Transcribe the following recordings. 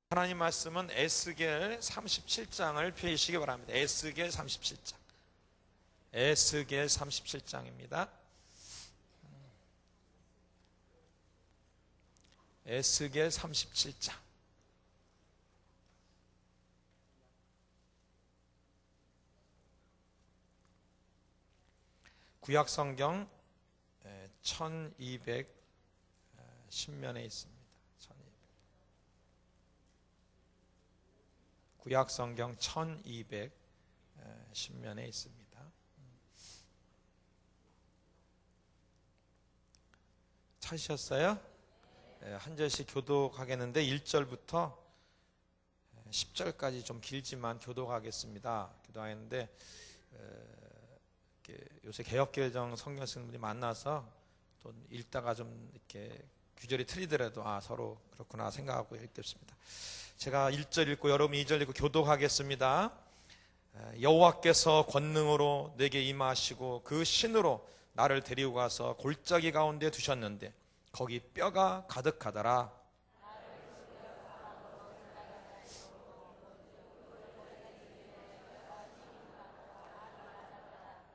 하나님 말씀은 에스겔 37장을 펴시기 바랍니다. 에스겔 37장. 에스겔 37장입니다. 에스겔 37장. 구약성경 1210면에 있습니다. 구약성경 1210면에 있습니다. 찾으셨어요? 한 절씩 교독하겠는데 1절부터 10절까지 좀 길지만 교독하겠습니다. 교독하겠는데 요새 개역개정 성경 쓰는 분이 만나서 또 읽다가 좀 이렇게 규절이 틀리더라도 서로 그렇구나 생각하고 읽겠습니다. 제가 1절 읽고 여러분 2절 읽고 교독하겠습니다. 여호와께서 권능으로 내게 임하시고 그 신으로 나를 데리고 가서 골짜기 가운데 두셨는데 거기 뼈가 가득하더라.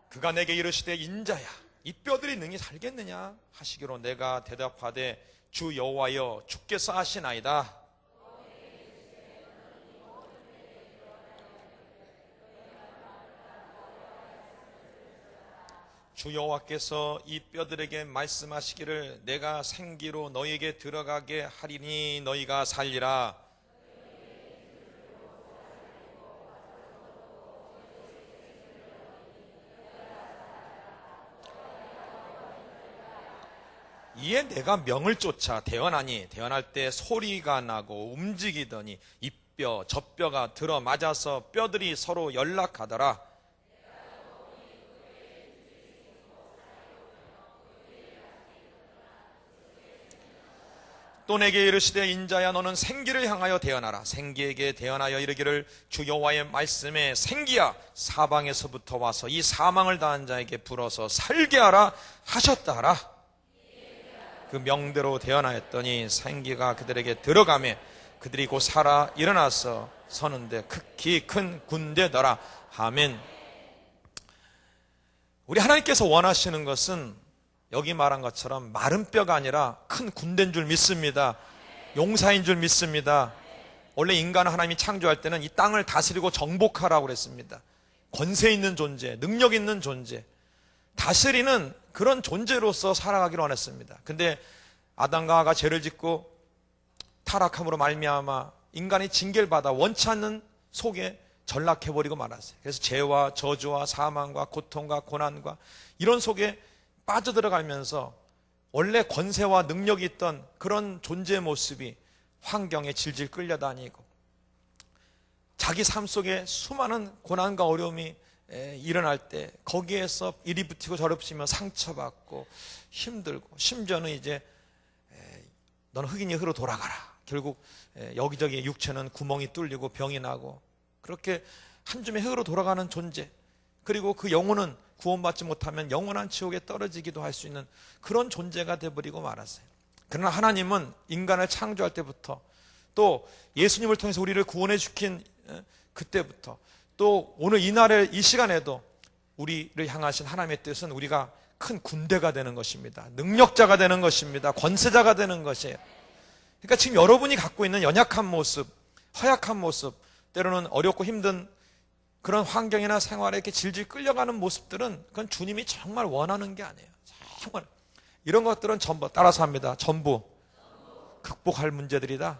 그가 내게 이르시되 인자야 이 뼈들이 능히 살겠느냐 하시기로 내가 대답하되 주 여호와여 주께서 하시나이다. 주 여호와께서 이 뼈들에게 말씀하시기를 내가 생기로 너희에게 들어가게 하리니 너희가 살리라. 이에 내가 명을 쫓아 대언하니 대언할 때 소리가 나고 움직이더니 이 뼈 저 뼈가 들어 맞아서 뼈들이 서로 연락하더라. 또 내게 이르시되 인자야 너는 생기를 향하여 대언하라. 생기에게 대언하여 이르기를 주 여호와의 말씀에 생기야 사방에서부터 와서 이 사망을 당한 자에게 불어서 살게 하라 하셨다 하라. 그 명대로 대언하였더니 생기가 그들에게 들어가매 그들이 곧 살아 일어나서 서는데 극히 큰 군대더라. 아멘. 우리 하나님께서 원하시는 것은 여기 말한 것처럼 마른 뼈가 아니라 큰 군대인 줄 믿습니다. 용사인 줄 믿습니다. 원래 인간은 하나님이 창조할 때는 이 땅을 다스리고 정복하라고 그랬습니다. 권세 있는 존재, 능력 있는 존재, 다스리는 그런 존재로서 살아가기를 원했습니다. 근데 아담과 하와가 죄를 짓고 타락함으로 말미암아 인간이 징계를 받아 원치 않는 속에 전락해버리고 말았어요. 그래서 죄와 저주와 사망과 고통과 고난과 이런 속에 빠져들어가면서 원래 권세와 능력이 있던 그런 존재의 모습이 환경에 질질 끌려다니고 자기 삶 속에 수많은 고난과 어려움이 일어날 때 거기에서 이리 붙이고 저리 붙이며 상처받고 힘들고 심지어는 이제 너는 흙이니 흙으로 돌아가라. 결국 여기저기 육체는 구멍이 뚫리고 병이 나고 그렇게 한 줌의 흙으로 돌아가는 존재, 그리고 그 영혼은 구원받지 못하면 영원한 지옥에 떨어지기도 할 수 있는 그런 존재가 되어버리고 말았어요. 그러나 하나님은 인간을 창조할 때부터 또 예수님을 통해서 우리를 구원해 주신 그때부터 또 오늘 이 시간에도 우리를 향하신 하나님의 뜻은 우리가 큰 군대가 되는 것입니다. 능력자가 되는 것입니다. 권세자가 되는 것이에요. 그러니까 지금 여러분이 갖고 있는 연약한 모습, 허약한 모습, 때로는 어렵고 힘든 그런 환경이나 생활에 이렇게 질질 끌려가는 모습들은 그건 주님이 정말 원하는 게 아니에요. 정말 이런 것들은 전부 따라서 합니다. 전부 극복할 문제들이다.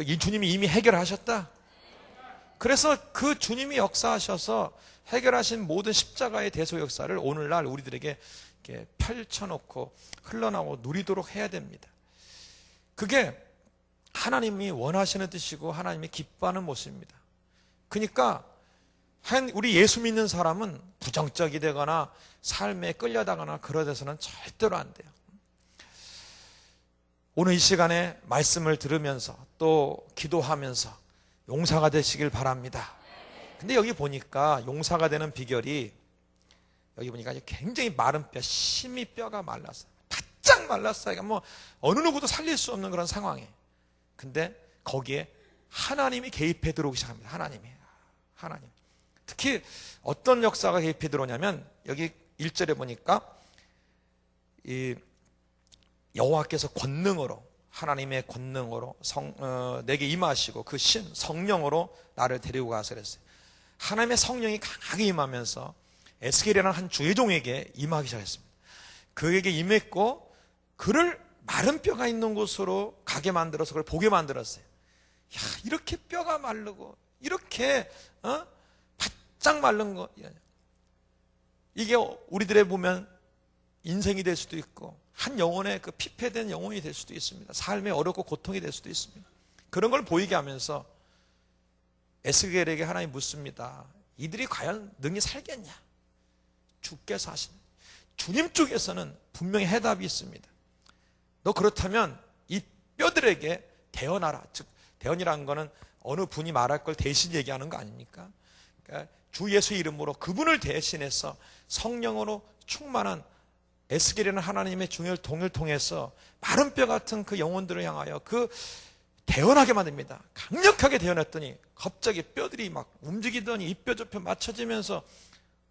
이 주님이 이미 해결하셨다. 그래서 그 주님이 역사하셔서 해결하신 모든 십자가의 대속 역사를 오늘날 우리들에게 이렇게 펼쳐놓고 흘러나오고 누리도록 해야 됩니다. 그게 하나님이 원하시는 뜻이고 하나님이 기뻐하는 모습입니다. 그러니까 우리 예수 믿는 사람은 부정적이 되거나 삶에 끌려다거나 그러돼서는 절대로 안 돼요. 오늘 이 시간에 말씀을 들으면서 또 기도하면서 용사가 되시길 바랍니다. 근데 여기 보니까 용사가 되는 비결이 여기 보니까 굉장히 마른 뼈, 심히 뼈가 말랐어요. 바짝 말랐어요. 그러니까 어느 누구도 살릴 수 없는 그런 상황이에요. 근데 거기에 하나님이 개입해 들어오기 시작합니다. 하나님. 특히 어떤 역사가 개입해 들어오냐면 여기 1절에 보니까 이 여호와께서 권능으로, 하나님의 권능으로 내게 임하시고 그 성령으로 나를 데리고 가서 그랬어요. 하나님의 성령이 강하게 임하면서 에스겔이라는 한 주의 종에게 임하기 시작했습니다. 그에게 임했고 그를 마른 뼈가 있는 곳으로 가게 만들어서 그걸 보게 만들었어요. 야, 이렇게 뼈가 마르고 이렇게 바짝 마른 거, 이게 우리들의 보면 인생이 될 수도 있고 한 영혼의 그 피폐된 영혼이 될 수도 있습니다. 삶의 어렵고 고통이 될 수도 있습니다. 그런 걸 보이게 하면서 에스겔에게 하나님이 묻습니다. 이들이 과연 능히 살겠냐? 주께서 하시는, 주님 쪽에서는 분명히 해답이 있습니다. 너 그렇다면 이 뼈들에게 대언하라. 즉 대언이라는 거는 어느 분이 말할 걸 대신 얘기하는 거 아닙니까? 그러니까 주 예수 이름으로 그분을 대신해서 성령으로 충만한 에스겔이라는 하나님의 중요한 동을 통해서 마른 뼈 같은 그 영혼들을 향하여 그 대언하게 만듭니다. 강력하게 대언했더니 갑자기 뼈들이 막 움직이더니 이 뼈 저 뼈 맞춰지면서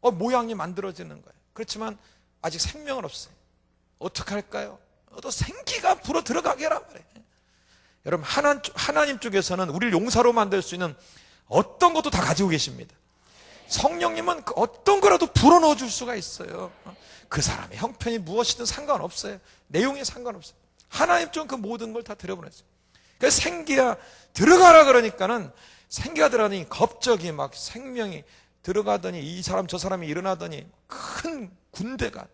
모양이 만들어지는 거예요. 그렇지만 아직 생명은 없어요. 어떻게 할까요? 또 생기가 불어 들어가게 하란 말이에요. 여러분, 하나님 쪽에서는 우리를 용사로 만들 수 있는 어떤 것도 다 가지고 계십니다. 성령님은 어떤 거라도 불어넣어 줄 수가 있어요. 그 사람의 형편이 무엇이든 상관없어요. 내용에 상관없어요. 하나님 쪽은 그 모든 걸 다 들여보냈어요. 그래서 생기가 들어가라 그러니까는 생기가 들어가니 갑자기 막 생명이 들어가더니 이 사람 저 사람이 일어나더니 큰 군대가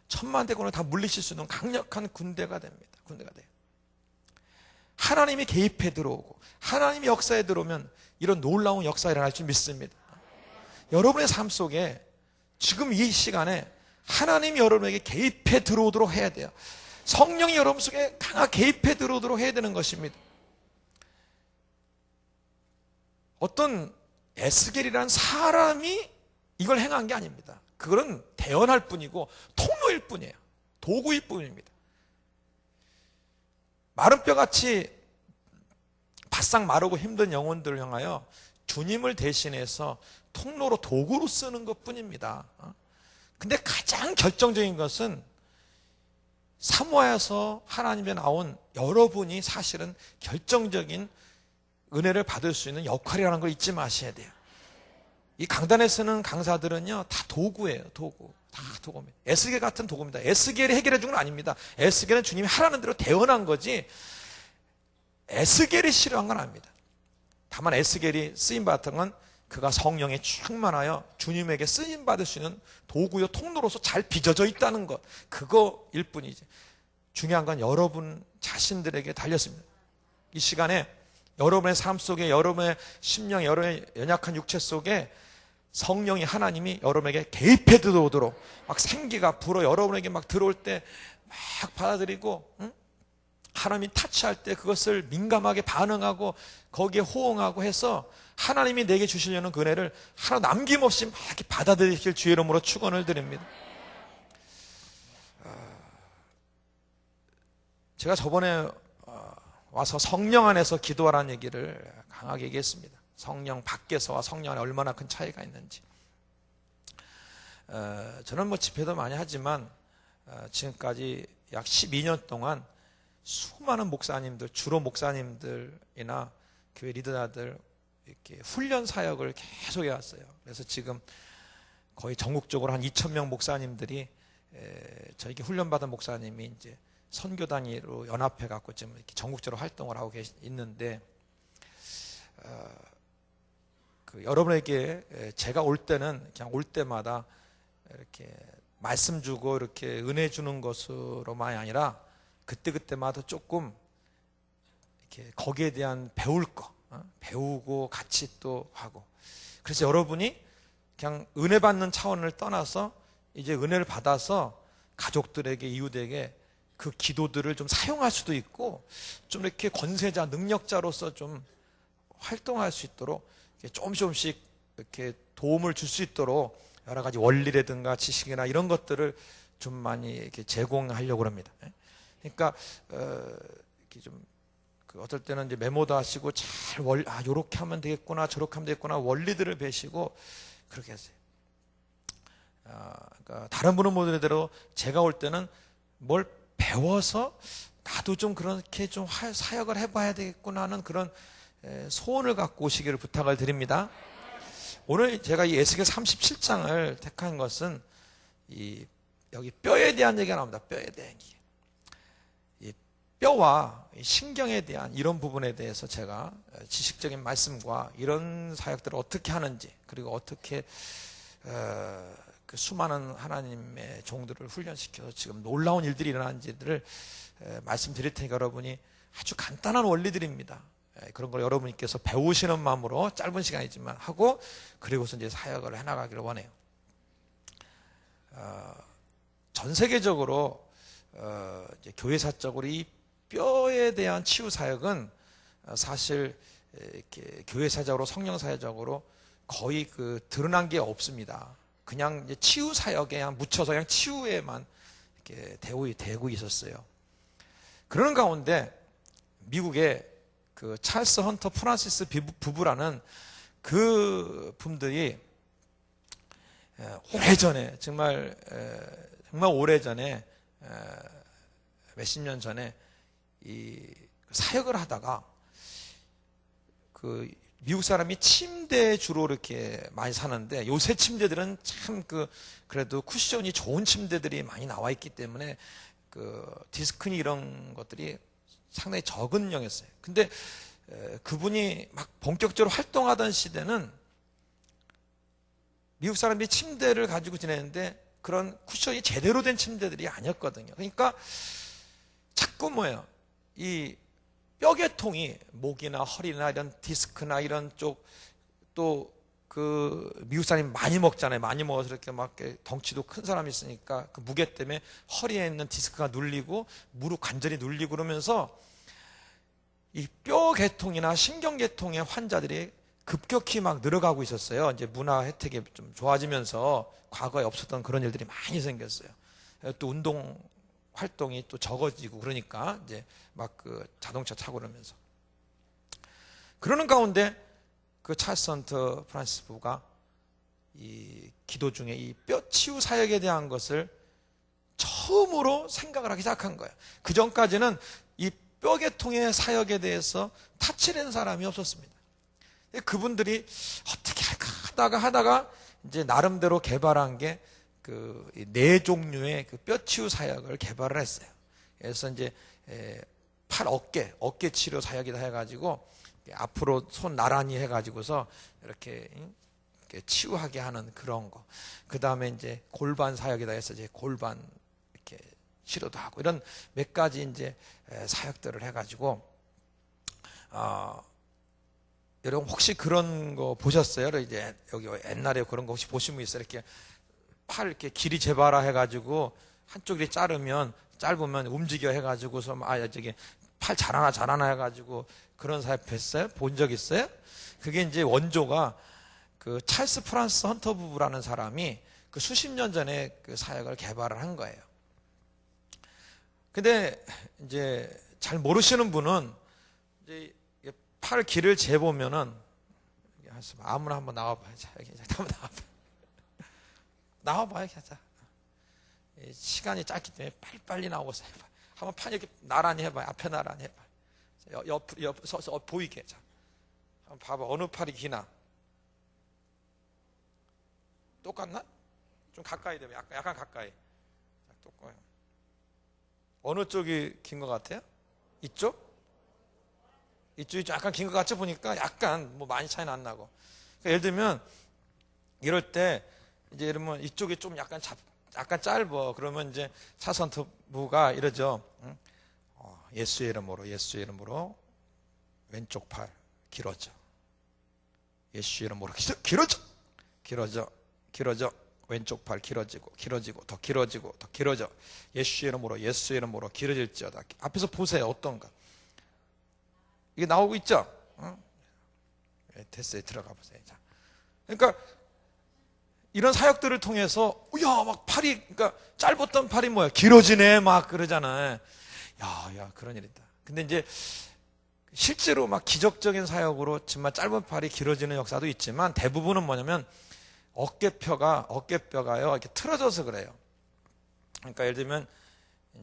10,000만 대군을 다 물리칠 수 있는 강력한 군대가 됩니다. 군대가 돼요. 하나님이 개입해 들어오고 하나님이 역사에 들어오면 이런 놀라운 역사가 일어날 줄 믿습니다. 여러분의 삶 속에 지금 이 시간에 하나님이 여러분에게 개입해 들어오도록 해야 돼요. 성령이 여러분 속에 강하게 개입해 들어오도록 해야 되는 것입니다. 어떤 에스겔이라는 사람이 이걸 행한 게 아닙니다. 그거는 대언할 뿐이고 통로일 뿐이에요. 도구일 뿐입니다. 마른 뼈같이 바싹 마르고 힘든 영혼들을 향하여 주님을 대신해서 통로로 도구로 쓰는 것 뿐입니다. 근데 가장 결정적인 것은 사모하여서 하나님에 나온 여러분이 사실은 결정적인 은혜를 받을 수 있는 역할이라는 걸 잊지 마셔야 돼요. 이 강단에 쓰는 강사들은요, 다 도구예요, 도구. 다 도구입니다. 에스겔 같은 도구입니다. 에스겔이 해결해 준 건 아닙니다. 에스겔은 주님이 하라는 대로 대언한 거지, 에스겔이 싫어한 건 아닙니다. 다만 에스겔이 쓰임받았던 건 그가 성령에 충만하여 주님에게 쓰임받을 수 있는 도구요 통로로서 잘 빚어져 있다는 것, 그거일 뿐이지. 중요한 건 여러분 자신들에게 달렸습니다. 이 시간에 여러분의 삶 속에, 여러분의 심령, 여러분의 연약한 육체 속에 성령이, 하나님이 여러분에게 개입해 들어오도록 막 생기가 불어 여러분에게 막 들어올 때 막 받아들이고, 하나님이 타치할 때 그것을 민감하게 반응하고 거기에 호응하고 해서 하나님이 내게 주시려는 그 은혜를 하나 남김없이 막 이렇게 받아들이실 주의 이름으로 축원을 드립니다. 제가 저번에 와서 성령 안에서 기도하라는 얘기를 강하게 얘기했습니다. 성령 밖에서와 성령 안에 얼마나 큰 차이가 있는지. 저는 뭐 집회도 많이 하지만 지금까지 약 12년 동안 수많은 목사님들, 주로 목사님들이나 교회 리더들 이렇게 훈련 사역을 계속 해왔어요. 그래서 지금 거의 전국적으로 한 2,000명 목사님들이 저에게 훈련받은 목사님이 이제 선교 단위로 연합해 갖고 지금 이렇게 전국적으로 활동을 하고 있는데, 여러분에게 제가 올 때는 그냥 올 때마다 이렇게 말씀 주고 이렇게 은혜 주는 것으로만이 아니라 그때마다 조금 이렇게 거기에 대한 배울 거, 배우고 같이 또 하고. 그래서 여러분이 그냥 은혜 받는 차원을 떠나서 이제 은혜를 받아서 가족들에게, 이웃에게 그 기도들을 좀 사용할 수도 있고, 좀 이렇게 권세자, 능력자로서 좀 활동할 수 있도록 조금씩 이렇게 도움을 줄 수 있도록 여러 가지 원리라든가 지식이나 이런 것들을 좀 많이 이렇게 제공하려고 합니다. 그러니까 이렇게 좀 어떨 때는 이제 메모도 하시고 잘 요렇게 하면 되겠구나, 저렇게 하면 되겠구나, 원리들을 배시고 그렇게 했어요. 그러니까 다른 분은 모델대로 제가 올 때는 뭘 배워서 나도 좀 그렇게 좀 사역을 해봐야 되겠구나 하는 그런 소원을 갖고 오시기를 부탁을 드립니다. 오늘 제가 이 에스겔 37장을 택한 것은 여기 뼈에 대한 얘기가 나옵니다. 뼈에 대한 얘기. 이 뼈와 신경에 대한 이런 부분에 대해서 제가 지식적인 말씀과 이런 사역들을 어떻게 하는지, 그리고 어떻게 그 수많은 하나님의 종들을 훈련시켜서 지금 놀라운 일들이 일어나는지를 말씀드릴 테니까 여러분이 아주 간단한 원리들입니다. 그런 걸 여러분께서 배우시는 마음으로 짧은 시간이지만 하고, 그리고서 이제 사역을 해나가기를 원해요. 전 세계적으로 이제 교회사적으로 이 뼈에 대한 치유 사역은 사실 이렇게 교회사적으로, 성령사역적으로 거의 드러난 게 없습니다. 그냥 이제 치유 사역에 그냥 묻혀서 그냥 치유에만 이렇게 되고 있었어요. 그러는 가운데 미국의 찰스 헌터 프란시스 부부라는 그 분들이 오래전에, 정말 오래전에, 몇십 년 전에 이 사역을 하다가 미국 사람이 침대에 주로 이렇게 많이 사는데, 요새 침대들은 참 그래도 쿠션이 좋은 침대들이 많이 나와 있기 때문에 디스크니 이런 것들이 상당히 적은 영이었어요. 근데 그분이 막 본격적으로 활동하던 시대는 미국 사람들이 침대를 가지고 지내는데 그런 쿠션이 제대로 된 침대들이 아니었거든요. 그러니까 자꾸 이 뼈계통이 목이나 허리나 이런 디스크나 이런 쪽, 또 미국 사람이 많이 먹잖아요. 많이 먹어서 이렇게 막 덩치도 큰 사람이 있으니까 그 무게 때문에 허리에 있는 디스크가 눌리고 무릎 관절이 눌리고 그러면서 이 뼈계통이나 신경계통의 환자들이 급격히 막 늘어가고 있었어요. 이제 문화 혜택이 좀 좋아지면서 과거에 없었던 그런 일들이 많이 생겼어요. 또 운동 활동이 또 적어지고 그러니까 이제 막 자동차 타고 그러면서, 그러는 가운데 찰스 헌터 프란시스 부부가 이 기도 중에 이 뼈 치유 사역에 대한 것을 처음으로 생각을 하기 시작한 거예요. 그 전까지는 이 뼈계통의 사역에 대해서 타치된 사람이 없었습니다. 그분들이 어떻게 할까 하다가 이제 나름대로 개발한 게 네 종류의 뼈 치유 사역을 개발을 했어요. 그래서 이제 팔 어깨 치료 사역이다 해가지고 앞으로 손 나란히 해가지고서 이렇게 치유하게 하는 그런 거. 그 다음에 이제 골반 사역이다 해서 이제 골반 이렇게 치료도 하고 이런 몇 가지 이제 사역들을 해가지고, 여러분 혹시 그런 거 보셨어요? 이제 여기 옛날에 그런 거 혹시 보신 분 있어요? 이렇게 팔 이렇게 길이 재봐라 해가지고 한쪽이 짧으면 움직여 해가지고서 저기 팔 잘하나 해가지고 그런 사역 했어요? 본 적 있어요? 그게 이제 원조가 찰스 프란스 헌터 부부라는 사람이 수십 년 전에 사역을 개발을 한 거예요. 근데 이제 잘 모르시는 분은 이제 팔 길을 재보면은, 아무나 한번 나와봐요. 한번 나와봐요. 하자. 시간이 짧기 때문에 빨리 나오고서 해봐. 한번 팔 이렇게 나란히 해봐요. 앞에 나란히 해봐요. 옆 서서 보이게. 자, 한번 봐봐. 어느 팔이 기나? 똑같나? 좀 가까이 되면 약간 가까이. 자, 똑같아요. 어느 쪽이 긴 것 같아요? 이쪽? 이쪽이 약간 긴 것 같이 보니까 약간 많이 차이는 안 나고. 그러니까 예를 들면 이럴 때 이제 이러면 이쪽이 좀 약간 짧어. 그러면 이제 찰스 헌터 부부가 이러죠. 예수의 이름으로 왼쪽 팔 길어져. 예수의 이름으로 길어져. 왼쪽 팔 길어지고 더 길어져. 예수의 이름으로 길어질지어다. 앞에서 보세요. 어떤가? 이게 나오고 있죠? 됐어요. 들어가 보세요. 자. 그러니까 이런 사역들을 통해서 막 팔이, 그러니까 짧았던 팔이 길어지네 막 그러잖아요. 야, 그런 일이다. 근데 이제 실제로 막 기적적인 사역으로 정말 짧은 팔이 길어지는 역사도 있지만 대부분은 뭐냐면 어깨뼈가요, 이렇게 틀어져서 그래요. 그러니까 예를 들면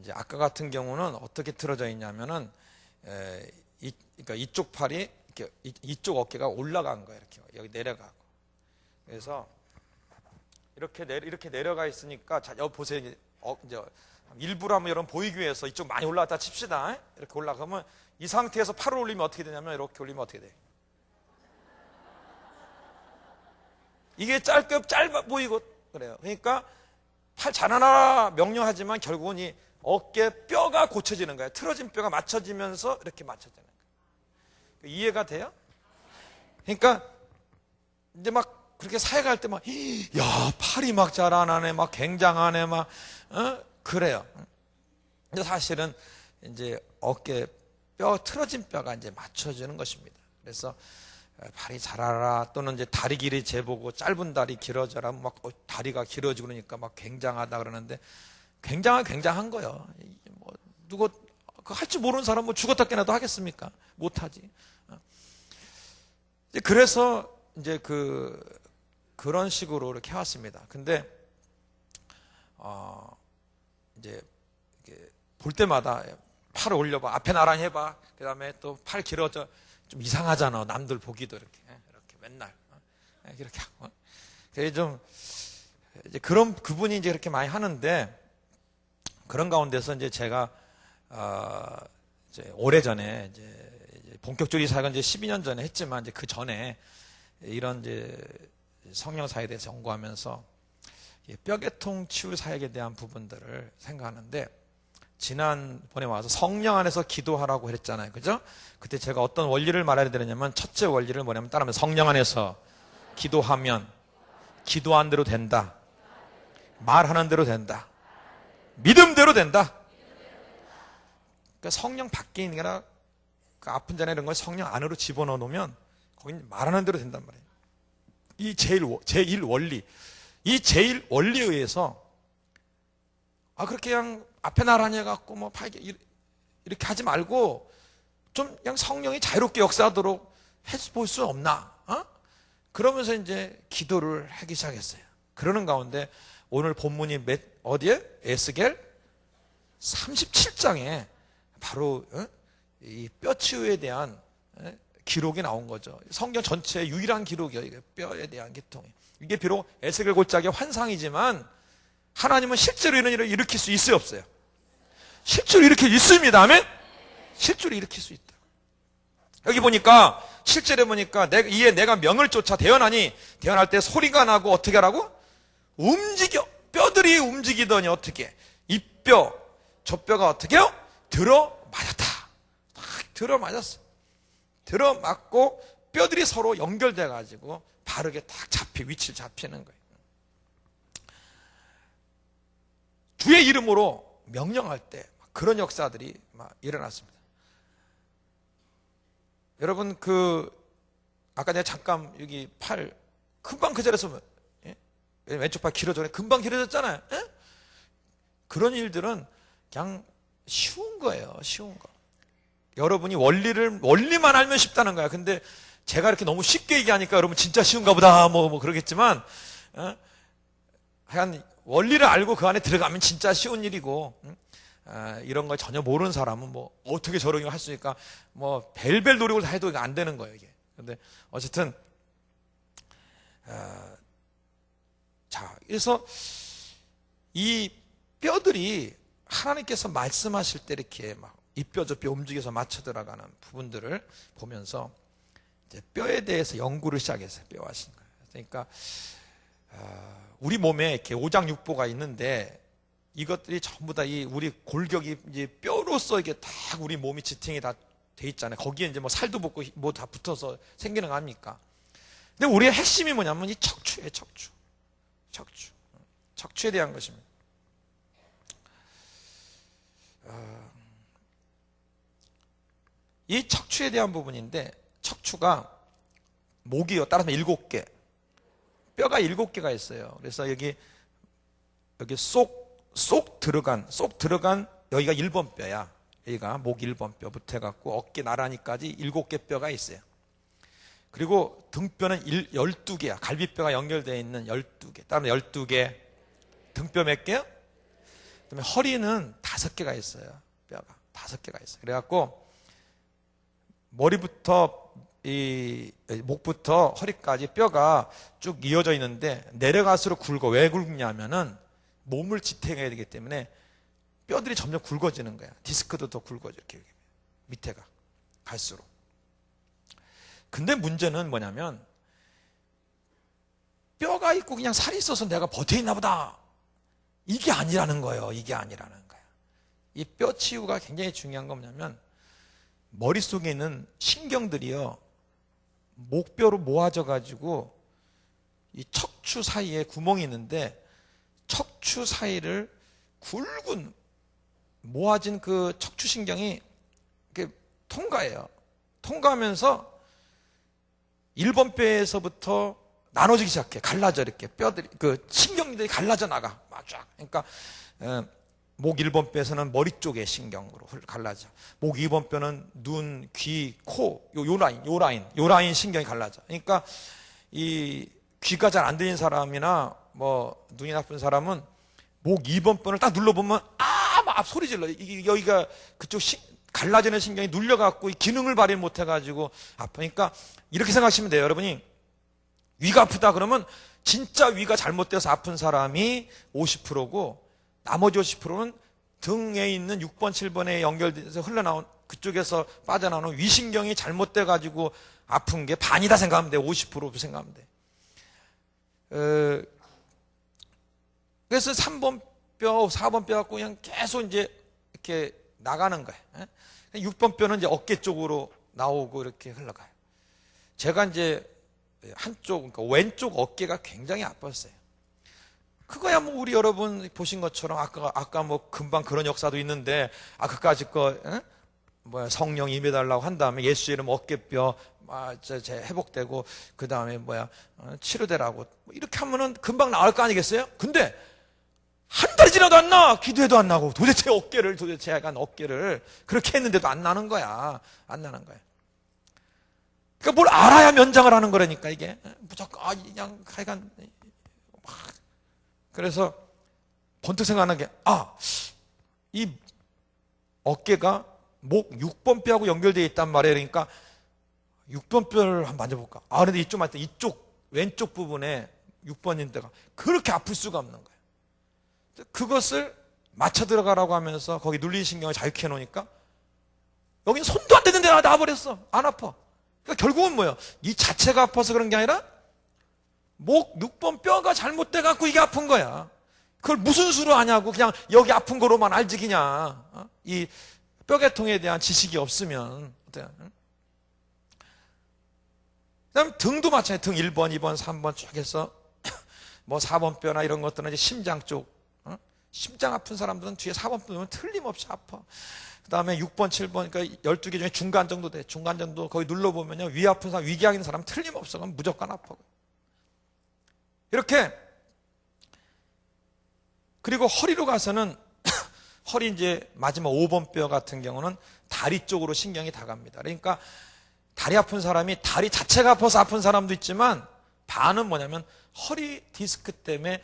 이제 아까 같은 경우는 어떻게 틀어져 있냐면은 그러니까 이쪽 팔이 이렇게 이쪽 어깨가 올라간 거예요. 이렇게 여기 내려가고. 그래서 이렇게 내려가 있으니까 자, 여기 보세요. 이제 일부러 한번 여러분 보이기 위해서 이쪽 많이 올라갔다 칩시다. 이렇게 올라가면 이 상태에서 팔을 올리면 어떻게 되냐면 이렇게 올리면 어떻게 돼요? 이게 짧아 보이고 그래요. 그러니까 팔 잘하라 명령하지만 결국은 이 어깨 뼈가 고쳐지는 거예요. 틀어진 뼈가 맞춰지면서 이렇게 맞춰지는 거예요. 이해가 돼요? 그러니까 이제 막 그렇게 사역할 때 막 야, 팔이 막 자라나네, 막 굉장하네, 막 그래요. 근데 사실은 이제 어깨 뼈 틀어진 뼈가 이제 맞춰지는 것입니다. 그래서 팔이 자라라 또는 이제 다리 길이 재보고 짧은 다리 길어져라 막 다리가 길어지고 그러니까 막 굉장하다 그러는데 굉장한 거예요. 뭐 누구 할 줄 모르는 사람 뭐 죽었다 깨나도 하겠습니까? 못하지. 그래서 이제 그런 식으로 이렇게 해왔습니다. 근데 이제 볼 때마다 팔을 올려봐, 앞에 나란히 해봐. 그 다음에 또 팔 길어져. 좀 이상하잖아. 남들 보기도 이렇게 맨날 이렇게 하고. 그래 좀 이제 그런 그분이 이제 그렇게 많이 하는데 그런 가운데서 이제 제가 이제 오래전에 이제 본격적으로 이 사역은 이제 12년 전에 했지만 이제 그 전에 이런 이제 성령 사역에 대해서 연구하면서 뼈계통 치유 사역에 대한 부분들을 생각하는데 지난번에 와서 성령 안에서 기도하라고 그랬잖아요. 그죠? 그때 제가 어떤 원리를 말해야 되느냐면 첫째 원리를 뭐냐면 따르면 성령 안에서 기도하면 기도한 대로 된다. 말하는 대로 된다. 믿음대로 된다. 그러니까 성령 밖에 있는 게 아니라 그 아픈 자나 이런 걸 성령 안으로 집어넣어 놓으면 거긴 말하는 대로 된단 말이에요. 이 제1 원리. 이 제1 원리에 의해서 그렇게 그냥 앞에 나란히 해갖고 뭐 이렇게 하지 말고 좀 그냥 성령이 자유롭게 역사하도록 해볼 수 없나? 그러면서 이제 기도를 하기 시작했어요. 그러는 가운데 오늘 본문이 어디에? 에스겔 37장에 바로 이 뼈치유에 대한 기록이 나온 거죠. 성경 전체의 유일한 기록이에요. 이게 뼈에 대한 기통이. 이게 비록 에스겔 골짜기의 환상이지만 하나님은 실제로 이런 일을 일으킬 수 있어요, 없어요? 실제로 일으킬 수 있습니다. 아멘? 실제로 일으킬 수 있다. 여기 보니까 실제로 보니까 이에 내가 명을 쫓아 대언하니 대언할 때 소리가 나고 어떻게 하라고? 움직여. 뼈들이 움직이더니 어떻게? 이 뼈, 저 뼈가 어떻게 해요? 들어맞았다. 딱 들어맞았어. 들어맞고 뼈들이 서로 연결돼 가지고 바르게 딱 위치를 잡히는 거예요. 주의 이름으로 명령할 때 그런 역사들이 막 일어났습니다. 여러분 아까 내가 잠깐 여기 팔 금방 그 자리에서 왼쪽 팔 길어졌네. 금방 길어졌잖아요. 그런 일들은 그냥 쉬운 거예요. 쉬운 거. 여러분이 원리만 알면 쉽다는 거야. 근데 제가 이렇게 너무 쉽게 얘기하니까 여러분 진짜 쉬운가 보다 뭐 그러겠지만 하여간 원리를 알고 그 안에 들어가면 진짜 쉬운 일이고 이런 걸 전혀 모르는 사람은 뭐 어떻게 저런 걸 할 수 있을까 뭐 벨벨 노력을 다 해도 안 되는 거예요 이게. 근데 어쨌든 자 그래서 이 뼈들이 하나님께서 말씀하실 때 이렇게 막 이 뼈 저 뼈 움직여서 맞춰 들어가는 부분들을 보면서 이제 뼈에 대해서 연구를 시작했어요. 뼈 하신 거예요. 그러니까 우리 몸에 이렇게 오장육부가 있는데 이것들이 전부 다 우리 골격이 이제 뼈로서 이게 다 우리 몸이 지탱이 다 돼 있잖아요. 거기에 이제 뭐 살도 붙고 뭐 다 붙어서 생기는 거 아닙니까? 근데 우리의 핵심이 뭐냐면 이 척추예요. 척추에 대한 것입니다. 이 척추에 대한 부분인데 척추가 목이요. 따라서 7개. 뼈가 7개가 있어요. 그래서 여기 쏙 들어간 여기가 1번 뼈야. 여기가 목 1번 뼈부터 해갖고 어깨 나란히까지 7개 뼈가 있어요. 그리고 등뼈는 12개야. 갈비뼈가 연결되어 있는 12개. 다음에 12개. 등뼈 몇 개요? 그다음에 허리는 5개가 있어요. 뼈가 5개가 있어요. 그래갖고 머리부터 목부터 허리까지 뼈가 쭉 이어져 있는데 내려갈수록 굵어. 왜 굵냐면은 몸을 지탱해야 되기 때문에 뼈들이 점점 굵어지는 거야. 디스크도 더 굵어져. 이렇게 밑에가 갈수록. 근데 문제는 뭐냐면 뼈가 있고 그냥 살이 있어서 내가 버텨있나 보다. 이게 아니라는 거예요. 이게 아니라는 거예요. 이 뼈 치유가 굉장히 중요한 건 뭐냐면 머릿속에 있는 신경들이요. 목뼈로 모아져 가지고 이 척추 사이에 구멍이 있는데 척추 사이를 굵은 모아진 그 척추신경이 이렇게 통과해요. 통과하면서 1번 뼈에서부터 나눠지기 시작해. 갈라져 이렇게 뼈들이 그 신경들이 갈라져 나가. 막 쫙. 그러니까 목 1번 뼈에서는 머리 쪽의 신경으로 갈라져. 목 2번 뼈는 눈, 귀, 코, 요 라인 신경이 갈라져. 그러니까 이 귀가 잘 안 들리는 사람이나 뭐 눈이 나쁜 사람은 목 2번 뼈를 딱 눌러보면 막 소리 질러. 여기가 그쪽 갈라지는 신경이 눌려갖고 이 기능을 발휘 못해가지고 아프니까 이렇게 생각하시면 돼요. 여러분이 위가 아프다 그러면 진짜 위가 잘못돼서 아픈 사람이 50%고 나머지 50%는 등에 있는 6번, 7번에 연결돼서 흘러나온 그쪽에서 빠져나오는 위신경이 잘못돼가지고 아픈 게 반이다 생각하면 돼. 50% 생각하면 돼. 그래서 3번 뼈, 4번 뼈 갖고 그냥 계속 이제 이렇게 나가는 거예요. 6번 뼈는 이제 어깨 쪽으로 나오고 이렇게 흘러가요. 제가 이제 한쪽, 그러니까 왼쪽 어깨가 굉장히 아팠어요. 그거야 뭐 우리 여러분 보신 것처럼 아까 뭐 금방 그런 역사도 있는데 그까짓 거 성령 임해달라고 한 다음에 예수 이름 어깨뼈 제 회복되고 그 다음에 치료되라고 이렇게 하면은 금방 나을 거 아니겠어요? 근데 한 달이 지나도 안 나. 기도해도 안 나고 도대체 약간 어깨를 그렇게 했는데도 안 나는 거야. 안 나는 거야. 그러니까 뭘 알아야 면장을 하는 거라니까 이게 무조건 그냥 하여간 막 그래서 번뜩 생각나는 게 이 어깨가 목 6번 뼈하고 연결되어 있단 말이에요. 그러니까 6번 뼈를 한번 만져볼까? 근데 이쪽 왼쪽 부분에 6번인 데가 그렇게 아플 수가 없는 거예요. 그것을 맞춰 들어가라고 하면서 거기 눌린 신경을 자유케 해놓으니까 여기는 손도 안 대는 데가 나와버렸어. 안 아파. 그러니까 결국은 뭐예요? 이 자체가 아파서 그런 게 아니라 목 6번 뼈가 잘못돼 갖고 이게 아픈 거야. 그걸 무슨 수로 아냐고 그냥 여기 아픈 거로만 알지 그냥. 이 뼈계통에 대한 지식이 없으면 어때요? 그다음 등도 마찬가지예요. 등 1번, 2번, 3번 쭉 해서 뭐 4번 뼈나 이런 것들은 이제 심장 쪽 심장 아픈 사람들은 뒤에 4번 뼈면 틀림없이 아파. 그 다음에 6번, 7번, 그러니까 12개 중에 중간 정도 돼. 중간 정도 거기 눌러보면요. 위 아픈 사람, 위궤양 있는 사람 틀림없어. 그럼 무조건 아파. 이렇게. 그리고 허리로 가서는 허리 이제 마지막 5번 뼈 같은 경우는 다리 쪽으로 신경이 다 갑니다. 그러니까 다리 아픈 사람이 다리 자체가 아파서 아픈 사람도 있지만 반은 뭐냐면 허리 디스크 때문에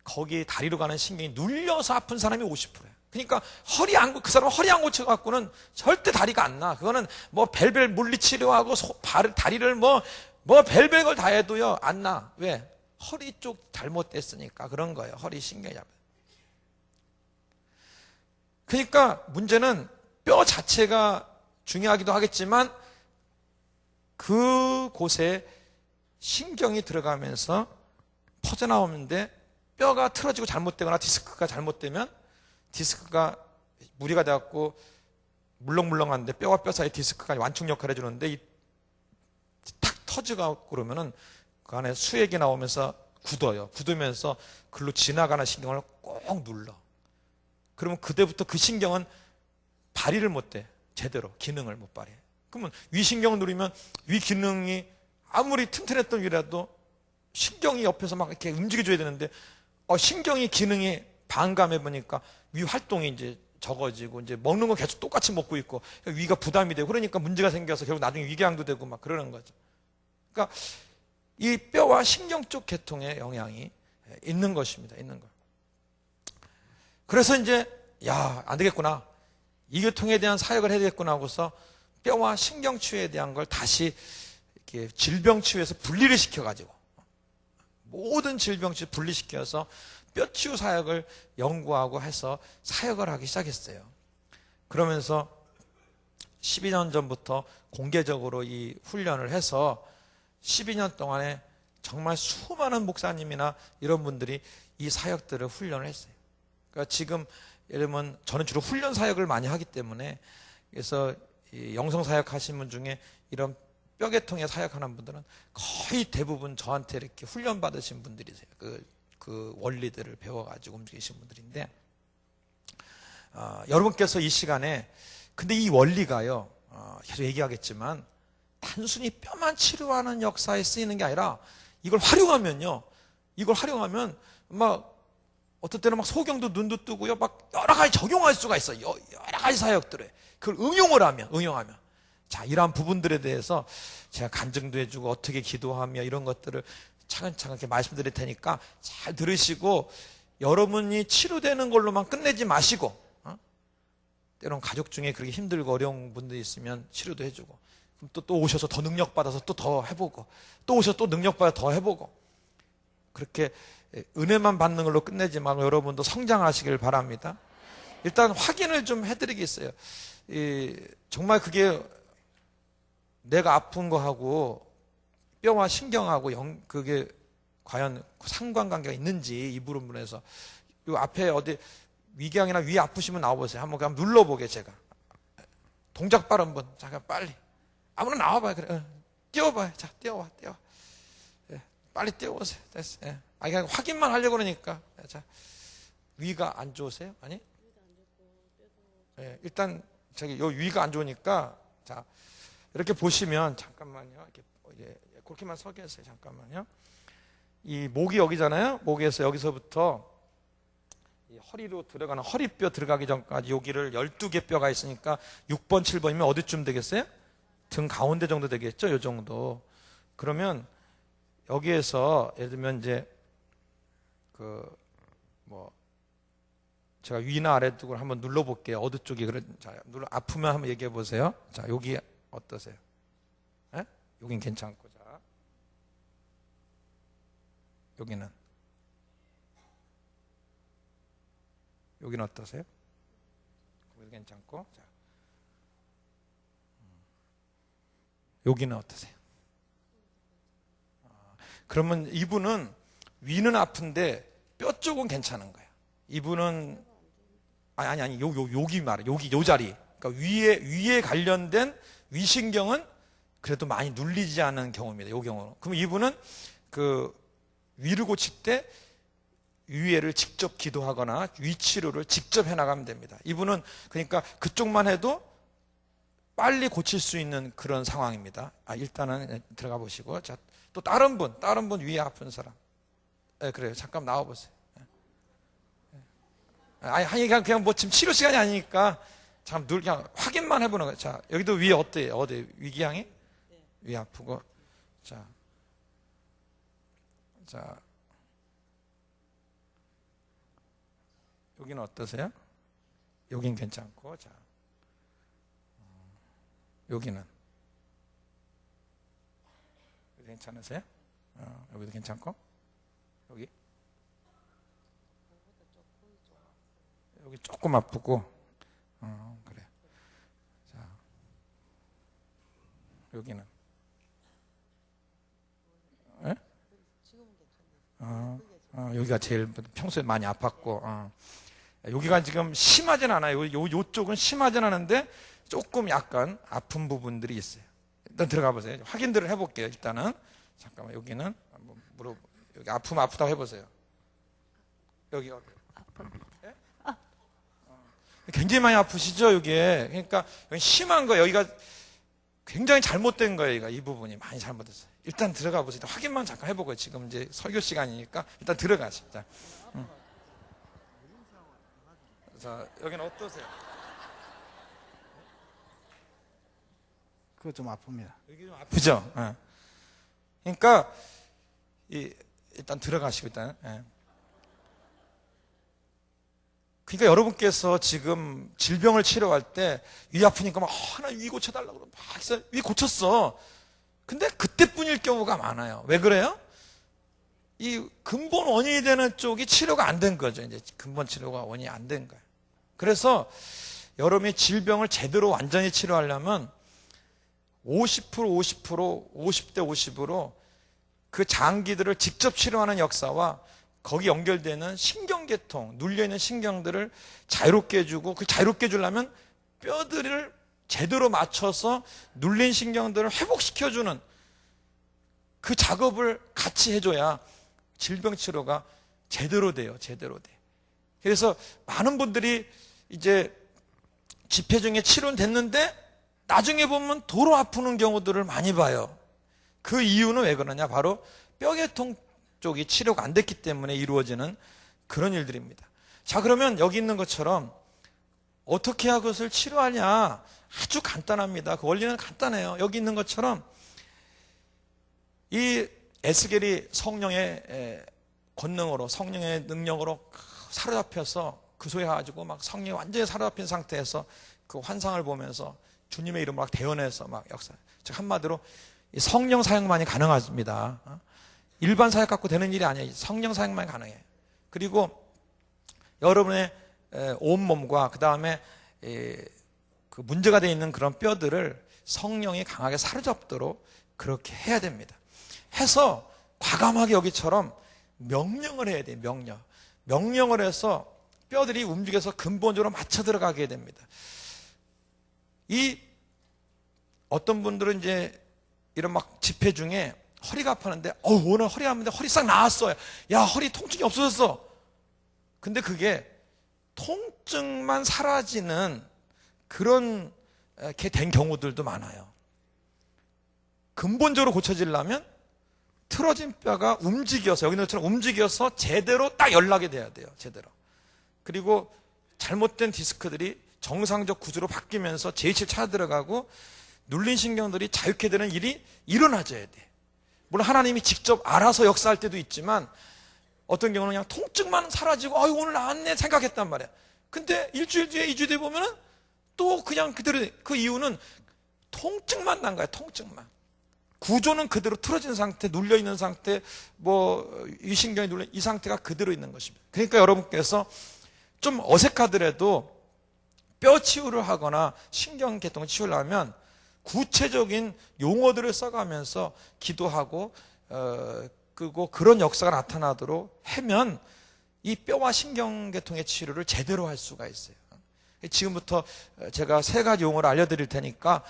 거기 다리로 가는 신경이 눌려서 아픈 사람이 50%예요. 그러니까 그 사람은 허리 안 고쳐갖고는 절대 다리가 안 나. 그거는 뭐 벨벨 물리치료하고 다리를 뭐 벨벨 걸 다 해도요 안 나. 왜? 허리 쪽 잘못됐으니까 그런 거예요. 허리 신경이 잘못. 그러니까 문제는 뼈 자체가 중요하기도 하겠지만 그곳에 신경이 들어가면서 퍼져나오는데 뼈가 틀어지고 잘못되거나 디스크가 잘못되면 디스크가 무리가 돼갖고 물렁물렁한데 뼈와 뼈 사이 디스크가 완충 역할을 해주는데 탁 터지고 그러면은 그 안에 수액이 나오면서 굳어요. 굳으면서 글로 지나가는 신경을 꼭 눌러. 그러면 그때부터 그 신경은 발휘를 못해. 제대로 기능을 못 발휘해. 그러면 위신경을 누르면 위 기능이 아무리 튼튼했던 위라도 신경이 옆에서 막 이렇게 움직여줘야 되는데 신경이 기능이 반감해 보니까 위 활동이 이제 적어지고 이제 먹는 건 계속 똑같이 먹고 있고 위가 부담이 되고 그러니까 문제가 생겨서 결국 나중에 위궤양도 되고 막 그러는 거죠. 그러니까 이 뼈와 신경 쪽 계통에 영향이 있는 것입니다. 있는 거. 그래서 이제 안 되겠구나. 이 계통에 대한 사역을 해야 되겠구나 하고서 뼈와 신경 치유에 대한 걸 다시 이렇게 질병 치유에서 분리를 시켜가지고 모든 질병 치유 분리시켜서 뼈 치유 사역을 연구하고 해서 사역을 하기 시작했어요. 그러면서 12년 전부터 공개적으로 이 훈련을 해서 12년 동안에 정말 수많은 목사님이나 이런 분들이 이 사역들을 훈련을 했어요. 그러니까 지금 예를 들면 저는 주로 훈련 사역을 많이 하기 때문에 그래서 이 영성 사역 하신 분 중에 이런 뼈계통에 사역하는 분들은 거의 대부분 저한테 이렇게 훈련 받으신 분들이세요. 그 원리들을 배워가지고 움직이신 분들인데 여러분께서 이 시간에 근데 이 원리가요 계속 얘기하겠지만 단순히 뼈만 치료하는 역사에 쓰이는 게 아니라 이걸 활용하면요 막 어떤 때는 막 소경도 눈도 뜨고요 막 여러 가지 적용할 수가 있어요. 여러 가지 사역들에 그걸 응용하면 자, 이러한 부분들에 대해서 제가 간증도 해주고 어떻게 기도하며 이런 것들을 차근차근 이렇게 말씀드릴 테니까 잘 들으시고 여러분이 치료되는 걸로만 끝내지 마시고 때론 가족 중에 그렇게 힘들고 어려운 분들이 있으면 치료도 해주고 그럼 또 오셔서 더 능력받아서 또 더 해보고 또 오셔서 또 능력받아 더 해보고 그렇게 은혜만 받는 걸로 끝내지 말고 여러분도 성장하시길 바랍니다. 일단 확인을 좀 해드리겠어요. 정말 그게 내가 아픈 거하고 뼈와 신경하고 그게 과연 상관관계가 있는지 이 부분에서 요 앞에 어디 위궤양이나 위 아프시면 나와보세요. 한번 눌러보게 제가 동작 빠른 분 잠깐 빨리 아무나 나와봐요. 그래 뛰어봐요. 자 뛰어와 예, 빨리 뛰어오세요. 됐어. 예. 그냥 확인만 하려고 그러니까 자 위가 안 좋으세요? 아니? 예, 일단 요 위가 안 좋으니까 자 이렇게 보시면 잠깐만요. 이렇게 그렇게만 서 계세요. 잠깐만요. 이 목이 여기잖아요. 목에서 여기서부터 이 허리로 들어가는 허리뼈 들어가기 전까지 여기를 12개 뼈가 있으니까 6번, 7번이면 어디쯤 되겠어요? 등 가운데 정도 되겠죠? 요 정도. 그러면 여기에서 예를 들면 이제 제가 위나 아래 쪽을 한번 눌러볼게요. 어느 쪽이 자, 아프면 한번 얘기해 보세요. 자, 여기 어떠세요? 에? 여긴 괜찮고, 자, 여기는 어떠세요? 여기 괜찮고, 자, 여기는 어떠세요? 그러면 이분은 위는 아픈데 뼈 쪽은 괜찮은 거예요. 이분은 아니 여기 말이에요. 여기 요 자리. 그러니까 위에 관련된 위신경은 그래도 많이 눌리지 않은 경우입니다. 요 경우는. 그럼 이분은 그 위를 고칠 때 위에를 직접 기도하거나 위 치료를 직접 해나가면 됩니다. 이분은 그러니까 그쪽만 해도 빨리 고칠 수 있는 그런 상황입니다. 일단은 들어가 보시고 자, 또 다른 분 위에 아픈 사람. 네, 그래요. 잠깐 나와 보세요. 그냥 뭐 지금 치료 시간이 아니니까 참 늘 그냥 확인만 해보는 거예요. 자, 여기도 위 어때요? 어디 위궤양이? 네. 위 아프고. 자, 여기는 어떠세요? 여긴 괜찮고, 자, 여기는 괜찮으세요? 여기도 괜찮고, 여기 조금 아프고, 그래. 자, 여기는, 예? 여기가 제일 평소에 많이 아팠고, 여기가 지금 심하진 않아요. 요쪽은 심하진 않은데 조금 약간 아픈 부분들이 있어요. 일단 들어가 보세요. 확인들을 해볼게요. 일단은 잠깐만 여기는 한번 여기 아프면 아프다고 해보세요. 여기 예? 굉장히 많이 아프시죠, 여기에. 그러니까 심한 거 여기가 굉장히 잘못된 거예요. 여기가 이 부분이 많이 잘못됐어요. 일단 들어가 보세요. 확인만 잠깐 해보고요. 지금 이제 설교 시간이니까 일단 들어가시죠. 자, 여기는 어떠세요? 그거 좀 아픕니다. 여기 좀 아프죠? 예. 그러니까 일단 들어가시고 일단. 예. 그러니까 여러분께서 지금 질병을 치료할 때 위 아프니까 막 하나 위 고쳐달라고 그러면 막 해서 위 고쳤어. 근데 그때뿐일 경우가 많아요. 왜 그래요? 이 근본 원인이 되는 쪽이 치료가 안 된 거죠. 이제 근본 치료가 원인이 안 된 거예요. 그래서 여러분이 질병을 제대로 완전히 치료하려면 50%, 50대 50으로 그 장기들을 직접 치료하는 역사와 거기 연결되는 신경계통, 눌려있는 신경들을 자유롭게 해주고, 그 자유롭게 해주려면 뼈들을 제대로 맞춰서 눌린 신경들을 회복시켜주는 그 작업을 같이 해줘야 질병 치료가 제대로 돼요. 제대로 돼. 그래서 많은 분들이 이제 집회 중에 치료는 됐는데 나중에 보면 도로 아프는 경우들을 많이 봐요. 그 이유는 왜 그러냐? 바로 뼈계통 쪽이 치료가 안 됐기 때문에 이루어지는 그런 일들입니다. 자, 그러면 여기 있는 것처럼 어떻게 해야 그것을 치료하냐? 아주 간단합니다. 그 원리는 간단해요. 여기 있는 것처럼 이 에스겔이 성령의 권능으로, 성령의 능력으로 사로잡혀서 그 소리 해가지고 막 성령이 완전히 사로잡힌 상태에서 그 환상을 보면서 주님의 이름으로 막 대언해서 막 역사. 즉 한마디로 성령 사역만이 가능합니다. 일반 사역 갖고 되는 일이 아니에요. 성령 사역만이 가능해요. 그리고 여러분의 온몸과 그 다음에 그 문제가 되어 있는 그런 뼈들을 성령이 강하게 사로잡도록 그렇게 해야 됩니다. 해서 과감하게 여기처럼 명령을 해야 돼요. 명령을 해서 뼈들이 움직여서 근본적으로 맞춰 들어가게 됩니다. 어떤 분들은 이제 이런 막 집회 중에 허리가 아팠는데 오늘 허리 아픈데 허리 싹 나았어요. 야, 허리 통증이 없어졌어. 근데 그게 통증만 사라지는 그런 게 된 경우들도 많아요. 근본적으로 고쳐지려면 틀어진 뼈가 움직여서, 여기 있는 것처럼 움직여서 제대로 딱 연락이 돼야 돼요. 제대로. 그리고 잘못된 디스크들이 정상적 구조로 바뀌면서 제2칠 찾아 들어가고 눌린 신경들이 자유케 되는 일이 일어나줘야 돼. 물론 하나님이 직접 알아서 역사할 때도 있지만 어떤 경우는 그냥 통증만 사라지고 오늘 나았네 생각했단 말이야. 근데 일주일 뒤에 2주 뒤에 보면은 또 그냥 그대로. 그 이유는 통증만 난 거야. 통증만. 구조는 그대로 틀어진 상태, 눌려있는 상태, 이 신경이 눌려, 이 상태가 그대로 있는 것입니다. 그러니까 여러분께서 좀 어색하더라도 뼈 치유를 하거나 신경계통 치유를 하면 구체적인 용어들을 써가면서 기도하고 그리고 그런 역사가 나타나도록 하면 이 뼈와 신경계통의 치료를 제대로 할 수가 있어요. 지금부터 제가 3가지 용어를 알려드릴 테니까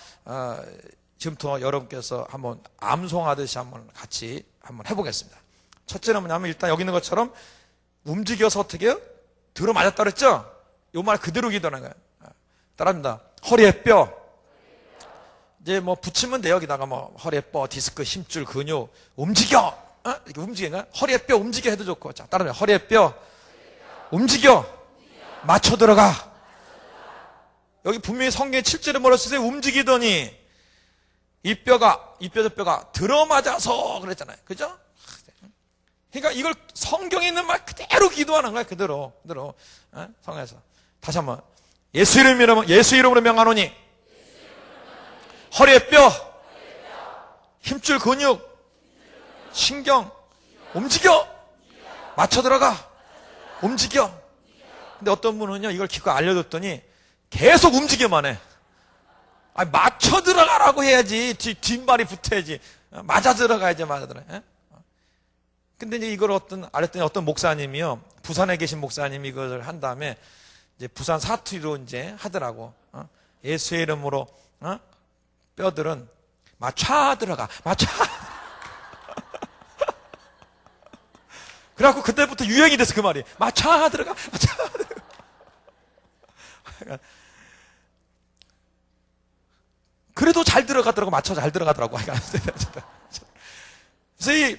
지금부터 여러분께서 한번 암송하듯이 같이 한번 해보겠습니다. 첫째는 뭐냐면 일단 여기 있는 것처럼 움직여서 어떻게 해요? 들어 맞았다 그랬죠? 이 말 그대로 기도하는 거예요. 따라합니다. 허리에 뼈. 이제 붙이면 돼요. 여기다가 허리에 뼈, 디스크, 힘줄, 근육 움직여. 이렇게 움직이는 허리에 뼈 움직여 해도 좋고. 자, 따라합니다. 허리에 뼈 움직여. 맞춰 들어가. 여기 분명히 성경에 7절에 뭐라 쓰세요? 움직이더니 이 뼈가 들어맞아서 그랬잖아요. 그죠? 그러니까 이걸 성경에 있는 말 그대로 기도하는 거야. 그대로. 성경에서. 다시 한번. 예수 이름으로 명하노니 허리에 뼈, 힘줄 근육, 신경 움직여. 맞춰 들어가. 움직여. 근데 어떤 분은요, 이걸 기껏 알려줬더니 계속 움직여만 해. 맞춰 들어가라고 해야지. 뒷말이 붙어야지. 맞아 들어가야지. 근데 이제 이걸 알았더니 어떤 목사님이요, 부산에 계신 목사님이 이걸 한 다음에 이제 부산 사투리로 이제 하더라고. 예수의 이름으로 뼈들은 맞춰 들어가. 그래갖고 그때부터 유행이 됐어. 그 말이 맞춰 들어가. 그래도 잘 들어가더라고. 맞춰 잘 들어가더라고. 그래서 이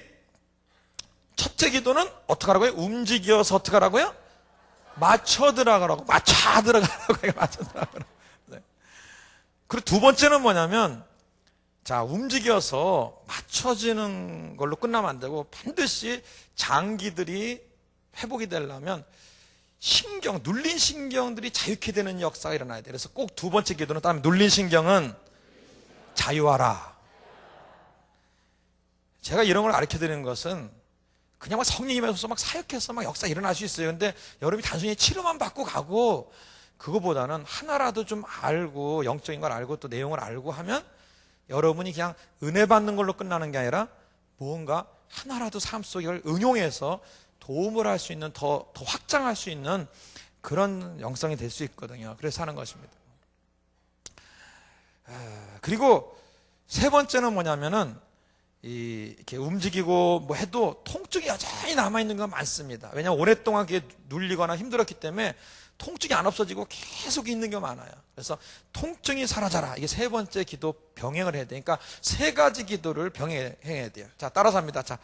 첫째 기도는 어떻게 하라고요? 움직여서 어떻게 하라고요? 맞춰 들어가라고. 맞춰 들어가라고. 맞춰 들어가라고. 네. 그리고 두 번째는 뭐냐면, 자, 움직여서 맞춰지는 걸로 끝나면 안 되고, 반드시 장기들이 회복이 되려면 눌린 신경들이 자유케 되는 역사가 일어나야 돼요. 그래서 꼭 두 번째 기도는 다음에 눌린 신경은 자유하라. 제가 이런 걸 가르쳐 드리는 것은 그냥 막 성령님에서 막 사역해서 막 역사 일어날 수 있어요. 근데 여러분이 단순히 치료만 받고 가고, 그거보다는 하나라도 좀 알고, 영적인 걸 알고 또 내용을 알고 하면 여러분이 그냥 은혜 받는 걸로 끝나는 게 아니라 무언가 하나라도 삶 속에 이걸 응용해서 도움을 할 수 있는, 더 확장할 수 있는 그런 영성이 될 수 있거든요. 그래서 하는 것입니다. 그리고 세 번째는 뭐냐면은, 이렇게 움직이고 뭐 해도 통증이 여전히 남아있는 건 많습니다. 왜냐하면 오랫동안 그게 눌리거나 힘들었기 때문에 통증이 안 없어지고 계속 있는 게 많아요. 그래서 통증이 사라져라. 이게 세 번째 기도 병행을 해야 되니까 세 가지 기도를 병행해야 돼요. 자, 따라서 합니다. 자,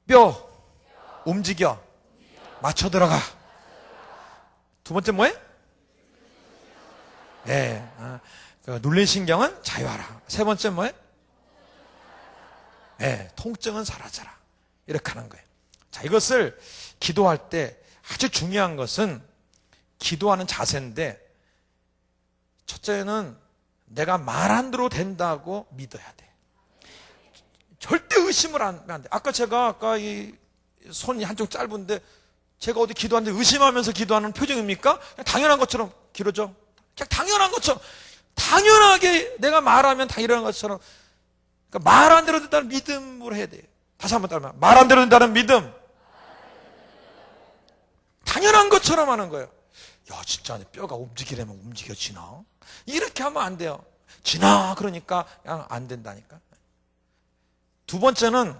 뼈 움직여 맞춰 들어가. 두 번째 뭐예요? 네, 눌린 신경은 자유하라. 세 번째 뭐예요? 네, 통증은 사라져라. 이렇게 하는 거예요. 자, 이것을 기도할 때 아주 중요한 것은 기도하는 자세인데, 첫째는 내가 말 안 들어도 된다고 믿어야 돼. 절대 의심을 하면 안 돼. 아까 이 손이 한쪽 짧은데 제가 어디 기도하는데 의심하면서 기도하는 표정입니까? 그냥 당연한 것처럼 기도죠. 그냥 당연한 것처럼, 당연하게 내가 말하면 당연한 것처럼, 그러니까 말 안 들어도 된다는 믿음으로 해야 돼요. 다시 한번 따라하면, 말 안 들어도 된다는 믿음. 당연한 것처럼 하는 거예요. 야, 진짜 뼈가 움직이려면 움직여지나? 이렇게 하면 안 돼요. 지나 그러니까 그냥 안 된다니까. 두 번째는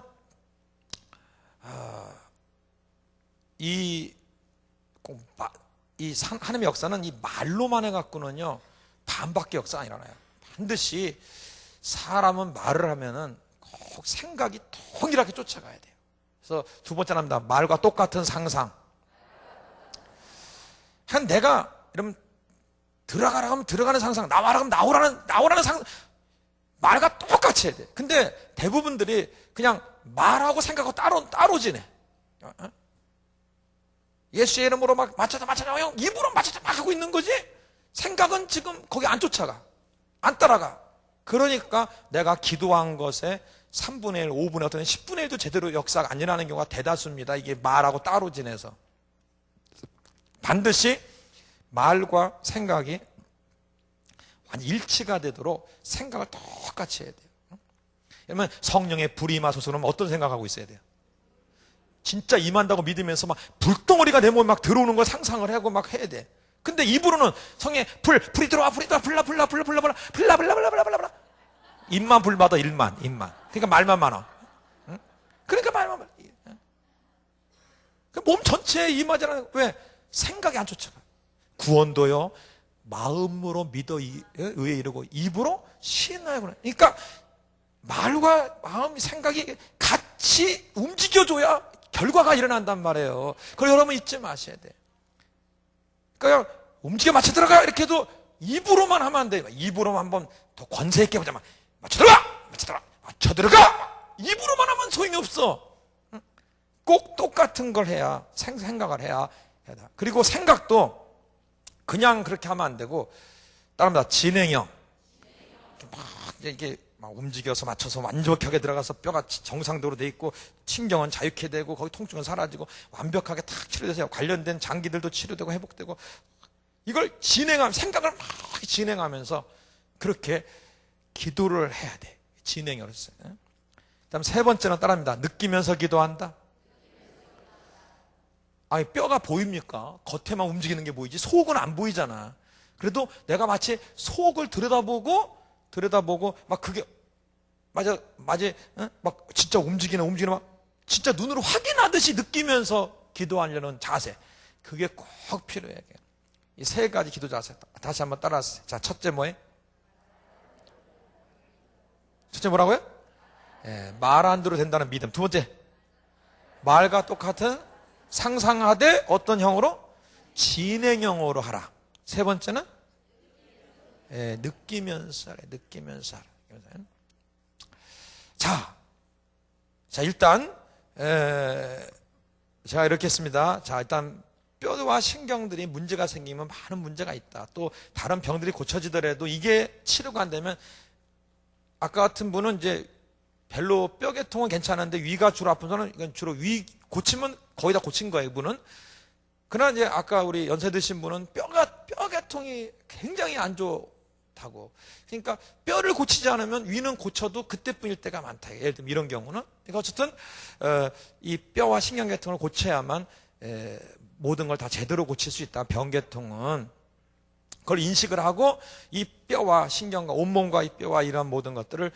하나님의 역사는 이 말로만 해갖고는요 반밖에 역사가 안 일어나요. 반드시 사람은 말을 하면은 꼭 생각이 동일하게 쫓아가야 돼요. 그래서 두 번째 합니다. 말과 똑같은 상상. 한 내가 이러면 들어가라 하면 들어가는 상상, 나와라 하면 나오라는 상상, 말과 똑같이 해야 돼. 근데 대부분들이 그냥 말하고 생각하고 따로 지내. 예수의 이름으로 막 맞춰서 입으로 맞춰서 막 하고 있는 거지. 생각은 지금 거기 안 쫓아가, 안 따라가. 그러니까 내가 기도한 것에 3분의 1, 5분의 1, 어떤 10분의 1도 제대로 역사가 안 일어나는 경우가 대다수입니다. 이게 말하고 따로 지내서. 반드시 말과 생각이 완전 일치가 되도록 생각을 똑같이 해야 돼요. 그러면 성령의 불이 임하소서 그러면 어떤 생각하고 있어야 돼요? 진짜 임한다고 믿으면서 막 불덩어리가 내 몸에 막 들어오는 걸 상상을 하고 막 해야 돼. 근데 입으로는 성령의 불이 들어와, 불라. 입만 불 받아, 입만. 그러니까 말만 많아. 그러니까 말만 많아. 몸 전체에 임하잖아요. 왜? 생각이 안 쫓아가. 구원도요, 마음으로 믿어 의에 이르고 입으로 신하여 보내. 그러니까 말과 마음, 생각이 같이 움직여줘야 결과가 일어난단 말이에요. 그걸 여러분 잊지 마셔야 돼. 그러니까 움직여 맞춰 들어가 이렇게 해도 입으로만 하면 안 돼. 입으로만 한번 더 권세 있게 보자면 맞춰 들어가. 입으로만 하면 소용이 없어. 꼭 똑같은 걸 해야, 생각을 해야 하다. 그리고 생각도 그냥 그렇게 하면 안 되고, 따릅니다. 진행형. 이게 막 움직여서 맞춰서 완벽하게 들어가서 뼈가 정상적으로 돼 있고, 신경은 자유케 되고, 거기 통증은 사라지고, 완벽하게 탁 치료돼서 관련된 장기들도 치료되고 회복되고, 이걸 생각을 막 진행하면서 그렇게 기도를 해야 돼. 진행으로 했어요. 다음 세 번째는 따라합니다. 느끼면서 기도한다. 아니, 뼈가 보입니까? 겉에만 움직이는 게 보이지 속은 안 보이잖아. 그래도 내가 마치 속을 들여다보고 막 그게 맞아 막 진짜 움직이는 막 진짜 눈으로 확인하듯이 느끼면서 기도하려는 자세, 그게 꼭 필요해요. 이 세 가지 기도 자세 다시 한번 따라하세요. 자, 첫째 뭐예요? 첫째 뭐라고요? 말 안 들어도 된다는 믿음. 두 번째, 말과 똑같은 상상하되 어떤 형으로? 진행형으로 하라. 세 번째는 느끼면서 하라. 느끼면서 하라. 자 일단 제가 이렇게 했습니다. 자 일단 뼈와 신경들이 문제가 생기면 많은 문제가 있다. 또 다른 병들이 고쳐지더라도 이게 치료가 안 되면 아까 같은 분은 이제 별로 뼈 계통은 괜찮은데 위가 주로 아픈 사람은 이건 주로 위 고치면 거의 다 고친 거예요, 이분은. 그러나 이제 아까 우리 연세 드신 분은 뼈 계통이 굉장히 안 좋다고. 그러니까 뼈를 고치지 않으면 위는 고쳐도 그때뿐일 때가 많다. 예를 들면 이런 경우는. 그러니까 어쨌든 이 뼈와 신경 계통을 고쳐야만 모든 걸 다 제대로 고칠 수 있다. 병 계통은. 그걸 인식을 하고 이 뼈와 신경과 온몸과 이 뼈와 이런 모든 것들을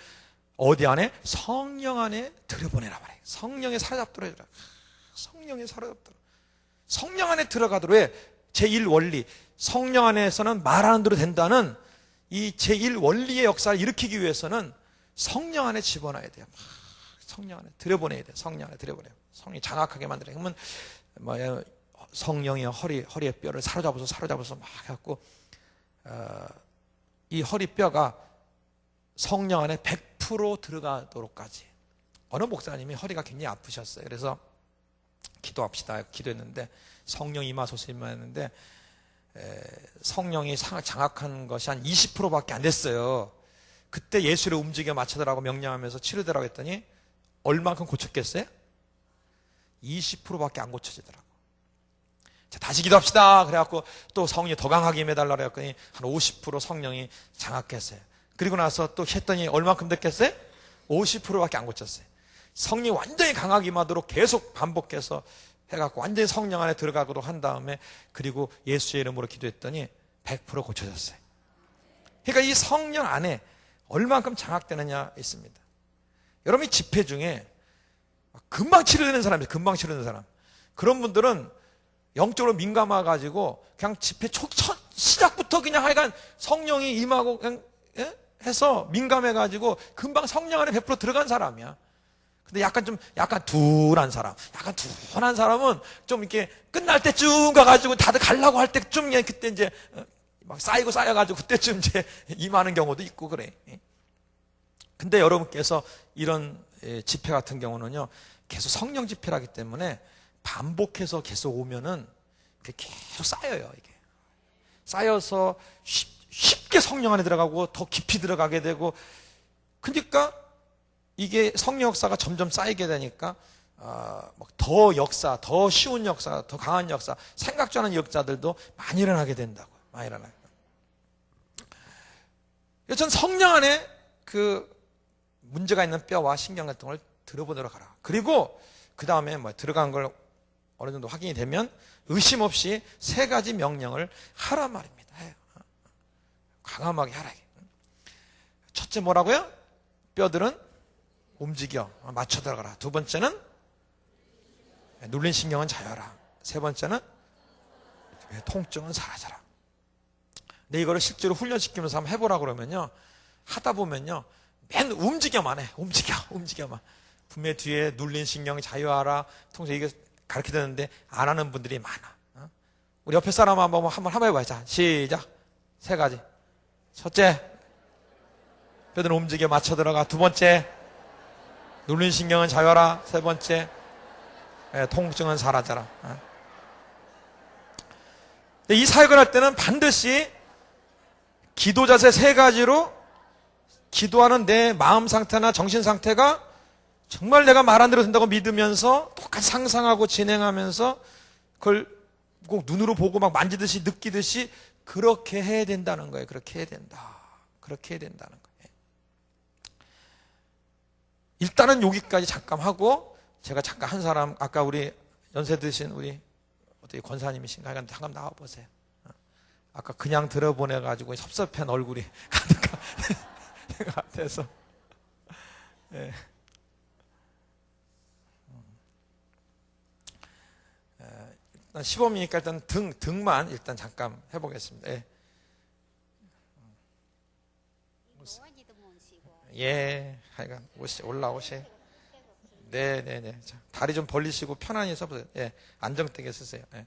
어디 안에? 성령 안에 들여보내라 말이에요. 성령에 사로잡도록 해라. 성령에 사로잡도록. 성령 안에 들어가도록 해. 제1원리. 성령 안에서는 말하는 대로 된다는 이 제1원리의 역사를 일으키기 위해서는 성령 안에 집어넣어야 돼요. 성령 안에 들여보내야 돼요. 성령 안에 들여보내요. 성령이 장악하게 만들어요. 그러면 성령이 허리의 뼈를 사로잡아서 막 해갖고 이 허리뼈가 성령 안에 100% 들어가도록까지. 어느 목사님이 허리가 굉장히 아프셨어요. 그래서 기도합시다. 기도했는데 성령이 임하소서 했는데 성령이 장악한 것이 한 20%밖에 안 됐어요. 그때 예수를 움직여 맞춰달라고 명령하면서 치료되라고 했더니 얼만큼 고쳤겠어요? 20%밖에 안 고쳐지더라고. 자, 다시 기도합시다. 그래갖고 또 성령이 더 강하게 임해달라고 했더니 한 50% 성령이 장악했어요. 그리고 나서 또 했더니 얼만큼 됐겠어요? 50%밖에 안 고쳤어요. 성령이 완전히 강하게 임하도록 계속 반복해서 해갖고 완전히 성령 안에 들어가도록 한 다음에 그리고 예수의 이름으로 기도했더니 100% 고쳐졌어요. 그러니까 이 성령 안에 얼만큼 장악되느냐 있습니다. 여러분이 집회 중에 금방 치료되는 사람이에요. 금방 치료되는 사람. 그런 분들은 영적으로 민감해가지고 그냥 집회 시작부터 그냥 하여간 성령이 임하고 그냥 해서 민감해가지고 금방 성령 안에 100% 들어간 사람이야. 근데 약간 둔한 사람은 좀 이렇게 끝날 때쯤 가가지고 다들 가려고 할 때쯤 그때 이제 막 쌓여가지고 그때쯤 이제 임하는 경우도 있고 그래. 근데 여러분께서 이런 집회 같은 경우는요, 계속 성령 집회라기 때문에 반복해서 계속 오면은 계속 쌓여요, 이게. 쌓여서 쉽게 성령 안에 들어가고 더 깊이 들어가게 되고, 그러니까 이게 성령 역사가 점점 쌓이게 되니까 더 역사, 더 쉬운 역사, 더 강한 역사, 생각지 않은 역사들도 많이 일어나게 된다고. 많이 일어나요. 전 성령 안에 그 문제가 있는 뼈와 신경 같은 걸 들어보도록 하라. 그리고 그 다음에 들어간 걸 어느 정도 확인이 되면 의심 없이 3가지 명령을 하라 말입니다. 강함하게 하라. 첫째 뭐라고요? 뼈들은 움직여 맞춰 들어가라. 2번째는 눌린 신경은 자유하라. 3번째는 통증은 사라져라. 근데 이거를 실제로 훈련시키면서 한번 해보라 그러면요, 하다 보면요 맨 움직여만 해. 움직여만. 분명히 뒤에 눌린 신경이 자유하라, 통증, 이게 가르쳐 드는데 안 하는 분들이 많아. 우리 옆에 사람 한번 해봐요. 자, 시작. 3가지. 첫째, 뼈들은 움직여 맞춰 들어가. 2번째, 눌린 신경은 자유하라. 3번째, 통증은 사라져라. 이 사역을 할 때는 반드시 기도 자세 3가지로 기도하는 내 마음 상태나 정신 상태가 정말 내가 말한 대로 된다고 믿으면서 똑같이 상상하고 진행하면서 그걸 꼭 눈으로 보고 막 만지듯이 느끼듯이 그렇게 해야 된다는 거예요. 그렇게 해야 된다. 그렇게 해야 된다는 거예요. 일단은 여기까지 잠깐 하고, 제가 잠깐 한 사람, 아까 우리 연세 드신 우리 어떻게 권사님이신가 하여간 잠깐 나와보세요. 아까 그냥 들어보내가지고 섭섭한 얼굴이 가득한 것 같아서. 예. 일단 시범이니까 일단 등만 일단 잠깐 해보겠습니다. 예. 예, 하여간 올라오시. 네네네. 자, 다리 좀 벌리시고 편안히 서보세요. 예, 안정되게 쓰세요. 예.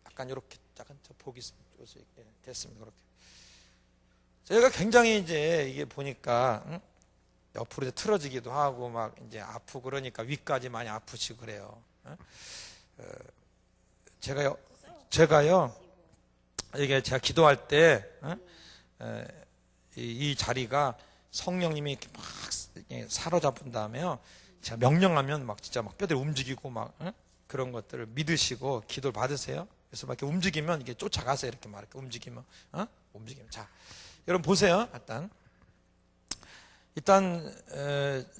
약간 이렇게 약간 저 보기 예, 됐습니다. 그렇게. 저희가 굉장히 이제 이게 보니까 옆으로 이제 틀어지기도 하고 막 이제 아프고 그러니까 위까지 많이 아프시고 그래요. 제가요 이게 제가 기도할 때 이 자리가 성령님이 이렇게 막 사로잡은 다음에요. 제가 명령하면 막 진짜 막 뼈들이 움직이고 막 그런 것들을 믿으시고 기도를 받으세요. 그래서 막 이렇게 움직이면 이게 쫓아가세요. 이렇게 막 이렇게 움직이면 움직이면 자 여러분 보세요. 일단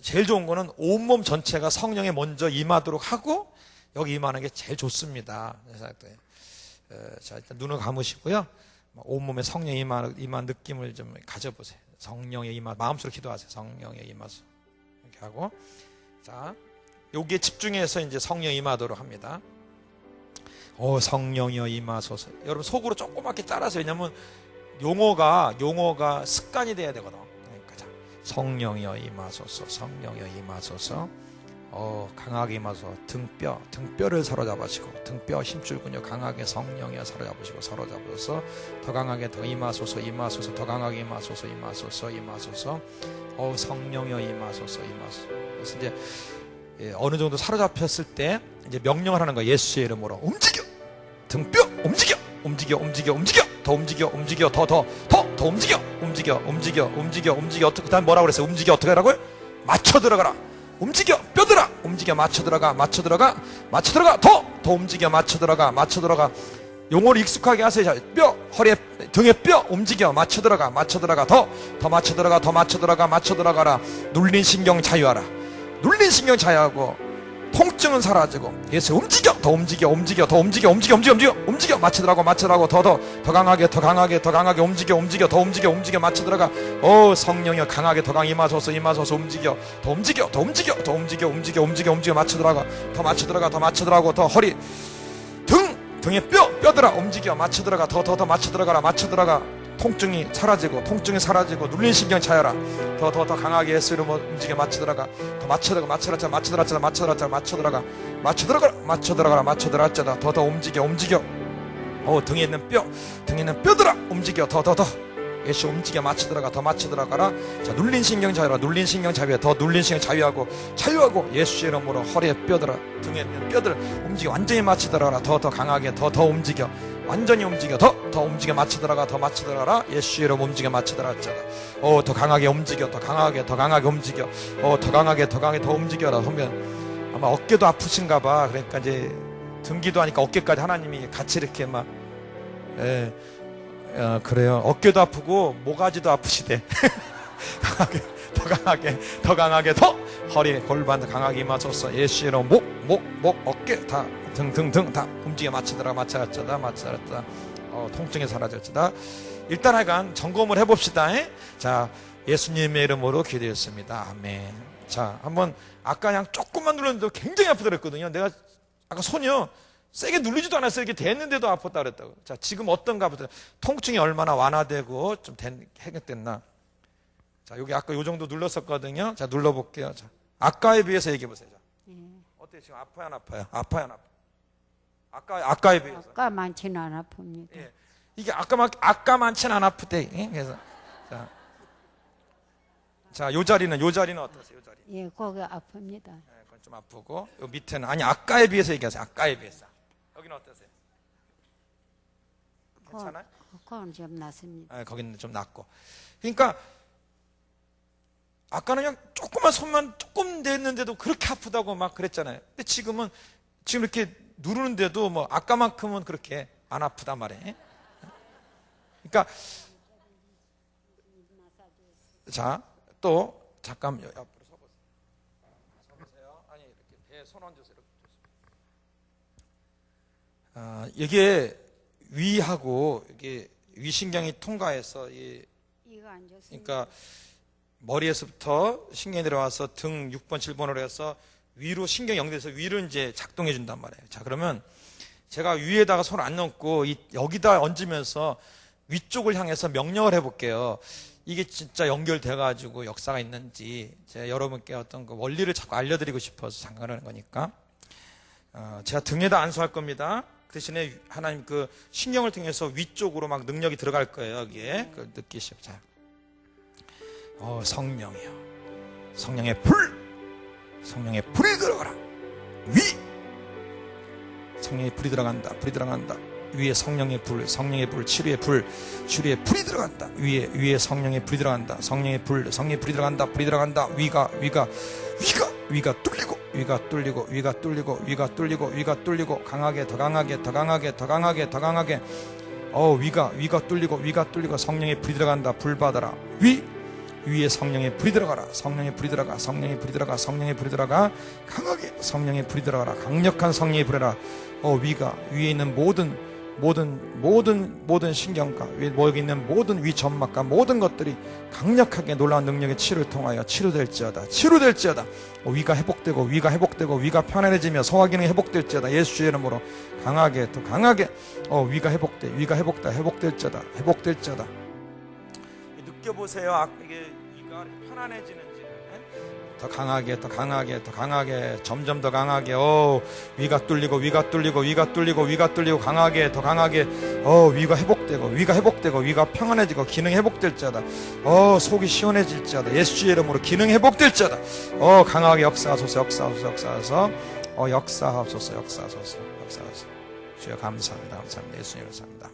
제일 좋은 거는 온몸 전체가 성령에 먼저 임하도록 하고 여기 임하는 게 제일 좋습니다. 그래서 자 일단 눈을 감으시고요. 온몸에 성령에 임한 느낌을 좀 가져보세요. 성령에 임하 마음속으로 기도하세요. 성령에 임하소 이렇게 하고 자 여기에 집중해서 이제 성령 임하도록 합니다. 오 성령이여 임하소서. 여러분 속으로 조그맣게 따라서 왜냐면 용어가 습관이 돼야 되거든. 그러니까 자 성령이여 임하소서. 성령이여 임하소서. 강하게 임하소서. 등뼈를 사로잡으시고 등뼈 힘줄 근육 강하게 성령이여 사로잡으시고 사로잡으셔서 더 강하게 더 임하소서. 임하소서. 더 강하게 임하소서. 임하소서. 임하소서. 성령이여 임하소서. 임하소서. 그래서 이제 어느 정도 사로잡혔을 때 이제 명령을 하는 거예요. 예수의 이름으로 움직여. 등뼈 움직여. 움직여. 더 움직여. 더 움직여. 어떻게 그다음 뭐라고 그랬어요? 움직여 어떻게 하라고요? 맞춰 들어가라. 움직여 뼈들아. 움직여 맞춰 들어가. 더 움직여 맞춰 들어가. 용어를 익숙하게 하세요. 자, 뼈 허리에 등에 뼈 움직여 맞춰 들어가. 더 맞춰 들어가라. 눌린 신경 자유하라. 눌린 신경 자유하고 통증은 사라지고 예수 움직여 맞춰 들어가고 더 강하게 움직여 맞춰 들어가. 성령이여 강하게 더 강히 임하소서. 움직여 맞춰 들어가고 더 허리 등에 뼈들아 움직여 맞춰 들어가. 더 맞춰 들어가라. 통증이 사라지고 눌린 신경 자유하라. 더 강하게 예수 이름으로 움직여 맞춰 들어가. 더 맞춰 들어가라. 더 움직여. 등에 있는 뼈들아 움직여. 더 예수 움직여 맞춰 들어가. 더 맞춰 들어가라. 자 눌린 신경 자유하라. 더 눌린 신경 자유하고 예수 이름으로 허리에 뼈들아 등에 있는 뼈들 움직여 완전히 맞춰 들어가라. 더 강하게 더 움직여. 완전히 움직여. 더 움직여 맞춰 들어가라. 예수 이름 움직여 맞춰 들어갔잖아. 더 강하게 움직여. 더 강하게 움직여. 더 움직여라. 하면 아마 어깨도 아프신가 봐. 그러니까 이제 등기도 하니까 어깨까지 하나님이 같이 이렇게 막 그래요. 어깨도 아프고 모가지도 아프시대. 더 강하게 더 허리 골반 강하게 임하소서. 예수 이름 목 어깨 다 등 다 움직여 맞춰 들어가. 통증이 사라졌다. 일단 하여간 점검을 해봅시다. 자 예수님의 이름으로 기도했습니다. 아멘. 자 한번 아까 그냥 조금만 눌렀는데 굉장히 아프더랬거든요. 내가 아까 손이요 세게 눌리지도 않았어요. 이렇게 됐는데도 아팠다 그랬다고. 자 지금 어떤가 보세요. 통증이 얼마나 완화되고 좀 해결됐나. 자 여기 아까 요 정도 눌렀었거든요. 자 눌러볼게요. 자 아까에 비해서 얘기해보세요. 어때요? 지금 아파요 안 아파요? 아까에 비해서 아까 많지는 안 아픕니다. 예. 이게 아까 많지는 안 아프대. 예? 그래서 자 요 자리는 어떠세요? 요 자리. 예, 거기 아픕니다. 예, 그건 좀 아프고 요 밑에는 아니 아까에 비해서 얘기하세요. 아까에 비해서. 여기는 어떠세요? 괜찮아요? 그건 좀 낫습니다. 예, 거기는 좀 낫고. 그러니까 아까는 그냥 조그만 손만 조금 냈는데도 그렇게 아프다고 막 그랬잖아요. 근데 지금 이렇게 누르는데도 뭐 아까만큼은 그렇게 안 아프단 말이에요. 그러니까 자 또 잠깐 옆으로 서보세요. 아니 이렇게 배에 손 얹으세요. 이게 위하고 이게 위신경이 통과해서 이가 안 좋습니다. 그러니까 머리에서부터 신경이 들어와서 등 6번, 7번으로 해서 위로 신경이 연결돼서 위로 이제 작동해 준단 말이에요. 자, 그러면 제가 위에다가 손 안 넣고 여기다 얹으면서 위쪽을 향해서 명령을 해볼게요. 이게 진짜 연결돼가지고 역사가 있는지 제가 여러분께 어떤 그 원리를 자꾸 알려드리고 싶어서 잠깐 하는 거니까 제가 등에다 안수할 겁니다. 그 대신에 하나님 그 신경을 통해서 위쪽으로 막 능력이 들어갈 거예요. 여기에 그 느끼시고. 자, 성령이요, 성령의 불, 성령의 불이 들어가라. 위, 성령의 불이 들어간다. 불이 들어간다. 위에 성령의 불, 성령의 불, 치료의 불, 치료의 불이 들어간다. 위에 성령의 불이 들어간다. 성령의 불, 성령의 불이 들어간다. 불이 들어간다. 위가 뚫리고, 위가 뚫리고, 위가 뚫리고, 위가 뚫리고, 위가 뚫리고, 강하게, 더 강하게, 더 강하게, 더 강하게, 더 강하게. 위가 뚫리고, 위가 뚫리고, 성령의 불이 들어간다. 불 받아라. 위에 성령의 불이 들어가라. 성령의 불이 들어가. 성령의 불이 들어가. 성령의 불이 들어가. 강하게 성령의 불이 들어가라. 강력한 성령의 불이라. 위가 위에 있는 모든 신경과 여기 있는 모든 위 점막과 모든 것들이 강력하게 놀라운 능력의 치료를 통하여 치료될지어다. 위가 회복되고, 위가 편안해지며 소화 기능이 회복될지어다. 예수의 이름으로 강하게, 더 강하게 위가 회복될지어다. 느껴보세요. 이게 위가 편안해지는지. 더 강하게, 더 강하게, 더 강하게, 점점 더 강하게. 위가 뚫리고, 위가 뚫리고, 위가 뚫리고, 위가 뚫리고, 강하게, 더 강하게. 위가 회복되고, 위가 평안해지고, 기능이 회복될지어다. 속이 시원해질지어다. 예수의 이름으로 기능이 회복될지어다. 강하게 역사하소서. 역사하소서. 주여 감사합니다. 예수님 감사합니다.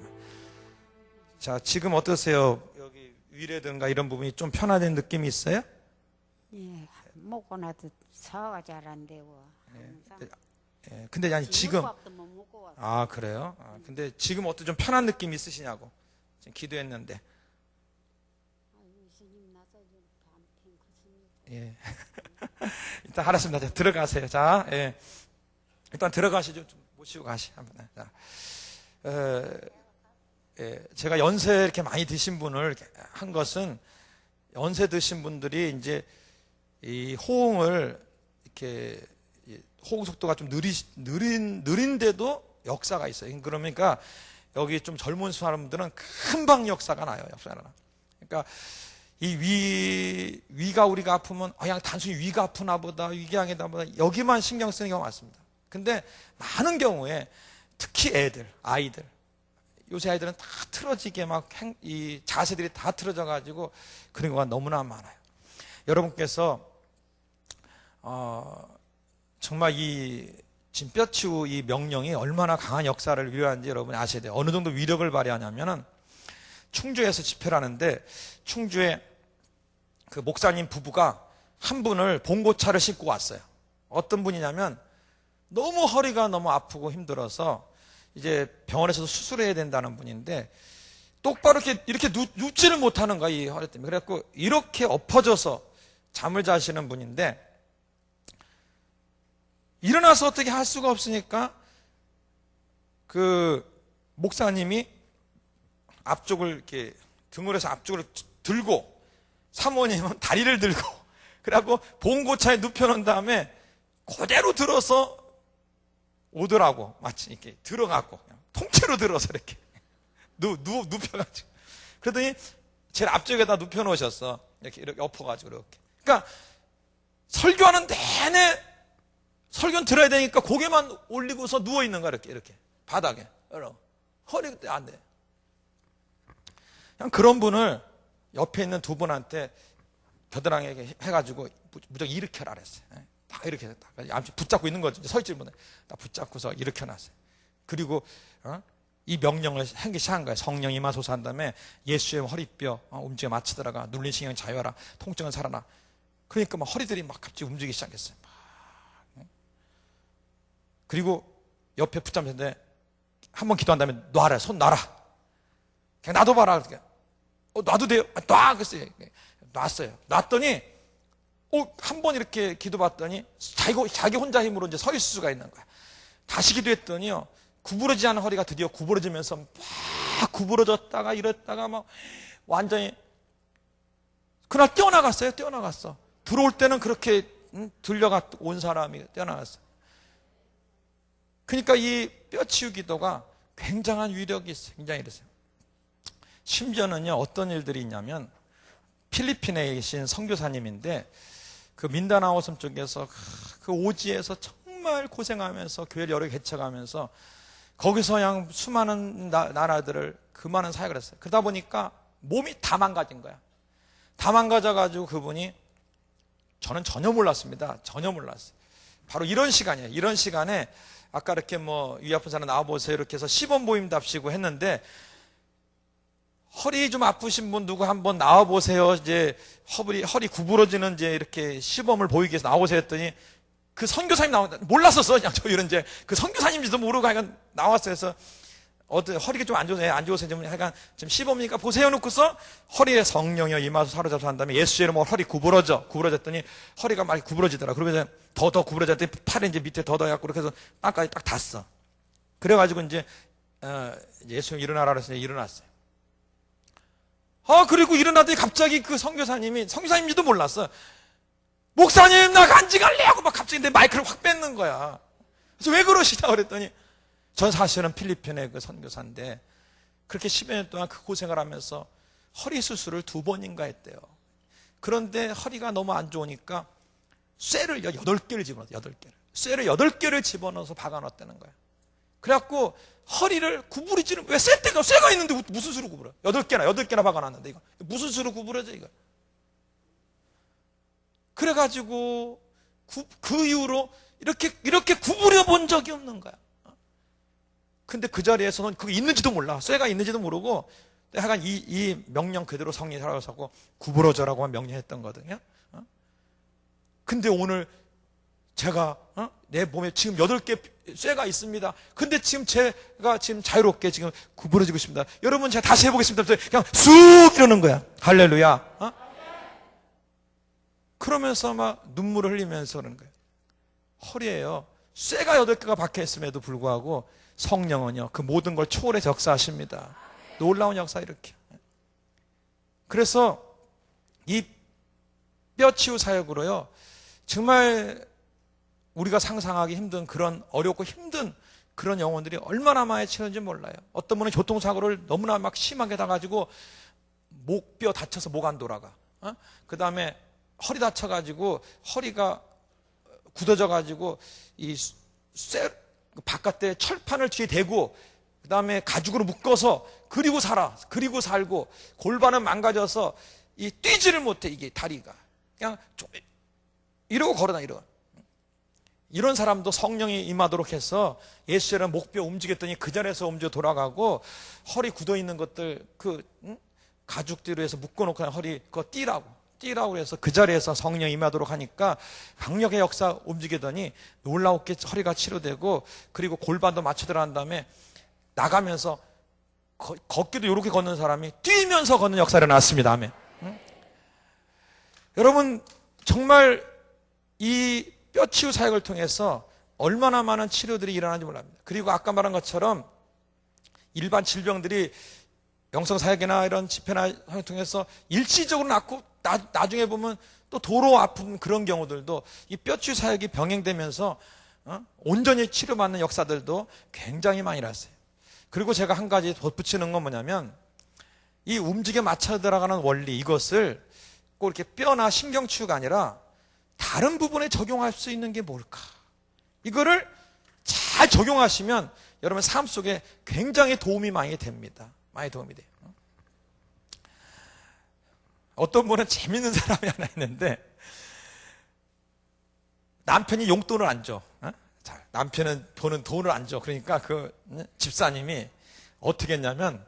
자, 지금 어떠세요? 여기 위라든가 이런 부분이 좀 편안한 느낌이 있어요? 예, 먹고 나도 소화가 잘 안 되고. 예, 근데 아니 지금 밥도 못 먹고 왔어. 그래요? 근데 지금 어떤 좀 편한 느낌 있으시냐고 지금 기도했는데. 예수님 나서 좀 핑크스님. 예. 일단 알았습니다. 자, 들어가세요. 자, 예. 일단 들어가시죠. 좀 모시고 가시죠. 자, 제가 연세 이렇게 많이 드신 분을 한 것은 연세 드신 분들이 이제 이 호응을 이렇게 호응 속도가 좀 느린데도 역사가 있어요. 그러니까 여기 좀 젊은 사람들은 금방 역사가 나요. 그러니까 이 위가 우리가 아프면 그냥 단순히 위가 아프나 보다, 위궤양이다 보다 여기만 신경 쓰는 경우가 많습니다. 근데 많은 경우에 특히 아이들 요새 아이들은 다 틀어지게 이 자세들이 다 틀어져 가지고 그런 경우가 너무나 많아요. 여러분께서 정말 이 진뼈치유 이 명령이 얼마나 강한 역사를 위로하는지 여러분이 아셔야 돼요. 어느 정도 위력을 발휘하냐면은 충주에서 집회를 하는데 충주에 그 목사님 부부가 한 분을 봉고차를 싣고 왔어요. 어떤 분이냐면 너무 허리가 너무 아프고 힘들어서 이제 병원에서도 수술해야 된다는 분인데 똑바로 이렇게 눕지를 못하는 거야, 이 허리 때문에. 그래갖고 이렇게 엎어져서 잠을 자시는 분인데 일어나서 어떻게 할 수가 없으니까 그 목사님이 앞쪽을 이렇게 등을 해서 앞쪽을 들고 사모님은 다리를 들고 그래갖고 봉고차에 눕혀놓은 다음에 그대로 들어서 오더라고. 마치 이렇게 들어가고 통째로 들어서 이렇게 눕혀가지고 그러더니 제일 앞쪽에다 눕혀놓으셨어. 이렇게 엎어가지고 이렇게. 그러니까 설교하는 내내 설교는 들어야 되니까 고개만 올리고서 누워있는 거야. 이렇게 바닥에. 허리가 안 돼. 그냥 그런 분을 옆에 있는 두 분한테 겨드랑이에 해가지고 무조건 일으켜라 그랬어요. 다 이렇게 붙잡고 있는 거죠. 서 있지 못해. 다 붙잡고서 일으켜놨어요. 그리고 이 명령을 행기 시작한 거예요. 성령이 임하소서 한 다음에 예수의 허리뼈 움직여 맞추더라가 눌린 신경 자유하라. 통증은 살아나. 그러니까 막 허리들이 막 갑자기 움직이기 시작했어요. 그리고 옆에 붙잡는데 한번 기도한 다음에 놔라. 손 놔라. 그냥 놔둬봐라. 놔도 돼요? 놔. 그랬어요. 놨어요. 놨더니 한 번 이렇게 기도받더니 자기 혼자 힘으로 이제 서 있을 수가 있는 거야. 다시 기도했더니요. 구부러지지 않은 허리가 드디어 구부러지면서 막 구부러졌다가 이랬다가 막 완전히 그날 뛰어나갔어요. 뛰어나갔어. 들어올 때는 그렇게 들려온 사람이 뛰어나갔어요. 그러니까 이 뼈치유 기도가 굉장한 위력이 있어요. 굉장히 이랬어요. 심지어는요, 어떤 일들이 있냐면 필리핀에 계신 선교사님인데 그 민다나오 섬 쪽에서 그 오지에서 정말 고생하면서 교회를 여러 개 개척하면서 거기서 그냥 수많은 나라들을 그 많은 사역을 했어요. 그러다 보니까 몸이 다 망가진 거야. 다 망가져가지고 그분이, 저는 전혀 몰랐습니다. 전혀 몰랐어요. 바로 이런 시간이에요. 이런 시간에 아까 이렇게 뭐 위 아픈 사람 나와보세요 이렇게 해서 시범 모임답시고 했는데, 허리 좀 아프신 분 누구 한번 나와보세요. 이제 허리 구부러지는 이제 이렇게 시범을 보이기 위해서 나오세요 했더니 그 선교사님 나온다. 몰랐었어. 그냥 저 이런 이제 그 선교사님인지도 모르고 하여간 나왔어요. 그래서 허리가 좀 안 좋으세요. 안 좋으세요. 좀 하여간 지금 시범이니까 보세요 놓고서 허리에 성령이여 임하서 사로잡아서 한 다음에 예수의 이름으로 허리 구부러졌더니 허리가 많이 구부러지더라. 그러면서 더 구부러졌더니 팔이 이제 밑에 더 해갖고 이렇게 해서 땅까지 딱 닿았어. 그래가지고 이제 예수님 일어나라 그래서 일어났어요. 그리고 일어나더니 갑자기 그 선교사님인지도 몰랐어. 목사님, 나 간증할래! 하고 막 갑자기 내 마이크를 확 뺏는 거야. 그래서 왜 그러시냐 그랬더니, 전 사실은 필리핀의 그 선교사인데, 그렇게 10여 년 동안 그 고생을 하면서 허리 수술을 2번인가 했대요. 그런데 허리가 너무 안 좋으니까 쇠를 8개를 집어넣었어요. 8개를. 쇠를 8개를 집어넣어서 박아놨다는 거야. 그래갖고 허리를 구부리지는, 왜 쇠가 있는데 무슨 수로 구부려? 8개나 박아놨는데 이거. 무슨 수로 구부려져, 이거? 그래가지고, 그 이후로 이렇게 구부려 본 적이 없는 거야. 근데 그 자리에서는 그게 있는지도 몰라. 쇠가 있는지도 모르고, 하여간 이 명령 그대로 성령이 살아서 구부러져라고만 명령했던 거거든요. 근데 오늘 제가, 내 몸에 지금 8개 쇠가 있습니다. 근데 지금 제가 지금 자유롭게 지금 구부러지고 있습니다. 여러분, 제가 다시 해보겠습니다. 그냥 쑥 이러는 거야. 할렐루야. 그러면서 막 눈물을 흘리면서 그러는 거예요. 허리에요. 쇠가 8개가 박혀 있음에도 불구하고 성령은요, 그 모든 걸 초월해서 역사하십니다. 놀라운 역사 이렇게. 그래서 이 뼈치유 사역으로요, 정말 우리가 상상하기 힘든 그런 어렵고 힘든 그런 영혼들이 얼마나 많이 치는지 몰라요. 어떤 분은 교통사고를 너무나 막 심하게 당가지고 목뼈 다쳐서 목 안 돌아가. 그 다음에 허리 다쳐가지고 허리가 굳어져가지고 이 바깥에 철판을 뒤에 대고 그 다음에 가죽으로 묶어서 그리고 살고 골반은 망가져서 이 뛰지를 못해. 이게 다리가 그냥 이러고 걸어다니러. 이런 사람도 성령이 임하도록 해서 예수처럼 목뼈 움직였더니 그 자리에서 움직여 돌아가고, 허리 굳어 있는 것들 가죽뒤로 해서 묶어놓고 허리 그거 뛰라고 해서 그 자리에서 성령이 임하도록 하니까 강력의 역사 움직이더니 놀라웠게 허리가 치료되고, 그리고 골반도 맞춰 들어간 다음에 나가면서 걷기도 이렇게 걷는 사람이 뛰면서 걷는 역사가 일어났습니다. 아멘. 여러분, 정말 이 뼈치유 사역을 통해서 얼마나 많은 치료들이 일어나는지 몰랍니다. 그리고 아까 말한 것처럼 일반 질병들이 영성사역이나 이런 집회나 사역을 통해서 일시적으로 낫고 나중에 보면 또 도로 아픈 그런 경우들도 이 뼈치유 사역이 병행되면서 온전히 치료받는 역사들도 굉장히 많이 났어요. 그리고 제가 한 가지 덧붙이는 건 뭐냐면, 이 움직여 맞춰 들어가는 원리, 이것을 꼭 이렇게 뼈나 신경치유가 아니라 다른 부분에 적용할 수 있는 게 뭘까? 이거를 잘 적용하시면 여러분 삶 속에 굉장히 도움이 많이 됩니다. 많이 도움이 돼요. 어떤 분은 재밌는 사람이 하나 있는데, 남편이 용돈을 안 줘. 남편은 버는 돈을 안 줘. 그러니까 그 집사님이 어떻게 했냐면,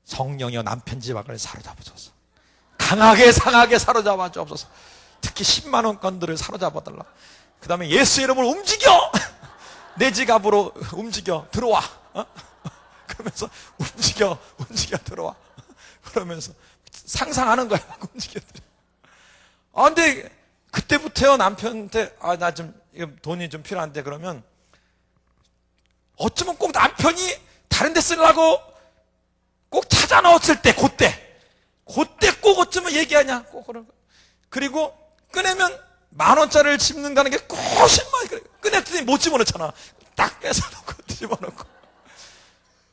성령이여 남편 지박을 사로잡아줘서 강하게 상하게 사로잡아 주옵소서. 특히 10만 원권들을 사로잡아달라. 그 다음에 예수 이름으로 움직여! 내 지갑으로 움직여 들어와. 그러면서 움직여 들어와. 그러면서 상상하는 거야. 막 움직여 들어. 근데 그때부터요, 남편한테 나 좀 돈이 좀 필요한데, 그러면 어쩌면 꼭 남편이 다른 데 쓰려고 꼭 찾아 넣었을 때, 그때 꼭 어쩌면 얘기하냐. 꼭 그런 거. 그리고 꺼내면 10,000원짜리를 집는다는 게 꼭 10만원. 꺼냈더니 못 집어넣잖아. 딱 뺏어놓고 집어넣고.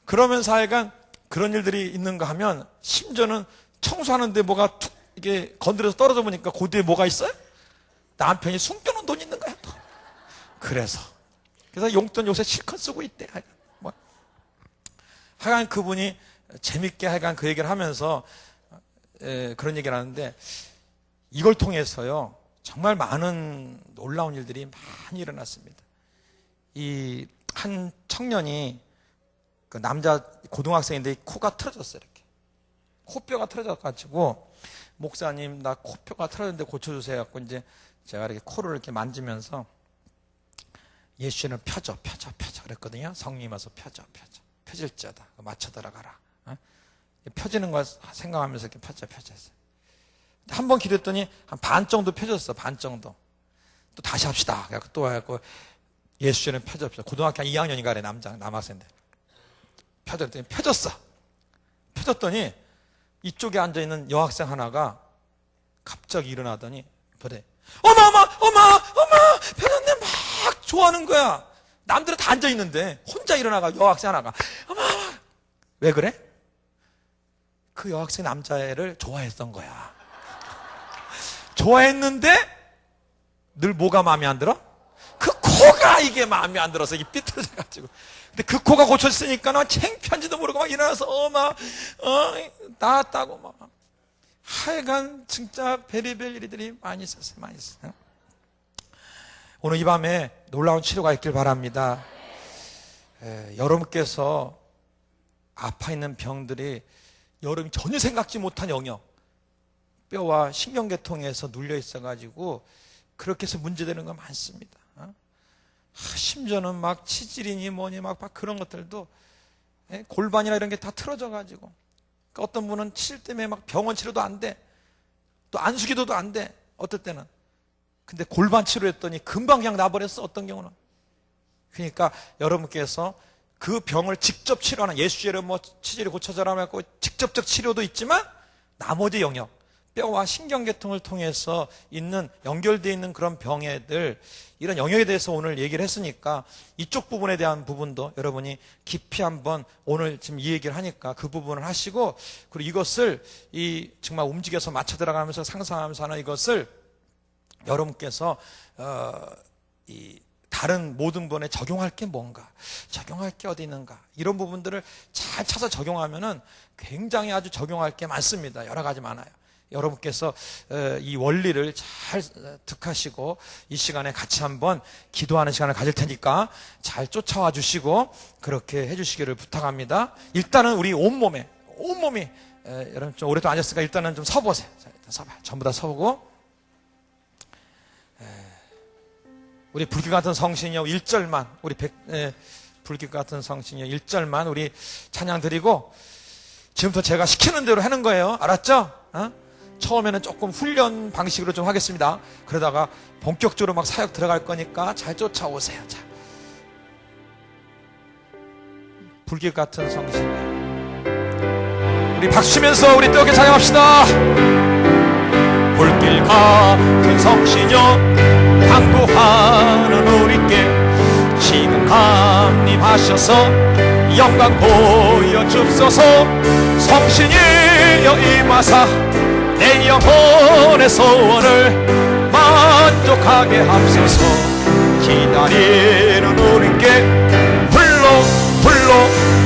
그러면서 하여간 그런 일들이 있는가 하면, 심지어는 청소하는데 뭐가 툭 이게 건드려서 떨어져 보니까 그 뒤에 뭐가 있어요? 남편이 숨겨놓은 돈 있는 거야 또. 그래서 용돈 요새 실컷 쓰고 있대. 하여간 그분이 재밌게 하여간 그 얘기를 하면서 그런 얘기를 하는데, 이걸 통해서요 정말 많은 놀라운 일들이 많이 일어났습니다. 이 한 청년이, 그 남자 고등학생인데 코가 틀어졌어요. 이렇게 코뼈가 틀어져가지고, 목사님 나 코뼈가 틀어졌는데 고쳐주세요 갖고, 이제 제가 이렇게 코를 이렇게 만지면서 예수는 펴져 그랬거든요. 성령이 와서 펴질지어다 맞춰 들어가라. 펴지는 거 생각하면서 이렇게 펴졌어요. 한 번 기도했더니 한 반 정도 펴졌어. 반 정도. 또 다시 합시다. 그래서 또 와갖고 예수는 펴져. 고등학교 한 2학년인가 그래. 남학생인데 펴졌어. 펴졌더니 이쪽에 앉아있는 여학생 하나가 갑자기 일어나더니 그래, 어마 펴졌네 막 좋아하는 거야. 남들은 다 앉아있는데 혼자 일어나가 여학생 하나가 어마 왜 그래? 그 여학생 남자애를 좋아했던 거야. 좋아했는데 늘 뭐가 마음에 안 들어? 그 코가 이게 마음에 안 들어서 이게 삐뚤어져가지고. 근데 그 코가 고쳤으니까 창피한지도 모르고 막 일어나서 나았다고 막. 하여간 진짜 별의별 일들이 많이 있었어요. 많이 있어요. 오늘 이 밤에 놀라운 치료가 있길 바랍니다. 여러분께서 아파 있는 병들이 여러분이 전혀 생각지 못한 영역, 뼈와 신경계통에서 눌려 있어가지고 그렇게 해서 문제되는 거 많습니다. 심지어는 막 치질이니 뭐니 막 그런 것들도, 골반이나 이런 게 다 틀어져가지고, 어떤 분은 치질 때문에 막 병원 치료도 안 돼, 또 안수기도도 안 돼, 어떨 때는. 근데 골반 치료했더니 금방 그냥 나버렸어, 어떤 경우는. 그러니까 여러분께서 그 병을 직접 치료하는, 예수제로 뭐 치질이 고쳐져라 하고 직접적 치료도 있지만, 나머지 영역, 뼈와 신경계통을 통해서 있는, 연결되어 있는 그런 병애들, 이런 영역에 대해서 오늘 얘기를 했으니까 이쪽 부분에 대한 부분도 여러분이 깊이 한번, 오늘 지금 이 얘기를 하니까 그 부분을 하시고, 그리고 이것을 정말 움직여서 맞춰 들어가면서 상상하면서 하는 이것을 여러분께서 다른 모든 분에 적용할 게 뭔가, 적용할 게 어디 있는가, 이런 부분들을 잘 찾아 적용하면은 굉장히 아주 적용할 게 많습니다. 여러 가지 많아요. 여러분께서 이 원리를 잘 득하시고 이 시간에 같이 한번 기도하는 시간을 가질 테니까 잘 쫓아와 주시고 그렇게 해주시기를 부탁합니다. 일단은 우리 온몸이 여러분 좀 오랫동안 앉았으니까 일단은 좀 서보세요. 자, 일단 서봐요. 전부 다 서보고, 우리 불길 같은 성신이여 1절만, 우리 불길 같은 성신이여 1절만 우리 찬양 드리고, 지금부터 제가 시키는 대로 하는 거예요. 알았죠? 처음에는 조금 훈련 방식으로 좀 하겠습니다. 그러다가 본격적으로 막 사역 들어갈 거니까 잘 쫓아오세요. 자, 불길 같은 성신, 우리 박수 치면서 우리 뜨겁게 찬양합시다. 불길 같은 성신여 당부하는 우리께 지금 강림하셔서 영광 보여줍소서. 성신이여 임하사 내 영혼의 소원을 만족하게 하소서. 기다리는 우리께 불러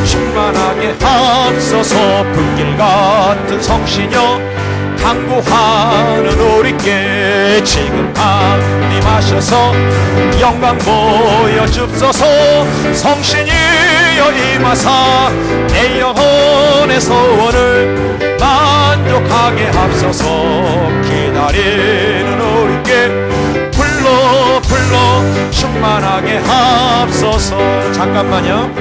충만하게 하소서. 불길 같은 성신여 당부하는 우리께 지금 강림하셔서 영광 보여줍소서. 성신이여 임하사 내 영혼의 소원을 만족하게 하소서. 기다리는 우리께 불러 충만하게 하소서. 잠깐만요.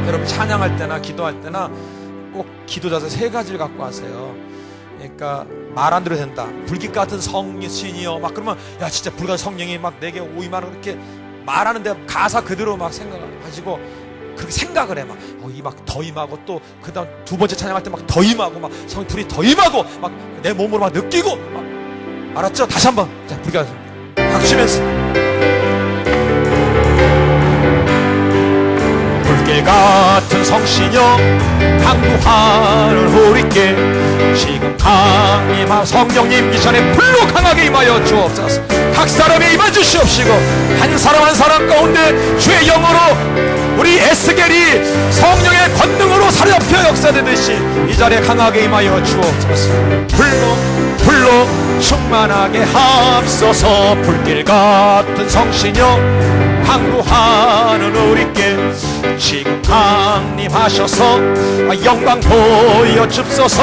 여러분 찬양할 때나 기도할 때나 꼭 기도 자세 3가지를 갖고 하세요. 그러니까 말 안 들어도 된다. 불길 같은 성신이여 막 그러면 야 진짜 불같은 성령이 막 내게 오임하는, 그렇게 말하는데 가사 그대로 막 생각하시고 그렇게 생각을 해. 막 더 임하고, 또 그 다음 2번째 찬양할 때 막 더 임하고, 막 성 불이 더 임하고 막 내 몸으로 막 느끼고 막. 알았죠? 다시 한번 자, 불길 같은 박수 치면서 불길 불길 같은 성신여 강구하는 우리께 지금 강림하 성령님 이 전에 불로 강하게 임하여 주옵소서. 각 사람이 임하 주시옵시고 한 사람 한 사람 가운데 주의 영으로 우리 에스겔이 성령의 권능으로 사로잡혀 역사되듯이 이 자리에 강하게 임하여 주옵소서. 불로 충만하게 합소서. 불길 같은 성신여 강구하는 우리께 지금 강림하셔서 영광 보여줍소서.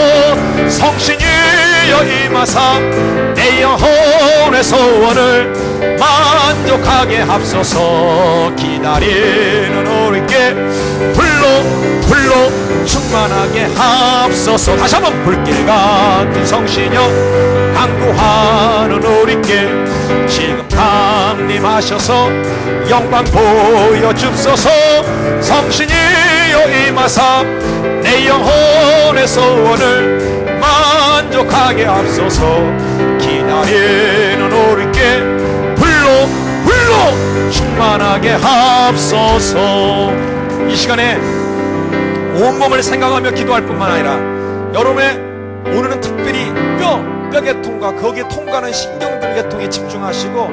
성신이여 임하사 내 영혼의 소원을 만족하게 합소서. 기다리는 우리께 불로 충만하게 합소서. 다시 한번 불길 같은 성신여 강구하는 우리께 지금 강림하셔서 영광 보여줍소서. 성신이여 임하사 내 영혼의 소원을 만족하게 합소서. 기다리는 우리께 불로 충만하게 합소서. 이 시간에 온몸을 생각하며 기도할 뿐만 아니라 여러분의 오늘은 특별히 뼈계통과 거기에 통과하는 신경들 계통에 집중하시고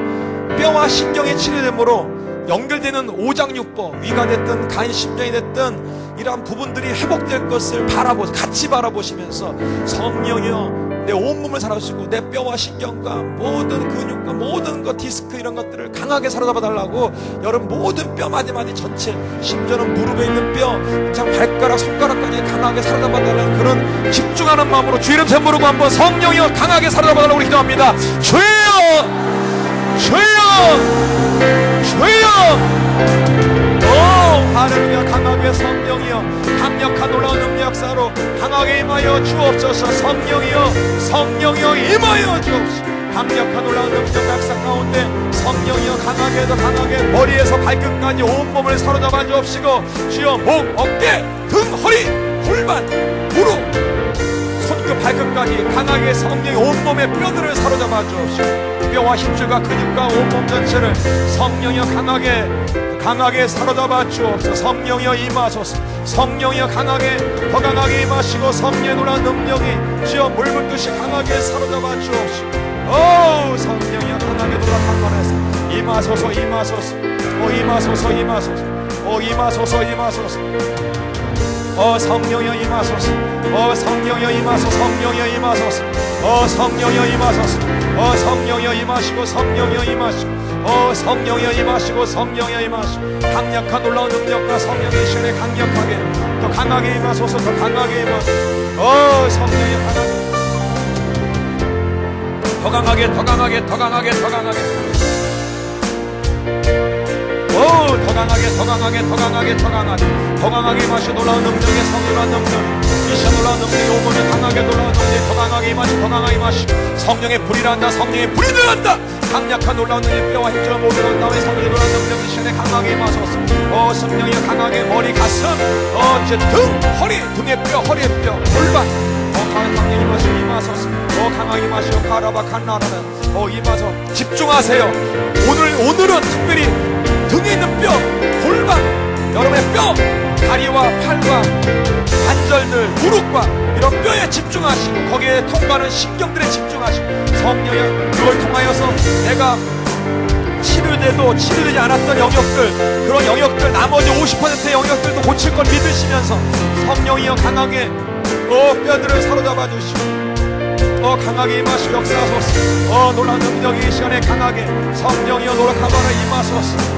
뼈와 신경이 치료됨으로 연결되는 오장육부, 위가 됐든 간, 심장이 됐든 이러한 부분들이 회복될 것을 같이 바라보시면서 성령이여 내 온몸을 살아주시고 내 뼈와 신경과 모든 근육과 모든 것, 디스크 이런 것들을 강하게 사로잡아 달라고 여러분 모든 뼈 마디마디 전체, 심지어는 무릎에 있는 뼈, 참 발가락, 손가락까지 강하게 사로잡아 달라는 그런 집중하는 마음으로 주 이름 부르고 한번 성령이여 강하게 사로잡아 달라고 우리 기도합니다. 주여! 오 할렐루야. 강하게 성령이여 강력한 놀라운 능력 역사로 강하게 임하여 주옵소서. 성령이여 임하여 주옵소서. 강력한 놀라운 능력 역사 가운데 성령이여 강하게 더 강하게 머리에서 발끝까지 온몸을 사로잡아 주옵시고 주여 목, 어깨, 등, 허리, 골반, 무릎, 손끝 발끝까지 강하게 성령의 온몸의 뼈들을 사로잡아 주옵시고 뼈와 힘줄과 근육과 온몸 전체를 성령이여 강하게 사로잡아 주옵소서. 성령이여 임하소서. 성령이여 더 강하게 임하시고 성령의 놀라운 능력이 주여 물붓듯이 강하게 사로잡아 주옵시고 성령이여 강하게 놀라운 권에서 임하소서. 성령이여 임하소서. 성령이여 임하소서. 성령이여 임하소서. 성령이여 임하시고 성령이여 임하시고 강력한 놀라운 능력과 성령의 시간에 강력하게 더 강하게 임하소서. 더 강하게 임하소서. 성령이여 더 강하게 더 강하게 더 강하게 더 강하게 더 강하게 마셔. 놀라운 능력의 성령한 능력 이 시간 놀라운 능력이 오면 강하게 놀라운 능력이 더 강하게 임하시고 더 강하게 임하시고 성령의 불이 난다. 성령의 불이 들어간다. 강력한 놀라운 능력 뼈와 힘줄과 모든 나의 성령의 놀라운 능력 이 시간에 강하게 임하소서. 성령이 강하게 머리 가슴 등 허리 등의 뼈 허리의 뼈 골반 강하게 임하소서. 강하게 마시오. 가라바 칸나라는 임하소. 집중하세요. 오늘은 특별히 등에 있는 뼈, 골반, 여러분의 뼈, 다리와 팔과 관절들, 무릎과 이런 뼈에 집중하시고 거기에 통과하는 신경들에 집중하시고 성령의 그걸 통하여서 내가 치료돼도 치료되지 않았던 영역들, 그런 영역들 나머지 50%의 영역들도 고칠 걸 믿으시면서 성령이여 강하게 뼈들을 사로잡아 주시고 강하게 임하시고 역사하소서. 놀라운 능력이 이 시간에 강하게 성령이여 노력하바라 임하소서.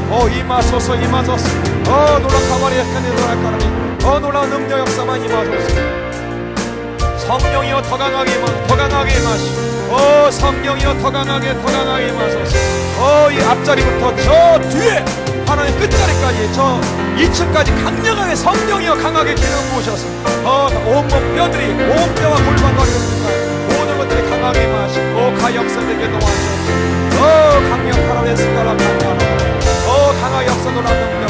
노력하바라 약간의 노력하라니 놀라운 능력 역사만 임하소서. 성령이여 더 강하게 임하시고 성령이여 더 강하게 임하소서. 이 앞자리부터 저 뒤에 하나님 끝자리까지 저 2층까지 강력하게 성령이여 강하게 기름 부으셔서 온몸 뼈들이 온 뼈와 골반과 모든 것들이 강하게 임하시고 가 역사되게 도와주옵소서. 강력하라 레스가라 강하라 강하게 역사 놀라는 능력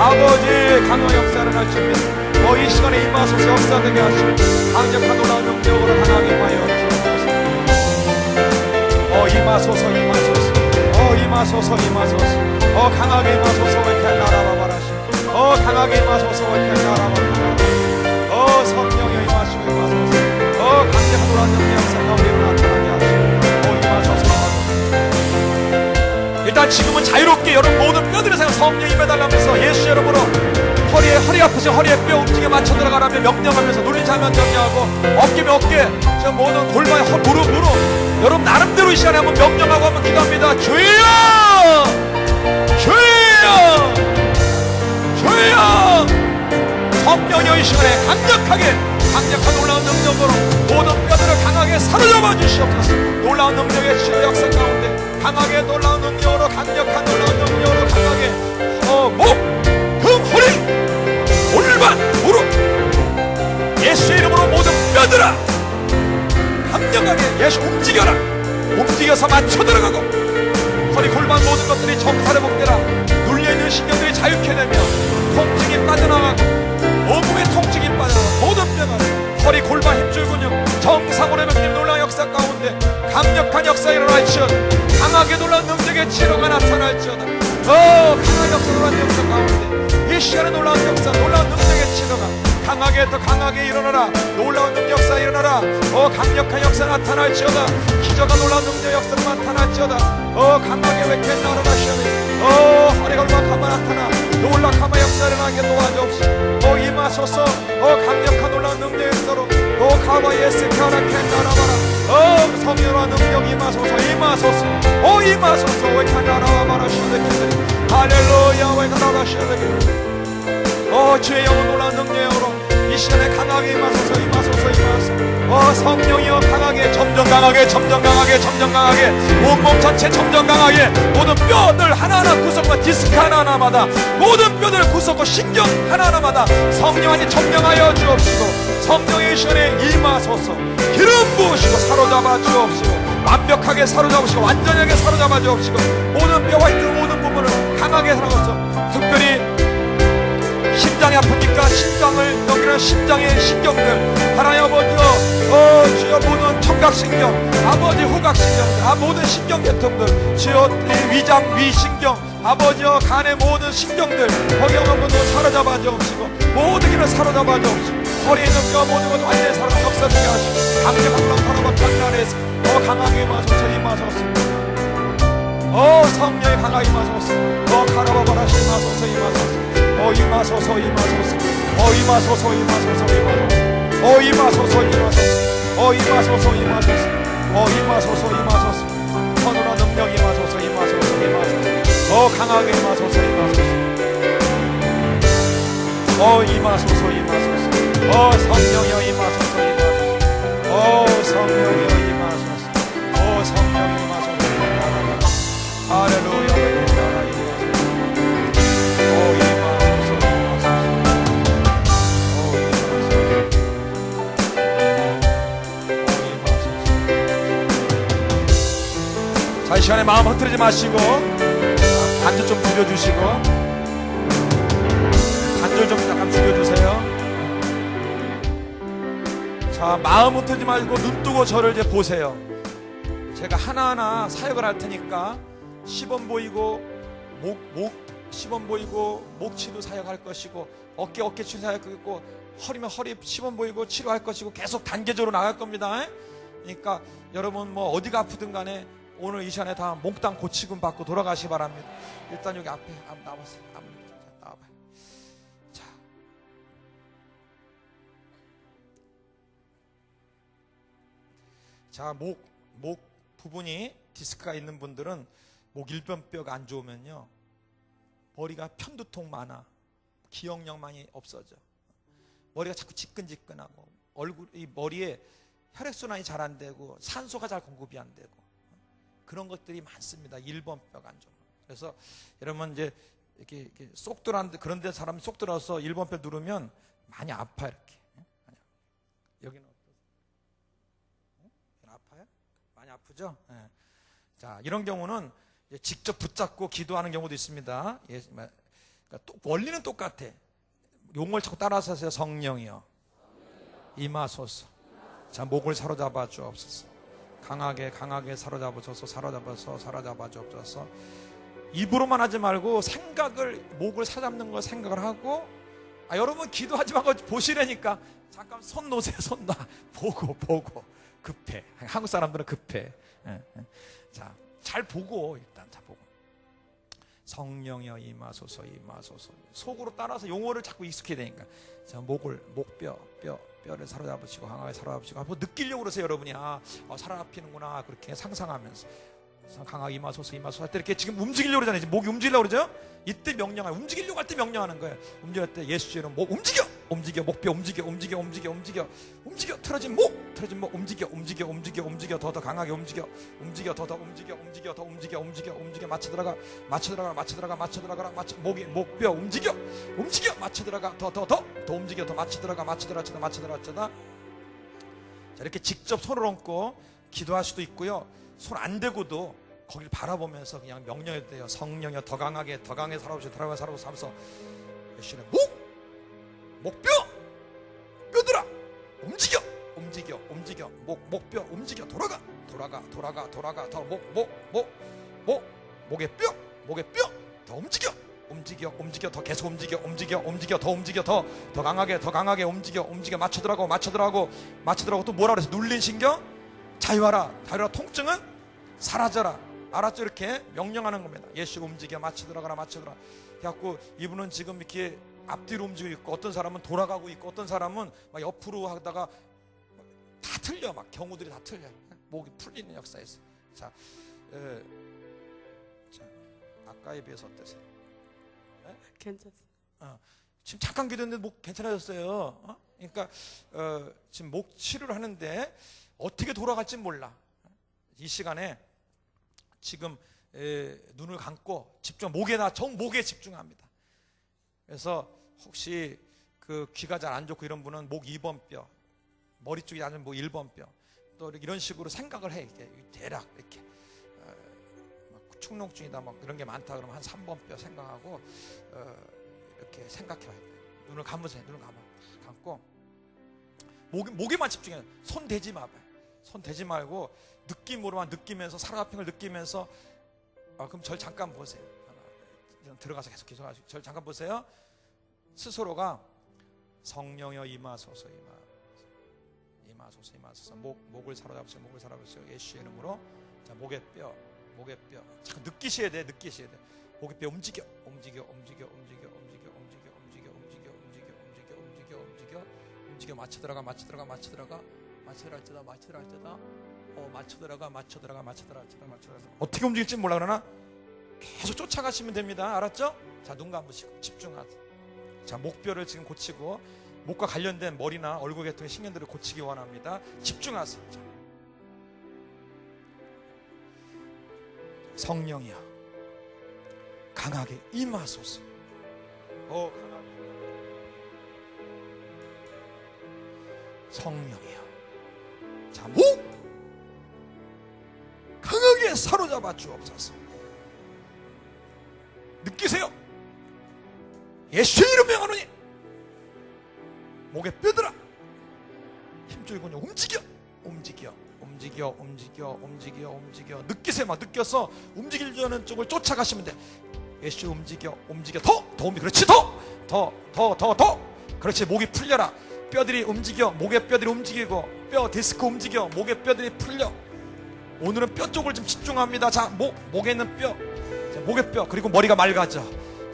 아버지 강한 역사를 하시며 이 시간에 임하소서. 역사되게 하시고 강력한 놀라운 능력으로 강하게 임하여 주옵소서. 임하소서. 강하게 임하소서. 왜 이렇게 나라바바라시 강하게 임하소서. 성령여 임하시고 임하소서. 강력한 놀라운 능력 역사가 우리로 나타나게 하시고 임하소서. 일단 지금은 자유롭게 여러분 모든 뼈들의 생각 성령이 매달리면서 예수 이름으로 허리 아프신 허리에 뼈 움직여 맞춰 들어가라며 명령하면서 눌리지 않으면 정리하고 어깨면 어깨 저 모든 골반에 무릎 여러분 나름대로 이 시간에 한번 명령하고 한번 기도합니다. 주여 주여 주여 성령여 이 시간에 강력한 놀라운 능력으로 모든 뼈들을 강하게 사로잡아 주시옵소서. 놀라운 능력의 치유 역사 가운데 강하게 놀라운 능력으로 강력한 놀라운 능력으로 강하게 목, 등, 허리, 골반, 무릎 예수의 이름으로 모든 뼈들아 강력하게 예수 움직여서 맞춰 들어가고 허리, 골반 모든 것들이 정사를 복되라. 눌려있는 신경들이 자유케 되며 통증이 빠져나가고 온몸의 통증이 빠져나가고 모든 뼈가 허리, 골반, 힘줄 근육 정상으로 회복되는 놀라운 역사 가운데 강력한 역사가 일어날지어다. 강하게 놀라운 능력의 치료가 나타날지어다. 강한 역사 놀라운 역사 가운데 이 시간에 놀라운 역사 놀라운 능력의 치료가 강하게 더 강하게 일어나라. 놀라운 능력 역사 일어나라. 강력한 역사 나타날지어다. 기적과 놀라운 능력 역사가 나타날지어다. 강하게 외쳐 나라라시오니 허리가 올라가마 나타나 놀라카마 역사 일어나게 도와주옵시고 임하소서. 강력한 놀라운 능력 역사로 가바 예스 카라켄 나라바라 성령과 능력 임하소서. 임하소서 웨카나라바라시오데케 할렐루야 웨카나라시오데케 주의 영혼 놀라운 능력으로 이 시간에 강하게 임하소서. 성령이여 강하게 점점 강하게 온몸 전체 점점 강하게 모든 뼈들 하나하나 구석과 디스크 하나하나마다 모든 뼈들 구석과 신경 하나하나마다 성령이 점령하여 주옵시고 성령의 시간에 임하소서. 기름 부으시고 사로잡아 주옵시고 완벽하게 사로잡으시고 완전하게 사로잡아 주옵시고 모든 뼈와 있는 모든 부분을 강하게 사로잡아서 특별히 심장이 아프니까 심장을 여기는 심장의 신경들 하나님 아버지여 주여 모든 청각신경 아버지 후각신경 모든 신경계통들 주여 위장 위신경 아버지여 간의 모든 신경들 거기에 없는 것도 사로잡아 주옵시고 모든 길을 사로잡아 주옵시고 허리에 있는 뼈 모든 것도 완전히 사로잡아 역사되게 하시고 강력한 올라온 바람과 강단에서 강하게 임하소서. 성령이 강하게 임하소서. 가라바바라시 임하소서. 임하소서. 선으로 능력 임하소서. 강하게 임하소서. 성령이여 임하소서. 성령이여 임하소서. 성령이 임하소서. 할렐루야. 자, 이 시간에 마음 흐트리지 마시고 간절 좀 죽여주시고 간절 좀 잠깐 죽여주세요. 자, 마음 흐트리지 말고 눈 뜨고 저를 이제 보세요. 제가 하나하나 사역을 할 테니까 시범 보이고 목 시범 보이고 목치료 사역할 것이고 어깨 치료 사역할 것이고 허리면 허리 시범 보이고 치료할 것이고 계속 단계적으로 나갈 겁니다. 그러니까 여러분 뭐 어디가 아프든 간에 오늘 이 시간에 다 몽땅 고치금 받고 돌아가시기 바랍니다. 일단 여기 앞에 나와보세요. 나와봐요. 자, 목 부분이 디스크가 있는 분들은 목 일변뼈가 안 좋으면요 머리가 편두통 많아, 기억력만이 없어져, 머리가 자꾸 지끈지끈하고 이 머리에 혈액순환이 잘 안 되고 산소가 잘 공급이 안 되고 그런 것들이 많습니다. 1번 뼈가 안 좋아. 그래서 여러분 이제 이렇게 쏙 들어왔는데 그런데 사람이 쏙 들어서 1번 뼈 누르면 많이 아파 이렇게. 여기는 어떠세요? 아파요? 많이 아프죠? 네. 자, 이런 경우는 직접 붙잡고 기도하는 경우도 있습니다. 그러니까 원리는 똑같아. 용어를 자꾸 따라서 하세요. 성령이여 임하소서. 자, 목을 사로잡아 주옵소서. 강하게 사로잡아 주옵소서. 입으로만 하지 말고 생각을, 목을 사잡는 걸 생각을 하고, 여러분 기도하지 말고 보시라니까. 잠깐 손 놓으세요. 손 놔. 보고 급해. 한국 사람들은 급해. 자, 잘 보고, 일단 잘 보고. 성령여 임하소서 임하소서. 속으로 따라서 용어를 자꾸 익숙해야 되니까. 자, 뼈를 사로잡으시고 강하게 사로잡으시고 한번 느끼려고 그러세요. 여러분이 사로잡히는구나 그렇게 상상하면서 강하게 임하소서 임하소서 할 때 이렇게 지금 움직이려고 그러잖아요. 지금 목이 움직이려고 그러죠. 이때 명령하는, 움직이려고 할 때 명령하는 거예요. 움직일 때 예수 이름 목 움직여 목뼈 움직여 틀어진 목 움직여 더 강하게 움직여 더 움직여 맞춰 들어가 목뼈 움직여 맞춰 들어가 더 움직여 더 맞춰 들어가 자, 이렇게 직접 손을 얹고 기도할 수도 있고요. 손 안 대고도 거기를 바라보면서 그냥 명령해도 돼요. 성령이여 더 강하게 살아보셔서 예수님 목뼈 뼈들아 움직여 목뼈 움직여 돌아가 더 목의 뼈 더 움직여 더 계속 움직여 더 강하게 움직여 맞춰 들어가고 또 뭐라 그랬어? 눌린 신경 자유하라 통증은 사라져라. 알았죠? 이렇게 명령하는 겁니다. 예수 움직여 맞춰 들어가라. 그래갖고 이분은 지금 이렇게 앞뒤로 움직이고 있고, 어떤 사람은 돌아가고 있고, 어떤 사람은 막 옆으로 하다가 다 틀려. 막 경우들이 다 틀려. 목이 풀리는 역사에서. 자, 아까에 비해서 어떠세요? 괜찮습니다. 지금 잠깐 기도했는데 목 괜찮아졌어요. 그러니까 지금 목 치료를 하는데 어떻게 돌아갈지 몰라. 이 시간에 지금 눈을 감고 목에 집중합니다. 그래서 혹시 그 귀가 잘 안 좋고 이런 분은 목 2번 뼈, 머리 쪽이 아니면 목 1번 뼈, 또 이런 식으로 생각을 해. 이렇게 대략 이렇게 축농증이다 막 이런 게 많다 그러면 한 3번 뼈 생각하고 이렇게 생각해야 돼. 눈을 감으세요. 감고 목에만 집중해요. 손 대지 마봐요. 손 대지 말고 느낌으로만 느끼면서 사로잡힌 걸 느끼면서 그럼 절 잠깐 보세요. 들어가서 계속 기도하시고 절 잠깐 보세요. 스스로가 성령여 임하소서 목을 사로잡으세요. 예수의 이름으로. 자, 목의 뼈 잠깐 느끼셔야 돼. 목의 뼈 움직여 맞춰 들어가 어떻게 움직일지 몰라. 그러나 계속 쫓아가시면 됩니다. 알았죠? 자, 눈 감으시고 집중하세요. 자, 목뼈를 지금 고치고 목과 관련된 머리나 얼굴 계통의 신경들을 고치기 원합니다. 집중하세요. 자. 성령이여 강하게 임하소서. 강하게. 성령이여 자, 목 강하게 사로잡아 주옵소서. 느끼세요? 예수의 이름 명하노니 목에 뼈들아 힘줄이고 움직여 느끼세요. 막 느껴서 움직이려는 쪽을 쫓아가시면 돼. 예수 움직여 더 그렇지 더 그렇지. 목이 풀려라. 뼈들이 움직여. 목의 뼈들이 움직이고 뼈 디스크 움직여. 목의 뼈들이 풀려. 오늘은 뼈 쪽을 좀 집중합니다. 자, 목에 있는 뼈. 자, 목의 뼈. 그리고 머리가 맑아져.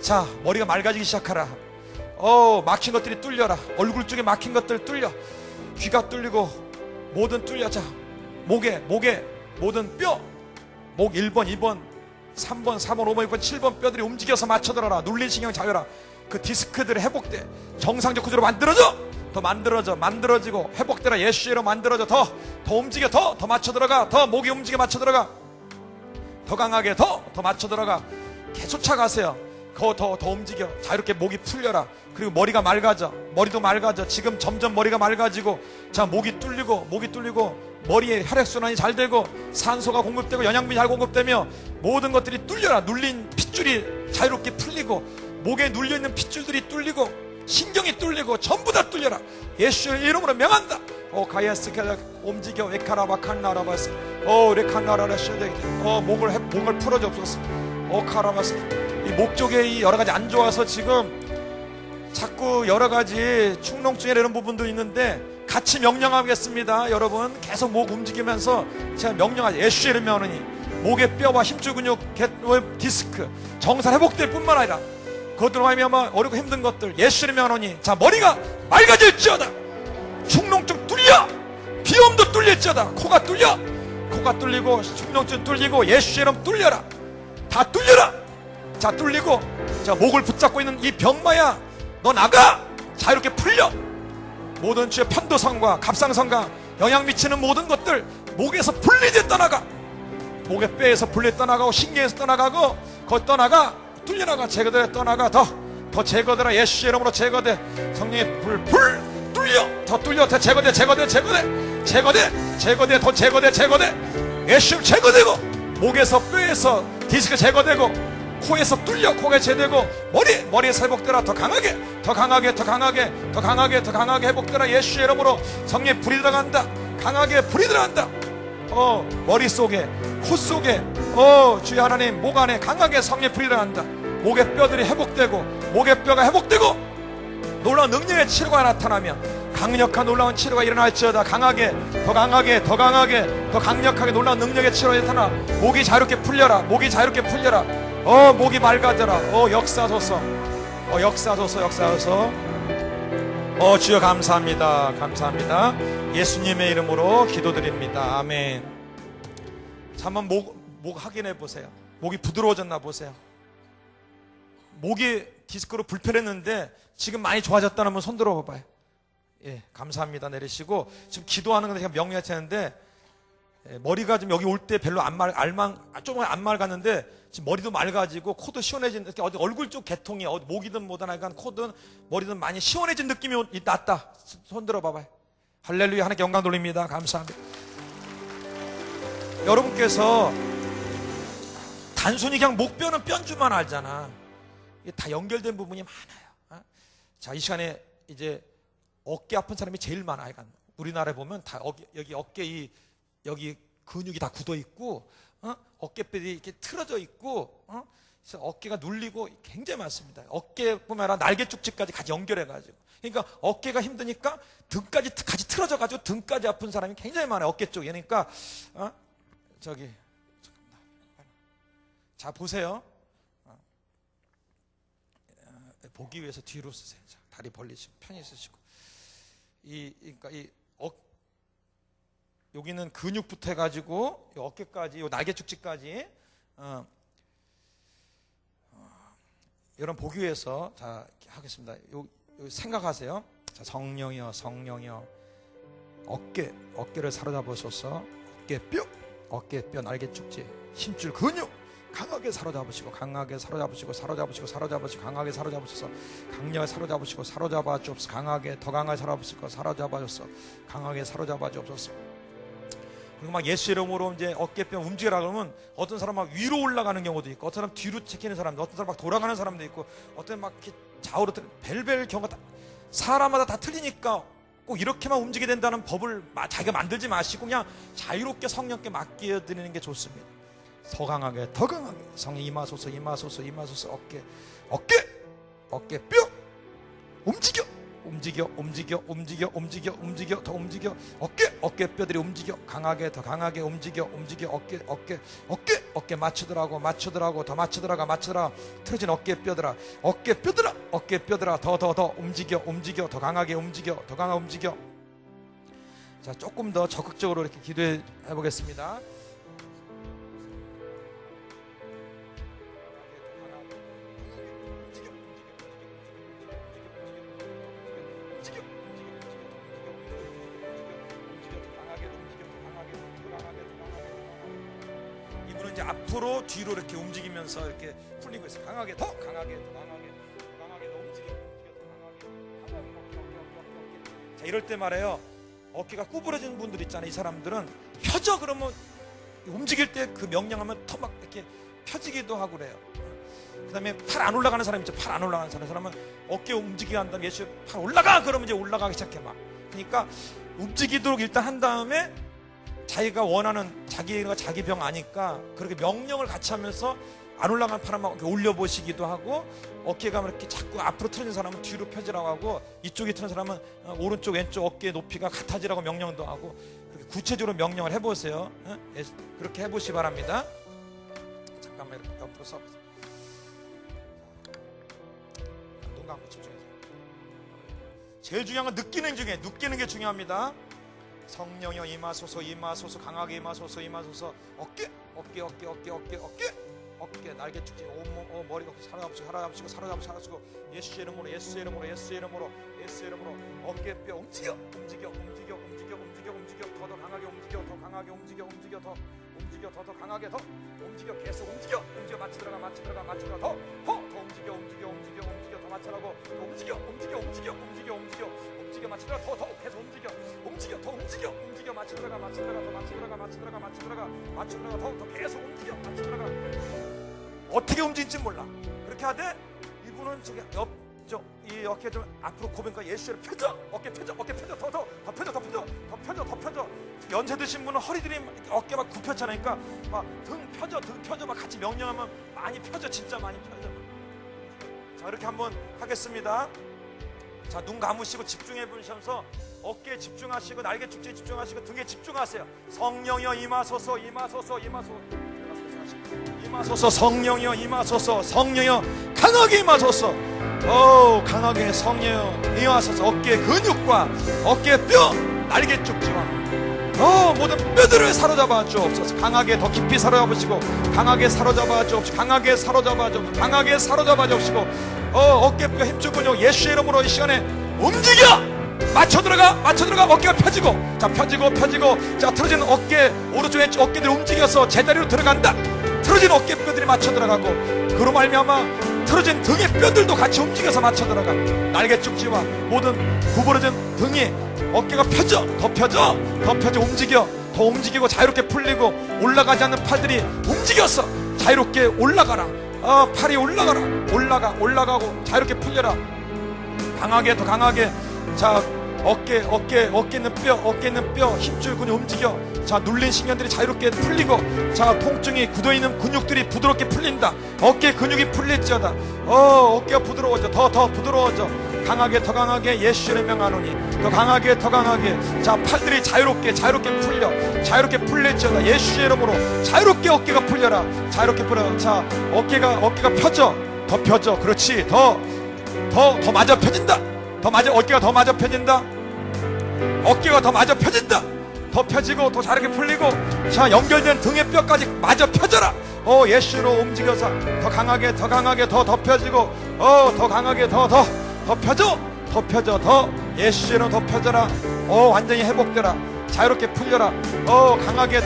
자, 머리가 맑아지기 시작하라. 막힌 것들이 뚫려라. 얼굴 쪽에 막힌 것들 뚫려. 귀가 뚫리고 모든 뚫려. 자, 목에 모든 뼈. 목 1번, 2번, 3번, 4번, 5번, 6번, 7번 뼈들이 움직여서 맞춰들어라. 눌린 신경 자유라. 그 디스크들이 회복돼. 정상적 구조로 만들어지고 회복되라. 예수로 만들어져. 더 움직여. 더 맞춰 들어가. 더 목이 움직여 맞춰 들어가. 더 강하게 더 맞춰 들어가. 계속 쫓아가세요. 더 움직여. 자유롭게 목이 풀려라. 그리고 머리가 맑아져. 머리도 맑아져. 지금 점점 머리가 맑아지고, 자, 목이 뚫리고 머리에 혈액순환이 잘 되고 산소가 공급되고 영양분이 잘 공급되며 모든 것들이 뚫려라. 눌린 핏줄이 자유롭게 풀리고 목에 눌려있는 핏줄들이 뚫리고 신경이 뚫리고 전부 다 뚫려라. 예수의 이름으로 명한다. 가야스케라 움직여. 웨카라바칸나라바스. 레칸나라라쇼데. 목을 풀어주옵소서. 카라바스. 이 목 쪽에 이 여러 가지 안 좋아서 지금 자꾸 여러 가지 축농증에 이런 부분도 있는데 같이 명령하겠습니다. 여러분 계속 목 움직이면서 제가 명령하죠. 예수의 이름으로 하노니 목의 뼈와 힘줄 근육, 디스크, 정상 회복될 뿐만 아니라 그것들로 말미암아 어렵고 힘든 것들 예수의 이름으로 하노니 자 머리가 맑아질지어다. 축농증 뚫려, 비염도 뚫릴지어다. 코가 뚫려, 코가 뚫리고 축농증 뚫리고 예수의 이름 뚫려라. 다 뚫려라. 자 뚫리고 자 목을 붙잡고 있는 이 병마야 너 나가. 자유롭게 풀려. 모든 주의 편도성과 갑상선과 영향 미치는 모든 것들 목에서 분리돼 떠나가. 목의 뼈에서 분리 떠나가고 신경에서 떠나가고 거 떠나가. 뚫려나가. 제거돼. 떠나가. 더 제거되라. 예수의 이름으로 제거돼. 성령의 불 뚫려. 더 뚫려. 더 제거돼. 제거돼. 더 제거돼. 예수 제거되고 목에서 뼈에서 디스크 제거되고 코에서 뚫려. 코가 제되고 머리에서 회복되라. 더 강하게 회복되라. 예수의 이름으로 성령의 불이 들어간다. 강하게 불이 들어간다. 머릿속에 코 속에 주의 하나님 목 안에 강하게 성령의 불이 들어간다. 목의 뼈들이 회복되고 목의 뼈가 회복되고 놀라운 능력의 치료가 나타나면 강력한 놀라운 치료가 일어날지어다. 강하게 더 강력하게 놀라운 능력의 치료가 나타나. 목이 자유롭게 풀려라. 목이 맑아져라. 역사소서. 주여 감사합니다. 예수님의 이름으로 기도드립니다. 아멘. 자, 한번 목 확인해 보세요. 목이 부드러워졌나 보세요. 목이 디스크로 불편했는데 지금 많이 좋아졌다는 한번 손 들어 봐봐요. 예, 감사합니다. 내리시고 지금 기도하는 건데 제가 명령할 텐데 머리가 좀 여기 올 때 별로 조금 안 맑았는데 지금 머리도 맑아지고 코도 시원해진 어디 얼굴 쪽 계통이 목이든 뭐든 하여간 코든 머리든 많이 시원해진 느낌이 났다. 손 들어 봐봐요. 할렐루야. 하나님께 영광 돌립니다. 감사합니다. 여러분께서 단순히 그냥 목뼈는 뼈줄만 알잖아. 이게 다 연결된 부분이 많아요. 자, 이 시간에 이제 어깨 아픈 사람이 제일 많아요. 우리나라에 보면 다 여기 어깨 여기 근육이 다 굳어 있고 어깨뼈들이 이렇게 틀어져 있고 그래서 어깨가 눌리고 굉장히 많습니다. 어깨뿐만 아니라 날개축지까지 같이 연결해가지고 그러니까 어깨가 힘드니까 등까지 같이 틀어져가지고 등까지 아픈 사람이 굉장히 많아요. 어깨 쪽에. 그러니까 자 보세요. 보기 위해서 뒤로 쓰세요. 자, 다리 벌리시고 편히 쓰시고 그러니까 여기는 근육부터 해가지고 어깨까지 날개축지까지 여러분 보기 위해서 자 하겠습니다. 요 생각하세요. 자, 성령이여 어깨를 사로잡으소서. 어깨뼈 날개축지 힘줄 근육 강하게 사로잡으시고 강하게 사로잡으소서. 강하게 사로잡으소서. 강력하게 사로잡아 주옵소서. 강하게 더 강하게 사로잡아 주옵소서. 강하게 사로잡아 주옵소서. 그리고 막 예수 이름으로 이제 어깨뼈 움직이라 그러면 어떤 사람 막 위로 올라가는 경우도 있고 어떤 사람 뒤로 체키는 사람도 어떤 사람 막 돌아가는 사람도 있고 어떤 막 이렇게 좌우로 벨벨 경우가 사람마다 다 틀리니까 꼭 이렇게만 움직이게 된다는 법을 자기가 만들지 마시고 그냥 자유롭게 성령께 맡겨드리는 게 좋습니다. 더 강하게 성령 임하소서. 어깨뼈 움직여 더 움직여. 어깨뼈들이 움직여. 강하게 더 강하게 움직여. 어깨 맞추더라고 더 맞추더라. 틀어진 어깨뼈들아 더 움직여. 더 강하게 움직여. 자, 조금 더 적극적으로 이렇게 기도해 보겠습니다. 이제 앞으로 뒤로 이렇게 움직이면서 이렇게 풀리고 있어요. 강하게 더 움직여. 자, 이럴 때 말해요. 어깨가 구부러진 분들 있잖아요. 이 사람들은 펴져 그러면 움직일 때 그 명령하면 더 막 이렇게 펴지기도 하고 그래요. 그 다음에 팔 안 올라가는 사람 있죠. 팔 안 올라가는 사람은 어깨 움직이게 한 다음에 예수 팔 올라가 그러면 이제 올라가기 시작해 막. 그러니까 움직이도록 일단 한 다음에 자기가 원하는 자기 병 아니까 그렇게 명령을 같이 하면서 안 올라간 팔 한번 올려보시기도 하고, 어깨가 이렇게 자꾸 앞으로 틀어진 사람은 뒤로 펴지라고 하고, 이쪽이 틀어진 사람은 오른쪽 왼쪽 어깨 높이가 같아지라고 명령도 하고, 그렇게 구체적으로 명령을 해보세요. 그렇게 해보시기 바랍니다. 잠깐만 이렇게 옆으로 서보세요. 눈 감고 집중해서. 제일 중요한 건 느끼는 게 중요합니다. 성령여 임하소서, 임하소서, 강하게 임하소서, 임하소서. 어깨 날개 축제, 온몸, 머리가 사로잡으시고 예수의 이름으로 어깨뼈 움직여, 더 강하게 움직여, 더 강하게 계속 움직여, 맞춰 들어가, 더 움직여, 더 맞춰라고, 움직여, 맞춰 들어가, 더 계속 움직여, 더 맞춰 들어가, 더 계속 움직여, 맞춰 들어가. 어떻게 움직일지 몰라. 그렇게 하되 이분은 저기 이 어깨 좀 앞으로 고변과 예수를 펴져, 어깨 펴져, 더 펴져. 연세 드신 분은 허리들이 어깨 막 굽혔잖아요. 그러니까 막 등 펴져, 막 같이 명령하면 많이 펴져, 진짜 많이 펴져. 자, 이렇게 한번 하겠습니다. 자, 눈 감으시고 집중해 보시면서 어깨에 집중하시고, 날개 축제에 집중하시고, 등에 집중하세요. 성령여 임하소서, 성령여 임하소서, 성령여 강하게 임하소서. 강하게 성령여 임하소서. 어깨 근육과 어깨뼈, 날개 축지와 모든 뼈들을 사로잡아 주옵소서. 강하게 더 깊이 사로잡으시고, 강하게 사로잡아 주옵시고, 어깨뼈 힘줄 근육 예수의 이름으로 이 시간에 움직여! 맞춰 들어가, 어깨가 펴지고, 자, 틀어진 어깨, 오른쪽 왼쪽 어깨들이 움직여서 제자리로 들어간다. 틀어진 어깨뼈들이 맞춰 들어가고, 그로 말미암아 틀어진 등의 뼈들도 같이 움직여서 맞춰 들어가. 날개 축지와 모든 구부러진 등이, 어깨가 더 펴져, 더 움직이고 자유롭게 풀리고, 올라가지 않는 팔들이 움직여서 자유롭게 올라가라. 팔이 올라가고 자유롭게 풀려라. 더 강하게. 자, 어깨 있는 뼈 힘줄 근육 움직여. 자, 눌린 신경들이 자유롭게 풀리고, 자, 통증이 굳어있는 근육들이 부드럽게 풀린다. 어깨 근육이 풀릴지어다. 어깨가 부드러워져, 더 부드러워져. 더 강하게 예수를 명하노니, 더 강하게. 자, 팔들이 자유롭게 풀릴지어다. 예수의 이름으로 자유롭게 어깨가 풀려라. 자, 어깨가 펴져, 더 펴져. 그렇지. 더 맞아 펴진다. 어깨가 더 맞아 펴진다. 더 펴지고, 더 자르게 풀리고, 자, 연결된 등의 뼈까지 마저 펴져라. 예수로 움직여서 더 강하게, 더 펴지고, 더 강하게, 더 펴져, 더 예수로 더 펴져라. 완전히 회복되라. 자유롭게 풀려라. 더 강하게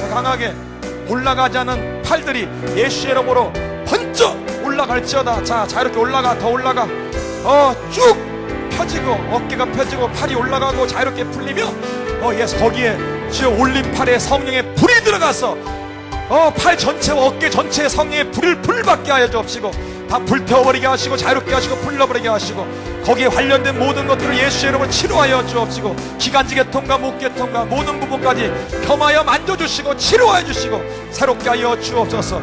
올라가지 않은 팔들이 예수의 이름으로 번쩍 올라갈지어다. 자, 자유롭게 더 올라가. 쭉 펴지고, 어깨가 펴지고, 팔이 올라가고 자유롭게 풀리며, 예수 거기에 주여 올린 팔에 성령의 불이 들어가서 팔 전체와 어깨 전체에 성령의 불을 받게 하여 주옵시고, 다 불태워버리게 하시고, 자유롭게 하시고, 풀려버리게 하시고, 거기에 관련된 모든 것들을 예수의 이름으로 치료하여 주옵시고, 기관지계통과 목계통과 모든 부분까지 겸하여 만져주시고 치료하여 주시고, 새롭게 하여 주옵소서.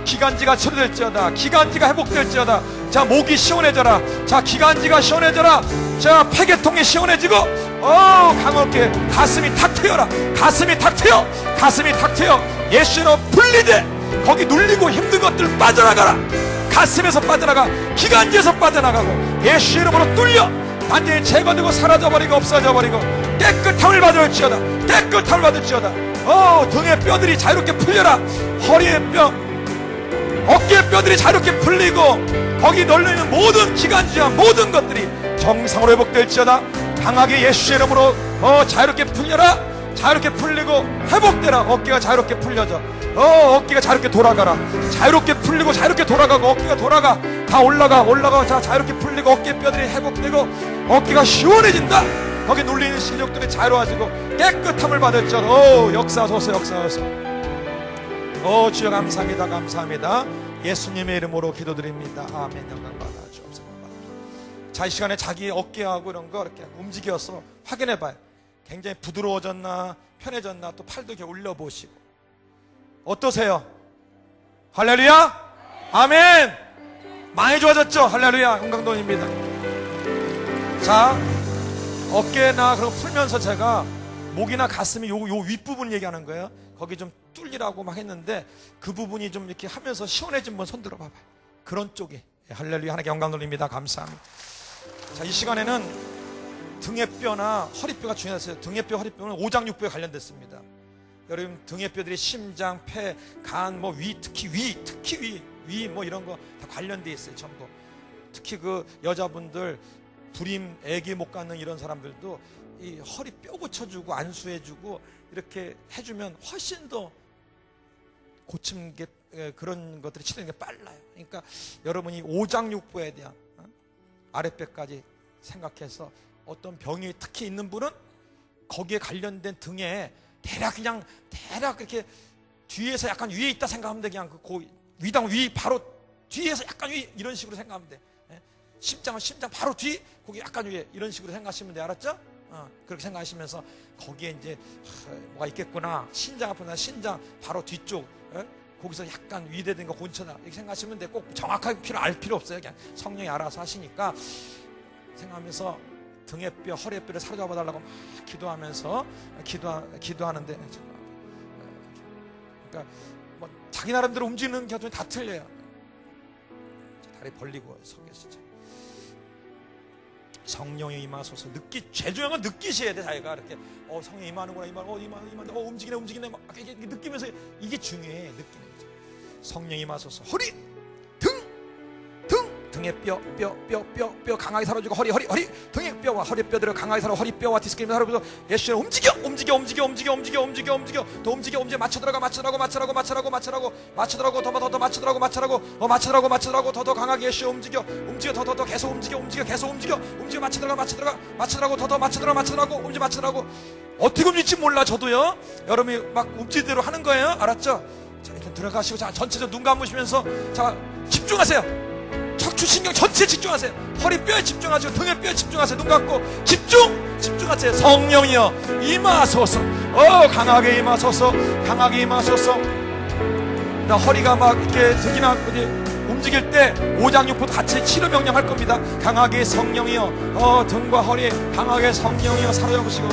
기관지가 치료될지어다. 기관지가 회복될지어다. 자, 목이 시원해져라. 자, 기관지가 시원해져라. 자, 폐계통이 시원해지고, 강하게 가슴이 탁 트여라. 가슴이 탁 트여. 예수로 분리돼. 거기 눌리고 힘든 것들 빠져나가라. 가슴에서 빠져나가, 기관지에서 빠져나가고, 예수 이름으로 뚫려 완전히 제거되고 사라져버리고 없어져버리고 깨끗함을 받을지어다. 등의 뼈들이 자유롭게 풀려라. 허리의 뼈, 어깨의 뼈들이 자유롭게 풀리고, 거기 널려있는 모든 기관지와 모든 것들이 정상으로 회복될지어다. 강하게 예수의 이름으로 자유롭게 풀려라. 자유롭게 풀리고 회복되라. 어깨가 자유롭게 풀려져. 어깨가 자유롭게 돌아가라. 자유롭게 풀리고 자유롭게 돌아가고, 어깨가 돌아가. 다 올라가. 자, 자유롭게 풀리고 어깨뼈들이 회복되고 어깨가 시원해진다. 거기 눌리는 신력들이 자유로워지고 깨끗함을 받을지어다. 역사하소서. 주여 감사합니다. 예수님의 이름으로 기도드립니다. 아멘. 영광 받아 주옵소서. 자, 이 시간에 자기 어깨하고 이런 거 이렇게 움직여서 확인해봐요. 굉장히 부드러워졌나, 편해졌나. 또 팔도 이렇게 올려보시고. 어떠세요? 할렐루야. 아멘. 많이 좋아졌죠? 할렐루야. 홍강돈입니다. 자, 어깨나 그런 거 풀면서 제가 목이나 가슴이 요 윗부분 얘기하는 거예요. 거기 좀 뚫리라고 막 했는데 그 부분이 좀 이렇게 하면서 시원해진 분 손 들어 봐봐요. 그런 쪽에. 할렐루야. 하나님께 영광 돌립니다. 감사합니다. 자, 이 시간에는 등의 뼈나 허리뼈가 중요했어요. 등의 뼈, 허리뼈는 오장육부에 관련됐습니다. 여러분, 등의 뼈들이 심장, 폐, 간, 뭐 위, 특히 위 뭐 이런 거 다 관련돼 있어요. 전부. 특히 그 여자분들 불임, 애기 못 갖는 이런 사람들도 이 허리 뼈 고쳐주고 안수해주고 이렇게 해주면 훨씬 더 고침 게 그런 것들이 치료되는 게 빨라요. 그러니까 여러분이 오장육부에 대한 아랫배까지 생각해서 어떤 병이 특히 있는 분은 거기에 관련된 등에 대략 이렇게 뒤에서 약간 위에 있다 생각하면 돼. 그냥 그 위당 위 바로 뒤에서 약간 위 이런 식으로 생각하면 돼. 심장 바로 뒤 거기 약간 위에 이런 식으로 생각하시면 돼. 알았죠? 그렇게 생각하시면서 거기에 이제 뭐가 있겠구나. 신장 아프나 신장 바로 뒤쪽 거기서 약간 위대된 거 곤쳐나 이렇게 생각하시면 돼. 꼭 정확하게 알 필요 없어요. 그냥 성령이 알아서 하시니까 생각하면서 등의 뼈, 허리의 뼈를 사로잡아 달라고 막 기도하면서 기도하는데 그러니까 뭐 자기 나름대로 움직이는 게 다 틀려요. 다리 벌리고 서 계시죠. 성령이 임하소서. 제일 중요한 건 느끼셔야 돼. 자기가 이렇게 성령이 임하는구나, 임하는구나, 움직이네 막 이렇게 느끼면서 이게 중요해. 느끼는 거죠. 성령이 임하소서. 허리, 등의 뼈 강하게 사로주고 허리 등의 뼈와 허리뼈들을 강하게 사로 허리뼈와 디스크림을 사로주고 예수님 움직여 더 움직여 맞춰들어가 더 강하게 예수 움직여 더 계속 움직여 맞춰들어가 더 맞춰들어가 맞춰들어가고 어떻게 움직일지 몰라. 저도요. 여러분이 막 움직일 대로 하는 거예요. 알았죠? 자, 일단 들어가시고 자 전체적으로 눈 감으시면서 자 집중하세요. 척추신경 전체에 집중하세요. 허리뼈에 집중하시고 등의 뼈에 집중하세요. 눈 감고 집중하세요. 성령이여 임하소서. 강하게 임하소서. 나 허리가 막 이렇게 등이나 움직일 때 오장육부도 같이 치료 명령할 겁니다. 강하게 성령이여 등과 허리 강하게 성령이여 사로잡으시고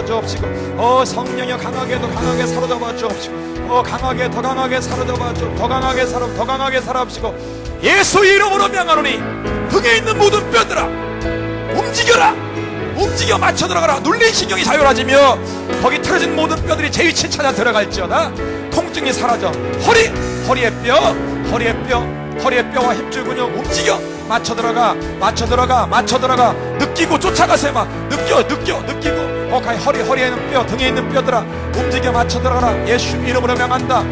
주옵시고 성령이여 더 강하게 사로잡아 주옵시고 강하게 더 강하게 사로잡아 주옵시고 더 강하게 사로잡으시고 예수의 이름으로 명하노니 등에 있는 모든 뼈들아 움직여 맞춰 들어가라. 눌린 신경이 자유로워지며 거기 틀어진 모든 뼈들이 제 위치에 찾아 들어갈지어다. 통증이 사라져. 허리의 뼈와 힘줄 근육 움직여 맞춰 들어가 느끼고 쫓아가세요. 막 느끼고 허리에 있는 뼈 등에 있는 뼈들아 움직여 맞춰 들어가라. 예수 이름으로 명한다.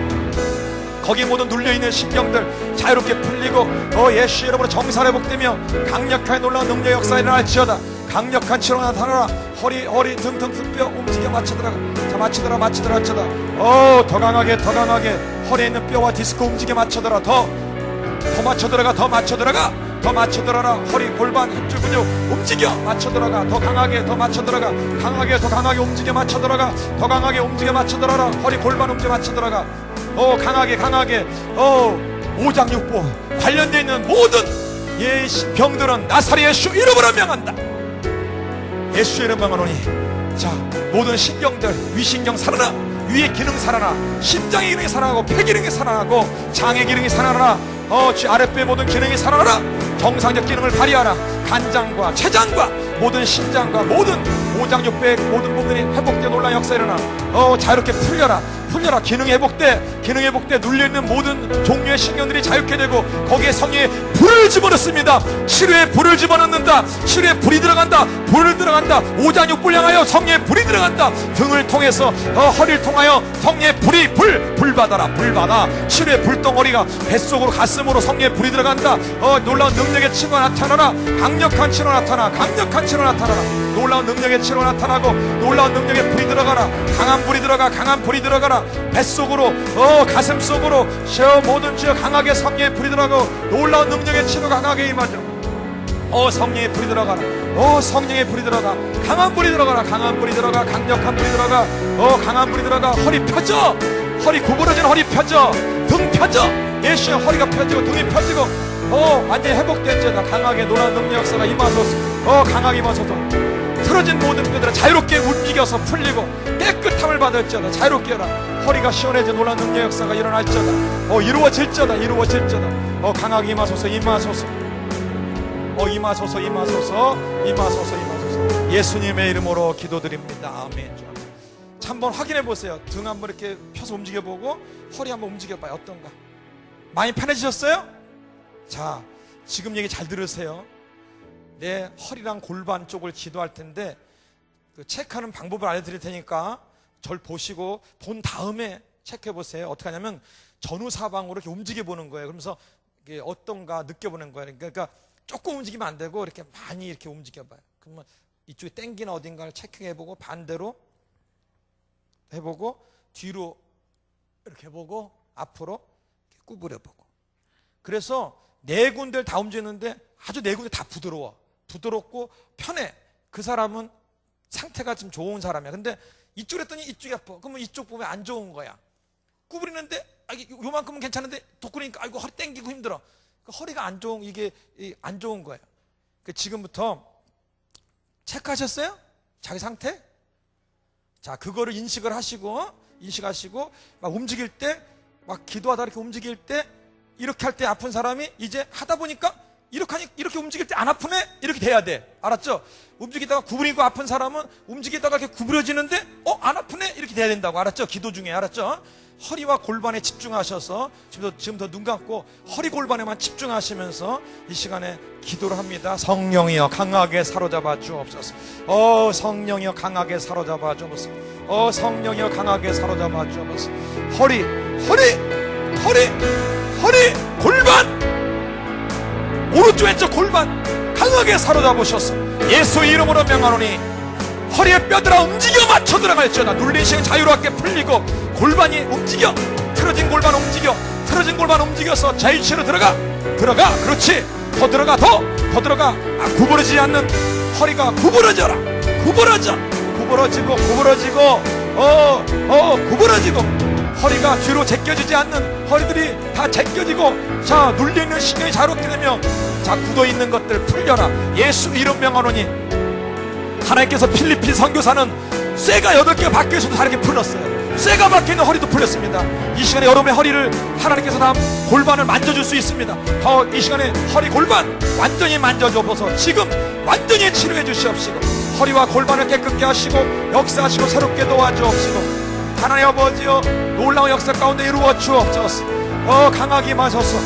거기 모든 눌려있는 신경들 자유롭게 풀리고 예수 이름으로 정살 회복되며 강력한 놀라운 능력 역사 일어날지어다. 강력한 치료가 나타나라. 허리 등뼈 움직여 맞춰 들어가. 자 맞춰 들어가. 더 강하게 허리에 있는 뼈와 디스크 움직여 맞춰 들어가. 더 맞춰 들어가. 허리 골반 힘줄 근육 움직여 맞춰 들어가. 더 강하게 맞춰 들어가. 더 강하게 움직여 맞춰 들어가. 허리 골반 움직여 맞춰 들어가. 강하게 오장육부 관련되어 있는 모든 병들은 나사렛 예수 이름으로 명한다. 예수 이름 명하노니 자 모든 신경들 위신경 살아나. 위의 기능 살아나. 심장의 기능이 살아나고 폐 기능이 살아나고 장의 기능이 살아나라. 아랫배 모든 기능이 살아나라. 정상적 기능을 발휘하라. 간장과 췌장과 모든 신장과 모든 오장육부의 모든 부분이 회복되어 놀라운 역사 일어나. 자유롭게 풀려라. 기능이 회복돼 눌려있는 모든 종류의 신경들이 자유케 되고 거기에 성령의 불을 집어넣습니다. 치료에 불을 집어넣는다. 치료에 불이 들어간다. 오장육부를 향하여 성령의 불이 들어간다. 등을 통해서 허리를 통하여 성령의 불 받아. 치료의 불덩어리가 뱃속으로 가슴으로 성령의 불이 들어간다. 놀라운 능력의 치료가 나타나라. 강력한 치료가 나타나라. 놀라운 능력의 치료가 나타나고 놀라운 능력의 불이 들어가라. 강한 불이 들어가라. 뱃속으로 가슴 속으로 모든 지역 강하게 성령의 불이 들어가고 놀라운 능력의 치료가 강하게 임하죠. 성령의 불이 들어가라. 성령의 불이 들어가. 강한 불이 들어가라. 강력한 불이 들어가. 허리 펴져. 허리 구부러진 허리 펴져. 등 펴져. 예수의 허리가 펴지고 등이 펴지고 완전히 회복될지어다. 강하게 놀라운 능력 역사가 임하소서. 강하게 임하소서. 틀어진 모든 뼈들을 자유롭게 움직여서 풀리고 깨끗함을 받을지어다. 자유롭게 하라. 허리가 시원해져 놀라운 능력 역사가 일어날지어다. 이루어질지어다. 이루어질지어다. 강하게 임하소서. 임하소서. 임하소서. 임하소서. 임하소서. 임하소서. 예수님의 이름으로 기도드립니다. 아멘. 자, 한번 확인해 보세요. 등 한번 이렇게 펴서 움직여 보고 허리 한번 움직여 봐요. 어떤가? 많이 편해지셨어요? 자, 지금 얘기 잘 들으세요. 내 허리랑 골반 쪽을 지도할 텐데 그 체크하는 방법을 알려드릴 테니까 절 보시고 본 다음에 체크해 보세요. 어떻게 하냐면 전후사방으로 이렇게 움직여 보는 거예요. 그러면서 이게 어떤가 느껴보는 거예요. 그러니까 조금 움직이면 안 되고 이렇게 많이 이렇게 움직여 봐요. 그러면 이쪽에 땡기나 어딘가를 체크해 보고 반대로 해보고 뒤로 이렇게 해보고 앞으로 이렇게 구부려 보고. 그래서 네 군데를 다 움직이는데 아주 네 군데 다 부드럽고 편해. 그 사람은 상태가 좀 좋은 사람이야. 근데 이쪽 했더니 이쪽이 아파. 그러면 이쪽 보면 안 좋은 거야. 구부리는데 요만큼은 괜찮은데 돋구니까 아이고 허리 땡기고 힘들어. 허리가 안 좋은, 이게 안 좋은 거예요. 지금부터 체크하셨어요? 자기 상태? 자, 그거를 인식하시고 막 움직일 때, 막 기도하다 이렇게 움직일 때, 이렇게 할 때 아픈 사람이 이제 하다 보니까 이렇게 움직일 때 안 아프네? 이렇게 돼야 돼. 알았죠? 움직이다가 구부리고 아픈 사람은 움직이다가 이렇게 구부려지는데 안 아프네? 이렇게 돼야 된다고. 알았죠? 기도 중에. 알았죠? 허리와 골반에 집중하셔서 지금부터 눈 감고 허리 골반에만 집중하시면서 이 시간에 기도를 합니다. 성령이여 강하게 사로잡아 주옵소서. 성령이여 강하게 사로잡아 주옵소서. 성령이여 강하게 사로잡아 주옵소서. 허리 골반, 오른쪽 왼쪽 골반 강하게 사로잡으셔서 예수 이름으로 명하노니 허리에 뼈들아 움직여 맞춰 들어갈지어다. 눌린 시간 자유롭게 풀리고 골반이 움직여. 틀어진 골반 움직여서 자유치로 들어가. 그렇지. 더 들어가. 구부러지지 않는 허리가 구부러져라. 구부러지고 허리가 뒤로 제껴지지 않는 허리들이 다 제껴지고, 자, 눌리는 신경이 자유롭게 되면, 자, 굳어있는 것들 풀려라. 예수 이름 명하노니 하나님께서 필리핀 선교사는 쇠가 8개가 박혀있어도 다 이렇게 풀렸어요. 쇠가 박혀있는 허리도 풀렸습니다. 이 시간에 여러분의 허리를 하나님께서 다 골반을 만져줄 수 있습니다. 더 이 시간에 허리 골반 완전히 만져줘서 지금 완전히 치료해 주시옵시고 허리와 골반을 깨끗게 하시고 역사하시고 새롭게 도와주옵시고 하나님 아버지여 놀라운 역사 가운데 이루어 주옵소서. 강하게 마셔서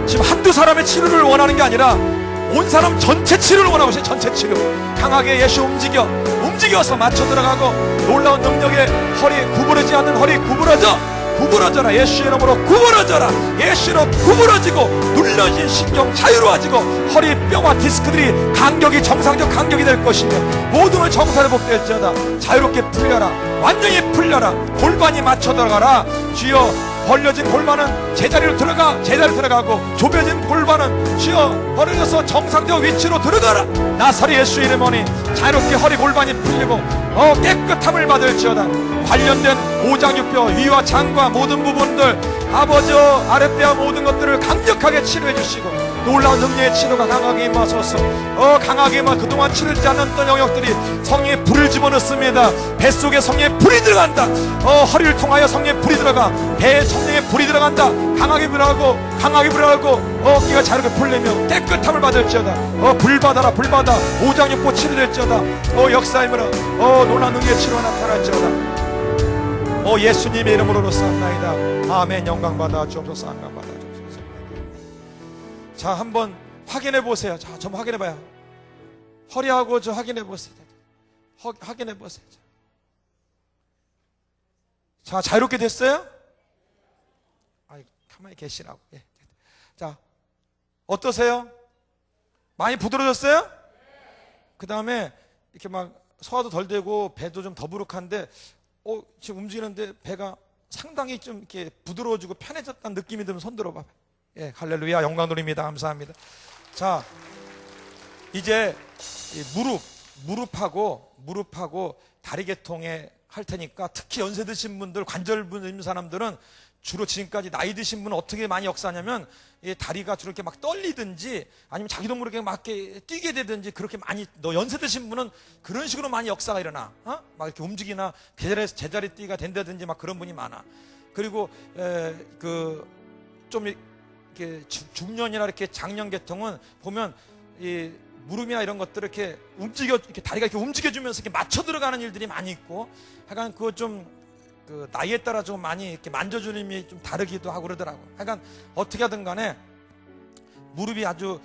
지금 한두 사람의 치료를 원하는 게 아니라 온 사람 전체 치료를 원하고 있어요. 전체 치료. 강하게 예수 움직여서 맞춰 들어가고 놀라운 능력에 허리 구부러지지 않는 허리 구부러져라. 예수 이름으로 구부러져라. 예수로 구부러지고 눌러진 신경 자유로워지고 허리 뼈와 디스크들이 정상적 간격이 될 것이며 모든 걸 정사회복될지어다. 자유롭게 풀려라. 완전히 풀려라. 골반이 맞춰 들어가라. 주여 벌려진 골반은 제자리로 들어가고 좁혀진 골반은 주여 벌어져서 정상적 위치로 들어가라. 나사렛 예수 이름으로 자유롭게 허리 골반이 풀리고 깨끗함을 받을지어다. 관련된 오장육뼈 위와 장과 모든 부분들 아버지여 아랫배와 모든 것들을 강력하게 치료해 주시고 놀라운 능력의 치료가 강하게 임하소서. 강하게 임하 그동안 치료되지 않았던 영역들이 성령의 불을 집어넣습니다. 뱃속에 성령의 불이 들어간다. 허리를 통하여 성령의 불이 들어가 배에 성령의 불이 들어간다. 강하게 불하고 어깨가 자르게 풀리며 깨끗함을 받을지어다. 불 받아 오장육부 치료될지어다. 역사임으로 놀라운 능력의 치료가 나타날지어다. 예수님의 이름으로 쌉나이다. 아멘. 영광 받아 주옵소서. 영광 받아 주옵소서. 자, 한번 확인해 보세요. 자, 좀 확인해 봐요. 허리하고 저 확인해 보세요. 확인해 보세요. 자, 자유롭게 됐어요? 가만히 계시라고. 예. 자, 어떠세요? 많이 부드러졌어요? 그 다음에 이렇게 막 소화도 덜 되고 배도 좀 더부룩한데 지금 움직이는데 배가 상당히 좀 이렇게 부드러워지고 편해졌다는 느낌이 들면 손 들어봐. 예, 할렐루야. 영광 돌립니다. 감사합니다. 자, 이제 무릎하고 다리 계통에 할 테니까 특히 연세 드신 분들, 관절분 있는 사람들은 주로 지금까지 나이 드신 분은 어떻게 많이 역사하냐면 이 다리가 주로 이렇게 막 떨리든지 아니면 자기도 모르게 막 이렇게 뛰게 되든지 그렇게 많이, 너 연세 드신 분은 그런 식으로 많이 역사가 일어나. 막 이렇게 움직이나 제자리 뛰기가 된다든지 막 그런 분이 많아. 그리고 좀 이렇게 중년이나 이렇게 장년 계통은 보면 이 무릎이나 이런 것들을 이렇게 이렇게 다리가 이렇게 움직여주면서 이렇게 맞춰 들어가는 일들이 많이 있고, 하여간 그거 좀 나이에 따라 좀 많이 이렇게 만져주는 힘이 좀 다르기도 하고 그러더라고. 하여간 어떻게 하든 간에 무릎이 아주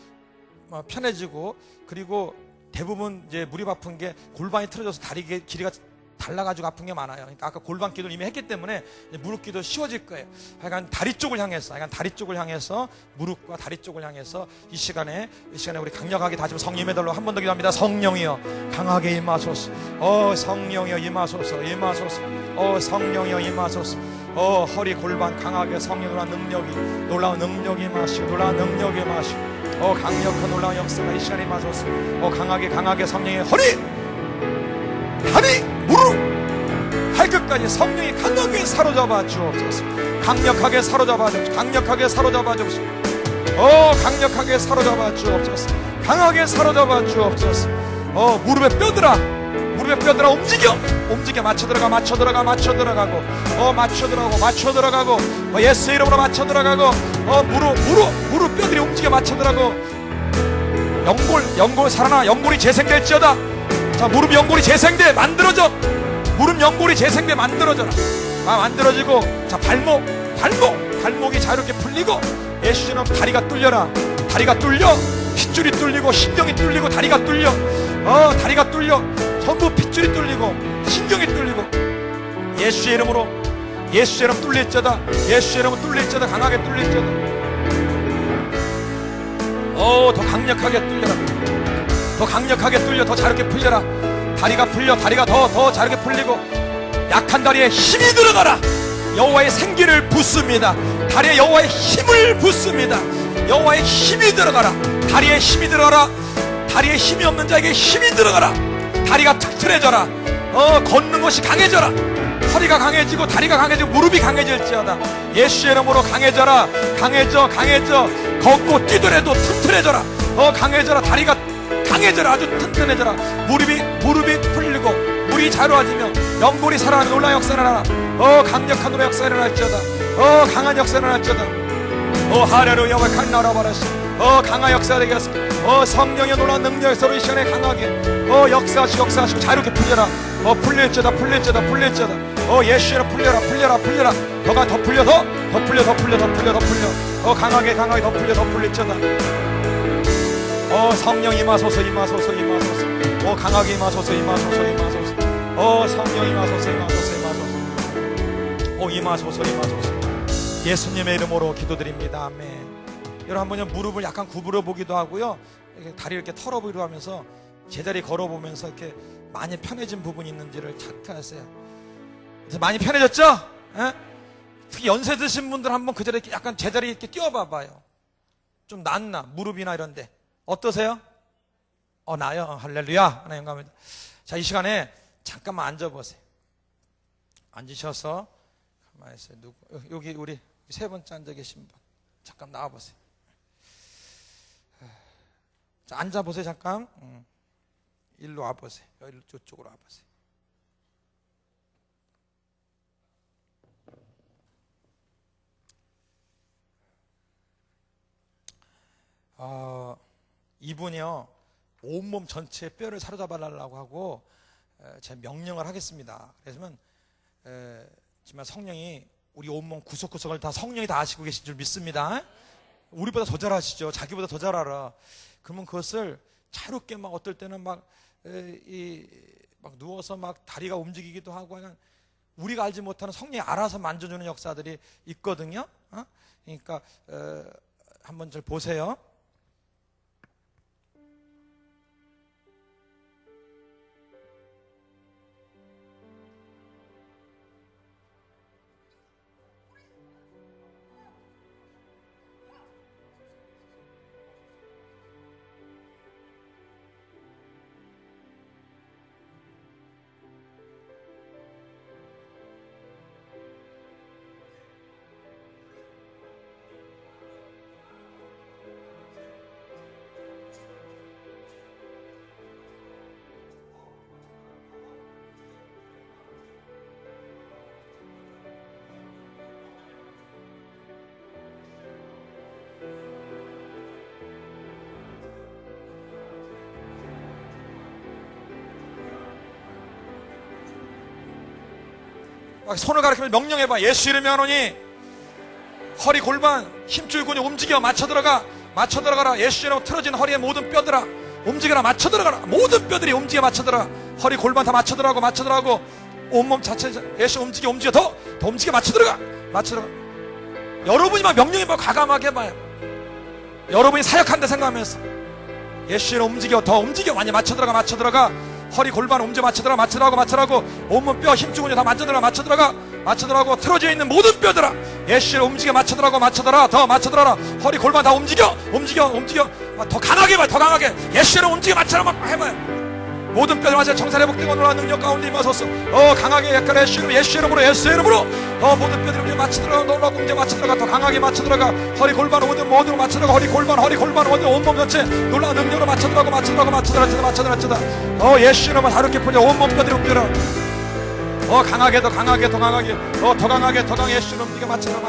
편해지고, 그리고 대부분 이제 무릎 아픈 게 골반이 틀어져서 다리 길이가 달라가지고 아픈 게 많아요. 그러니까 아까 골반 기도를 이미 했기 때문에 무릎 기도 쉬워질 거예요. 하여간 다리 쪽을 향해서 무릎과 다리 쪽을 향해서 이 시간에 우리 강력하게 다시 성령의 달로 한 번 더 기도합니다. 성령이여 강하게 임하소서. 성령이여 임하소서. 성령이여 임하소서. 허리 골반 강하게 성령으로 놀라운 능력이 임하시고 강력한 놀라운 역사가 이 시간에 임하소서. 강하게 성령의 허리, 다리, 무릎, 발끝까지 성령이 강하게 사로잡아 주옵소서. 강력하게 사로잡아 주옵소서. 강력하게 사로잡아 주옵소서. 강하게 사로잡아 주옵소서. 무릎의 뼈들아 움직여 맞춰 들어가고 예수의 이름으로 맞춰 들어가고 무릎 뼈들이 움직여 맞춰 들어가고 연골 살아나 연골이 재생될지어다. 자, 무릎 연골이 재생돼 만들어져. 무릎 연골이 재생돼 만들어져라. 만들어지고, 자, 발목이 자유롭게 풀리고, 예수님 다리가 뚫려. 핏줄이 뚫리고 신경이 뚫리고 다리가 뚫려. 전부 핏줄이 뚫리고 신경이 뚫리고, 예수의 이름 뚫릴지어다. 강하게 뚫릴지어다. 더 강력하게 뚫려. 더 자유롭게 풀려라. 다리가 더 자유롭게 풀리고, 약한 다리에 힘이 들어가라. 여호와의 생기를 붓습니다. 다리에 여호와의 힘을 붓습니다. 여호와의 힘이 들어가라. 다리에 힘이 들어가라. 다리에 힘이 없는 자에게 힘이 들어가라. 다리가 튼튼해져라. 걷는 것이 강해져라. 허리가 강해지고 다리가 강해지고 무릎이 강해질지어다. 예수의 이름으로 강해져. 걷고 뛰더라도 튼튼해져라. 강해져라. 다리가 강해져라. 아주 튼튼해져라. 무릎이 풀리고 물이 자유로워지며 연골이 살아나는 놀라운 역사를 하라. 강력한 놀라운 역사를 일어날지어다. 강한 역사를 일어날지어다. 할렐루야. 강한 역사가 되게 하소서. 성령의 놀라운 능력으로 이 시간에 강하게 역사하시고 자유롭게 풀려라. 풀릴지어다. 예수로 풀려라. 더 풀려. 강하게 더 풀릴지어다. 성령 임하소서. 강하게 임하소서. 성령 임하소서. 예수님의 이름으로 기도드립니다. 아멘. 여러분 한번 무릎을 약간 구부려 보기도 하고요, 다리 이렇게 털어보기도 하면서 제자리 걸어보면서 이렇게 많이 편해진 부분이 있는지를 체크하세요. 많이 편해졌죠? 특히 연세 드신 분들 한번 그 자리에 약간 제자리 이렇게 뛰어봐봐요. 좀 낫나? 무릎이나 이런데 어떠세요? 나요. 할렐루야. 하나님 감사합니다. 자, 이 시간에 잠깐만 앉아보세요. 앉으셔서 가만히 있어요. 여기 우리 세 번째 앉아 계신 분 잠깐 나와보세요. 자, 앉아보세요. 잠깐. 일로 와보세요. 이쪽으로 와보세요. 이분이요, 온몸 전체의 뼈를 사로잡아달라고 하고 제 명령을 하겠습니다. 그래서 정말 성령이 우리 온몸 구석구석을 다 성령이 다 아시고 계신 줄 믿습니다. 우리보다 더 잘 아시죠. 자기보다 더 잘 알아. 그러면 그것을 자유롭게 막 어떨 때는 막 누워서 막 다리가 움직이기도 하고, 그냥 우리가 알지 못하는 성령이 알아서 만져주는 역사들이 있거든요. 그러니까 한번 잘 보세요. 손을 가리키면서 명령해봐. 예수 이름에 하노니 허리 골반 힘줄 근육 움직여. 맞춰 들어가라. 예수 이름으로 틀어진 허리의 모든 뼈들아 움직여라. 맞춰 들어가라. 모든 뼈들이 움직여. 맞춰 들어가. 허리 골반 다 맞춰 들어가고 온몸 자체 예수 움직여. 더 움직여. 맞춰 들어가. 여러분이만 명령해봐. 과감하게 해봐요. 여러분이 사역한다 생각하면서 예수 이름 움직여. 더 움직여. 많이 맞춰 들어가. 허리 골반 움직여. 맞춰 들어가고 온몸 뼈 힘줄 근육 다 맞춰 들어가고 틀어져 있는 모든 뼈들아 예수 이름 움직여. 맞춰 들어라. 더 맞춰 들어라. 허리 골반 다 움직여. 더 강하게 해봐요. 더 강하게. 예수 이름 움직여. 맞춰 해봐요. 모든 뼈를 맞아 정살 회복되고 놀라운 능력 가운데 임하소서. 강하게 약간 예수 이름으로 모든 뼈들을 움직여. 맞춰 들어가. 놀라운 움직여. 맞춰 들어가. 더 강하게 맞춰 들어가. 허리 골반 모든 맞춰 들어가. 허리 골반 모든 온몸 전체 놀라운 능력으로 맞춰 들어가. 예수 이름을 하루께 풀려. 온몸 뼈들이 움직여라. 강하게 더 강하게 예수 이름 움직여. 맞춰 여러분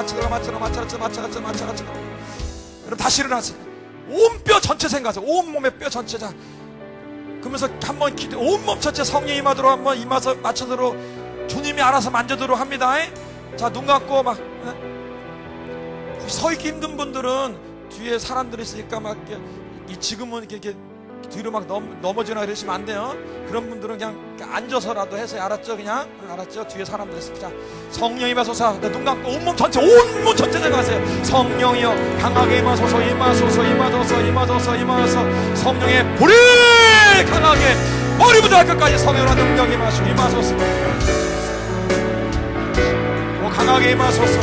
다시 일어나세요. 온 뼈 전체 생각하세요. 온몸의 뼈 전체. 자 그러면서 한번 온몸 전체 성령 임하도록 한번 임하서 맞춰도록 주님이 알아서 만져도록 합니다. 자 눈 감고 막 서 있기 힘든 분들은 뒤에 사람들이 있으니까 막 지금은 이렇게 뒤로 막 넘어지나 이러시면 안 돼요. 그런 분들은 그냥 앉아서라도 해서 알았죠? 알았죠? 뒤에 사람들 있습니다. 성령 임하소서. 눈 감고 온몸 전체 생각하세요. 성령이여 강하게 임하소서. 성령의 불이 강하게 머리부터 발끝까지 성령의 능력이 임하소서. 강하게 임하소서.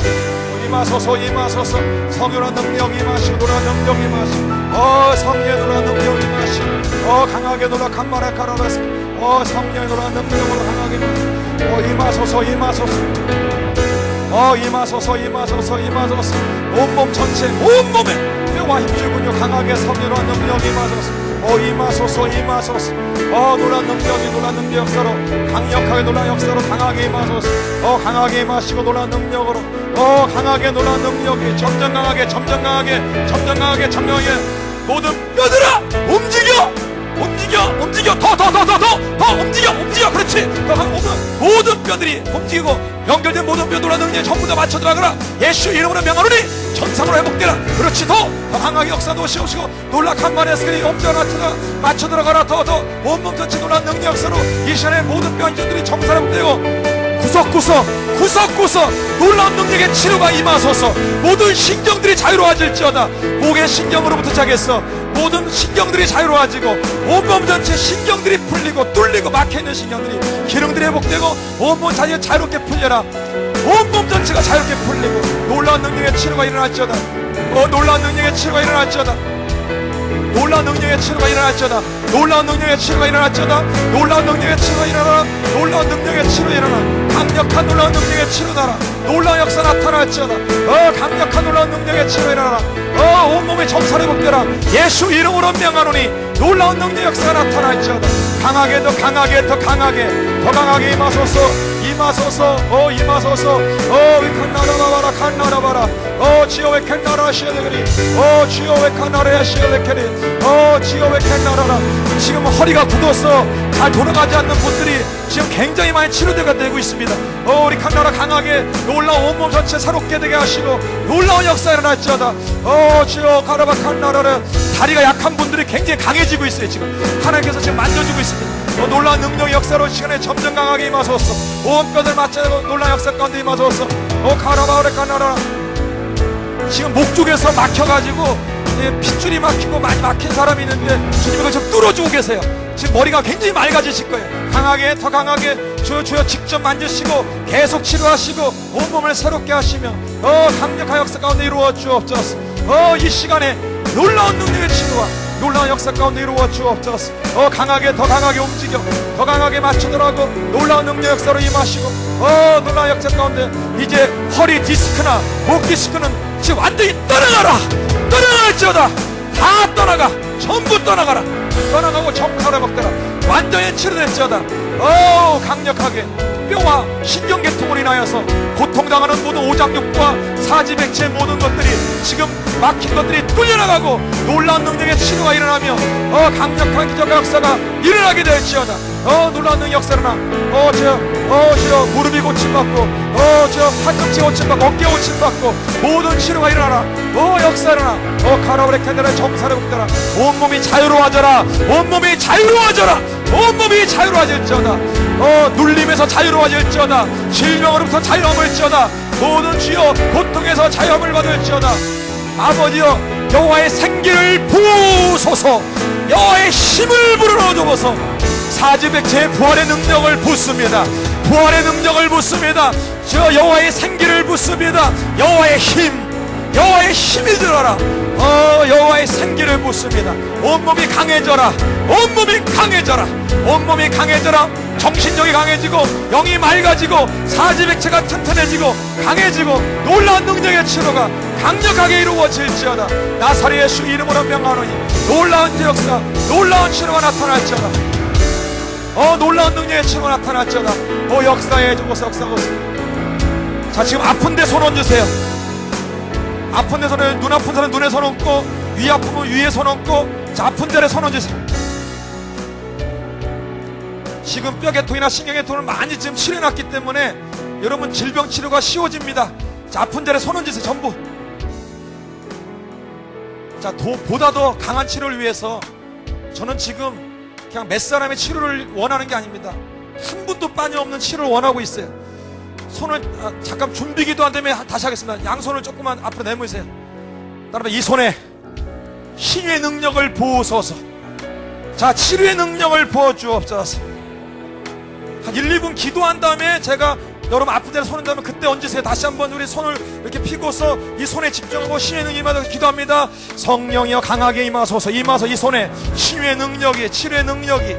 성령의 능력이 임하시고 노란 능력이 임하시고 성령의 노란 능력이 임하시고 강하게 놀라 간만에 가라라서 성령의 노란 능력으로 강하게 임하소서. 온몸 전체 온몸에 뼈와 힘줄 근육 강하게 성령의 노란 능력이 임하소서. 놀란 능력 역사로 강력하게 놀란 역사로 강하게 임하소서. 강하게 임하시고 놀란 능력으로 강하게 놀란 능력이 점점 강하게 모든 뼈들아 움직여. 더 움직여. 그렇지. 모든 뼈들이 움직이고 연결된 모든 뼈 놀란 능력에 전부 다 맞춰 들어가라. 예수 이름으로 명하노니 정상으로 회복되라. 그렇지. 더 강하게 역사 놓으시고 놀라 간만에 스크린 엄청나 맞춰 들어가라. 더 온몸 전체 놀란 능력 역사로 이 시간에 모든 뼈들이 정상으로 회복되고 구석구석 놀라운 능력의 치료가 임하소서. 모든 신경들이 자유로워질지어다. 목의 신경으로부터 시작해서 모든 신경들이 자유로워지고 온몸 전체 신경들이 풀리고 뚫리고 막혀있는 신경들이 기능들이 회복되고 온몸 자체가 자유롭게 풀려라. 온몸 전체가 자유롭게 풀리고 놀라운 능력의 치료가 일어날지어다. 놀라운 능력의 치료가 일어날지어다. 강력한 놀라운 능력의 치료 나라. 놀라운 역사 나타날지어다. 강력한 놀라운 능력의 치료 일어나라. 온몸에 정살 회복되라. 예수 이름으로 명하노니 놀라운 능력 역사가 나타날지어다. 더 강하게 임하소서. 칸나라바라. 주여 왜 캔나라 시에데그리. 주여 왜 칸나라야 시에데그리. 주여 왜 캔나라라. 지금 허리가 굳어서 잘 돌아가지 않는 분들이 지금 굉장히 많이 치료되고 있습니다. 우리 칸나라 강하게 놀라운 온몸 전체 새롭게 되게 하시고 놀라운 역사 일어날지어다. 주여 가라바 칸나라를. 다리가 약한 분들이 굉장히 강해지고 있어요. 지금 하나님께서 지금 만져주고 있습니다. 놀라운 능력의 역사로 시간에 점점 강하게 임하소서. 온 뼈들 맞춰고 놀라운 역사 가운데 임하소서. 가라바오레 칸나라. 지금 목 쪽에서 막혀가지고 핏줄이 막히고 많이 막힌 사람이 있는데 주님이 그걸 좀 뚫어주고 계세요. 지금 머리가 굉장히 맑아지실 거예요. 더 강하게 주여 직접 만지시고 계속 치료하시고 온몸을 새롭게 하시며 강력한 역사 가운데 이루어 주옵소서. 이 시간에 놀라운 능력의 치료와 놀라운 역사 가운데 이루어 주옵소서. 더 강하게 움직여 더 강하게 맞추더라고 놀라운 능력 역사로 임하시고 놀라운 역사 가운데 이제 허리 디스크나 목 디스크는 지금 완전히 떠나갈지어다. 다 떠나가. 전부 떠나가고 정상으로 회복되라. 완전히 치료될지어다. 강력하게 뼈와 신경계통으로 인하여서 고통당하는 모든 오장육과 사지백체 모든 것들이 지금 막힌 것들이 뚫려나가고 놀라운 능력의 치료가 일어나며 강력한 기적 역사가 일어나게 될지어다. 놀라운 능력 역사 일어나. 저 무릎이 고침받고 저 팔꿈치 고침받고 어깨 고침받고 모든 치료가 일어나라. 역사 일어나. 카라브레 캔들의 정사를 붙들라. 온몸이 자유로워져라. 온몸이 자유로워져라. 온몸이 자유로워질지어다. 눌림에서 자유로워질지어다. 질병으로부터 자유로움을지어다. 모든 주여 고통에서 자유함을 받을지어다. 아버지여, 여호와의 생기를 부으소서. 여호와의 힘을 불어넣어주소서. 사지백체의 부활의 능력을 붓습니다. 부활의 능력을 붓습니다. 저 여호와의 생기를 붓습니다. 여호와의 힘이 들어라. 여호와의 생기를 붓습니다. 온몸이 강해져라. 온몸이 강해져라. 온몸이 강해져라. 정신력이 강해지고 영이 맑아지고 사지백체가 튼튼해지고 강해지고 놀라운 능력의 치료가 강력하게 이루어질지어다. 나사렛 예수 이름으로 명하노니 놀라운 역사, 놀라운 치료가 나타날지어다. 놀라운 능력의 치료가 나타날지어다. 역사해 주고서 역사하고서. 자, 지금 아픈데 손 얹으세요. 아픈 데서는, 눈 아픈 사람은 눈에 손 얹고, 위 아프면 위에 손 얹고. 자, 아픈 데에 손 얹으세요. 지금 뼈계통이나 신경계통을 많이 지금 치료해놨기 때문에 여러분 질병 치료가 쉬워집니다. 자, 아픈 데에 손 얹으세요. 전부. 자, 보다 더 강한 치료를 위해서 저는 지금 그냥 몇 사람의 치료를 원하는 게 아닙니다. 한 분도 빠짐없는 치료를 원하고 있어요. 손을 잠깐 준비기도 안 되면 다시 하겠습니다. 양손을 조금만 앞으로 내밀으세요. 따라서 이 손에 치유의 능력을 부으소서. 자, 치료의 능력을 부어주옵소서. 한 1, 2분 기도한 다음에 제가 여러분 아픈 데를 손 얹으면 그때 얹으세요. 다시 한번 우리 손을 이렇게 피고서 이 손에 집중하고 치유의 능력이 임하소서 기도합니다. 성령이여 강하게 임하소서. 임하소. 이 손에 치유의 능력이, 치료의 능력이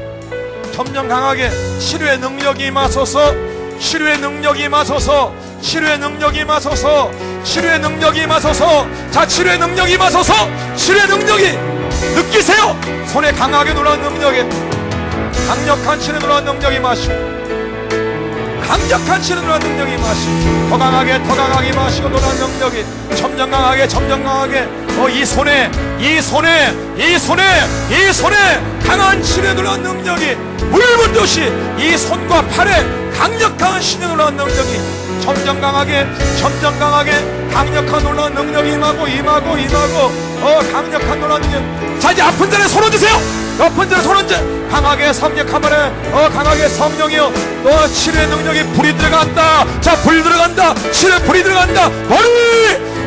점점 강하게 치료의 능력이 임하소서. 치료의 능력이 임하소서. 치료의 능력이 임하소서. 치료의 능력이 임하소서. 자, 치료의 능력이 임하소서. 치료의 능력이 느끼세요. 손에 강하게 놀라운 능력이, 강력한 치료의 놀라운 능력이 임하시고, 강력한 치료의 놀라운 능력이 임하시고, 더 강하게 임하시고, 놀라운 능력이 점점 강하게 이 손에 강한 치료의 놀라운 능력이 물붓듯이 이 손과 팔에 강력한 신의 놀라운 능력이 점점 강하게 강력한 놀라운 능력이 임하고 강력한 놀라운 능력. 자, 이제 아픈 데에 손 얹으세요. 아픈 데에 손 얹어 강하게 성령하면은 강하게 성령이여 치료의 능력이 불이 들어간다. 자, 불 들어간다. 치료의 불이 들어간다.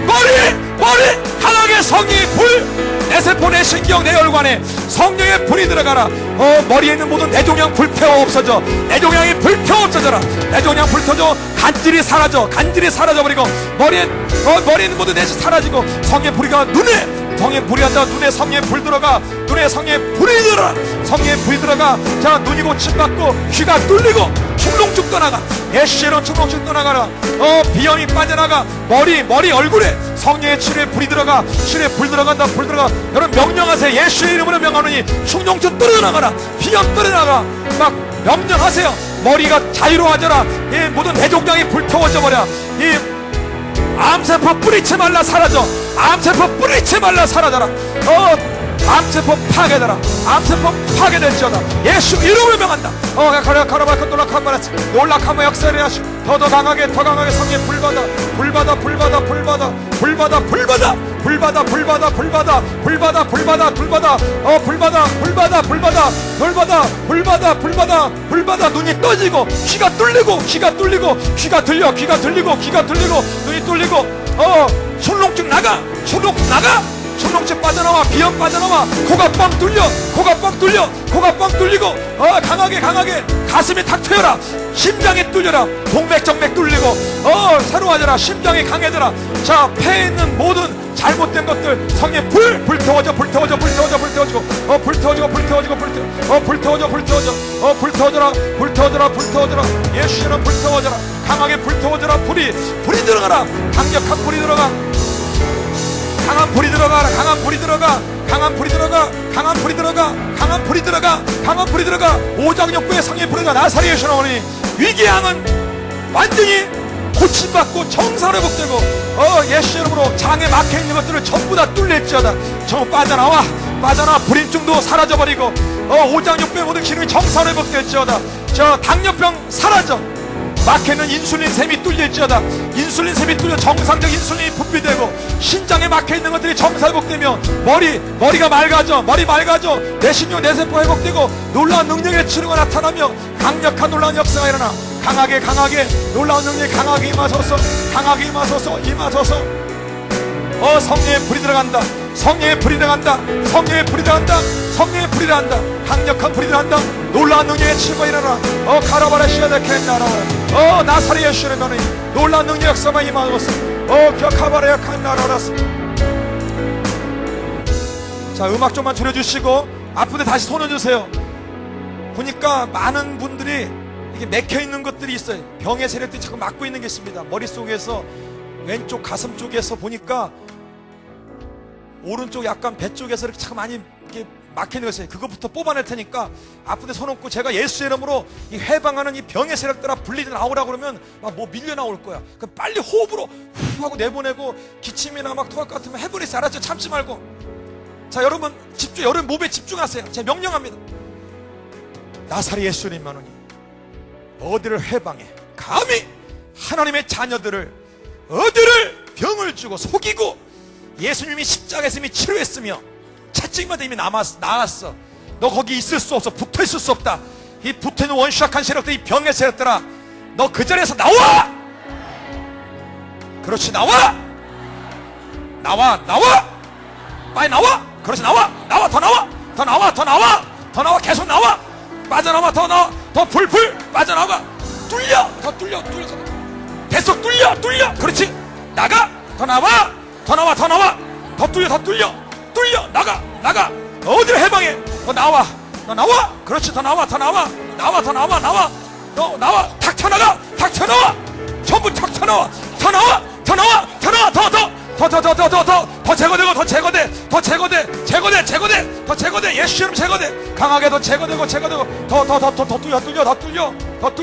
머리 강하게 성령의 불, 내 세포 내 신경 내 혈관에 성령의 불이 들어가라. 머리에 있는 모든 뇌종양 불태워 없어져. 뇌종양이 불태워 없어져라. 뇌종양 불태워져. 간질이 사라져버리고 머리에 있는 모든 내시 사라지고 성령의 불이가 성령의 불이 간다. 눈에 성령의 불 들어가. 눈에 성령의 불이 들어가. 성령의 불이 들어가. 자, 눈이 고침받고 귀가 뚫리고 충농증 떠나가. 예시로 충농증 떠나가라. 비염이 빠져나가. 머리 얼굴에 성령의 치료의 불이 들어가. 치료의 불 들어간다. 불 들어가. 여러분 명령하세요. 예수의 이름으로 명하노니 충농증 떨어나가라. 비염 떨어나가. 막 명령하세요. 머리가 자유로워져라. 이 모든 뇌종양이 불태워져 버려. 이 암세포 뿌리채 말라 사라져. 암세포 뿌리채 말라 사라져라. 암세포 파괴되라. 암세포 파괴될지어다. 예수 이름으로 명한다. 가라바카 놀라카마 역사를 하시고 더 강하게 성령의 불받아 눈이 떠지고 귀가 뚫리고 귀가 들리고 눈이 뚫리고 충농증 나가. 충농증 빠져나와. 비염 빠져나와. 코가 뻥 뚫리고 강하게 가슴이 탁 트여라. 심장이 뚫려라. 동맥정맥 뚫리고 새로워져라. 심장이 강해져라. 자, 폐에 있는 모든 잘못된 것들 성의 불태워져. 불태워져라. 예수는 불태워져라. 강하게 불태워져라. 불이 들어가라. 강력한 불이 들어가. 강한 불이 들어가. 강한 불이 들어가, 강한 불이 들어가, 강한 불이 들어가, 강한 불이 들어가. 오장육부의 성의 불이 들어가. 나사렛 예수 어머니 위기의 양은 완전히 고침받고 정상으로 회복되고, 예수 이름으로 장에 막혀있는 것들을 전부 다 뚫릴지어다. 전부 빠져나와, 빠져나와. 불임증도 사라져버리고, 오장육부의 모든 기능이 정상으로 회복될지어다. 저 당뇨병 사라져. 막혀있는 인슐린 샘이 뚫릴지어다. 인슐린 샘이 뚫려 정상적 인슐린이 분비되고, 신장에 막혀있는 것들이 정상 회복되며, 머리가 맑아져. 머리 맑아져. 내신경 내세포 회복되고, 놀라운 능력의 치료가 나타나며 강력한 놀라운 역사가 일어나. 강하게 놀라운 능력이 강하게 임하소서. 강하게 임하소서. 성령의 불이 들어간다. 성령의 불이 들어간다. 성령의 불이 들어간다. 성령의 불이 들어간다. 강력한 불이 들어간다. 놀라운 능력의 치유가 일어나. 가라바라시아다 캔나라. 나사렛 예수의 너는 놀라운 능력 역사만 임하소서. 격하바라야 칸나라라스. 자, 음악 좀만 줄여주시고 아픈데 다시 손을 주세요. 보니까 많은 분들이 이게 맥혀있는 것들이 있어요. 병의 세력들이 자꾸 막고 있는 게 있습니다. 머릿속에서, 왼쪽 가슴 쪽에서 보니까 오른쪽 약간 배 쪽에서 이렇게 자꾸 많이 이렇게 막혀있는 거 있어요. 그것부터 뽑아낼 테니까 아픈데 손 얹고 제가 예수 이름으로 이 해방하는 이 병의 세력들아 분리돼 나오라고 그러면 막 뭐 밀려 나올 거야. 그럼 빨리 호흡으로 후 하고 내보내고, 기침이나 막 토할 것 같으면 해버리세요. 알았죠? 참지 말고. 자, 여러분 집중, 여러분 몸에 집중하세요. 제가 명령합니다. 나사렛 예수님만으니 어디를 해방해. 감히 하나님의 자녀들을, 어디를 병을 주고 속이고, 예수님이 십자가에서 이미 치료했으며 채찍마다 이미 나왔어. 너 거기 있을 수 없어. 붙어있을 수 없다. 이 붙어있는 원수악한 세력들, 이 병의 세력들아, 너 그 자리에서 나와. 그렇지, 나와. 빨리 나와. 그렇지, 나와. 더 나와. 계속 나와. 빠져나와. 더 나와. 더 풀풀 빠져나가. 뚫려. 더 뚫려. 계속 뚫려. 그렇지. 나가. 더 나와. 더 뚫려. 나가. 어디를 해방해. 더 나와. 그렇지. 더 나와. 너 나와. 탁 튀어나와. 전부 탁 튀어나와. 더 나와. 더 제거되고, 더 제거돼. 예수 이름 제거돼. 강하게 더 제거되고, 더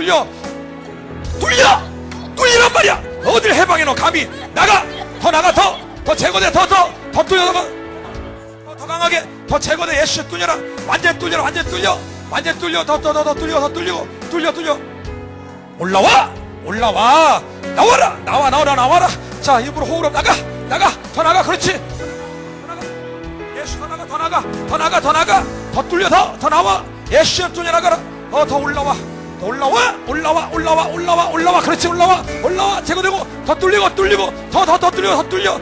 뚫리란 말이야. 어딜 해방해. 너 감히 나가. 더 제거돼. 더 뚫려. 더 강하게 더 제거돼. 예수 뚫려라. 완전 뚫려. 더 뚫려. 올라와. 나와라. 자, 일부러 호흡으로 나가. 더 나가. 그렇지. 예수 더 나가. 더 뚫려. 더 나와. 예수 뚫려 나가라. 더 올라와. 그렇지. 올라와. 제거되고, 더 뚫리고, 더 뚫려.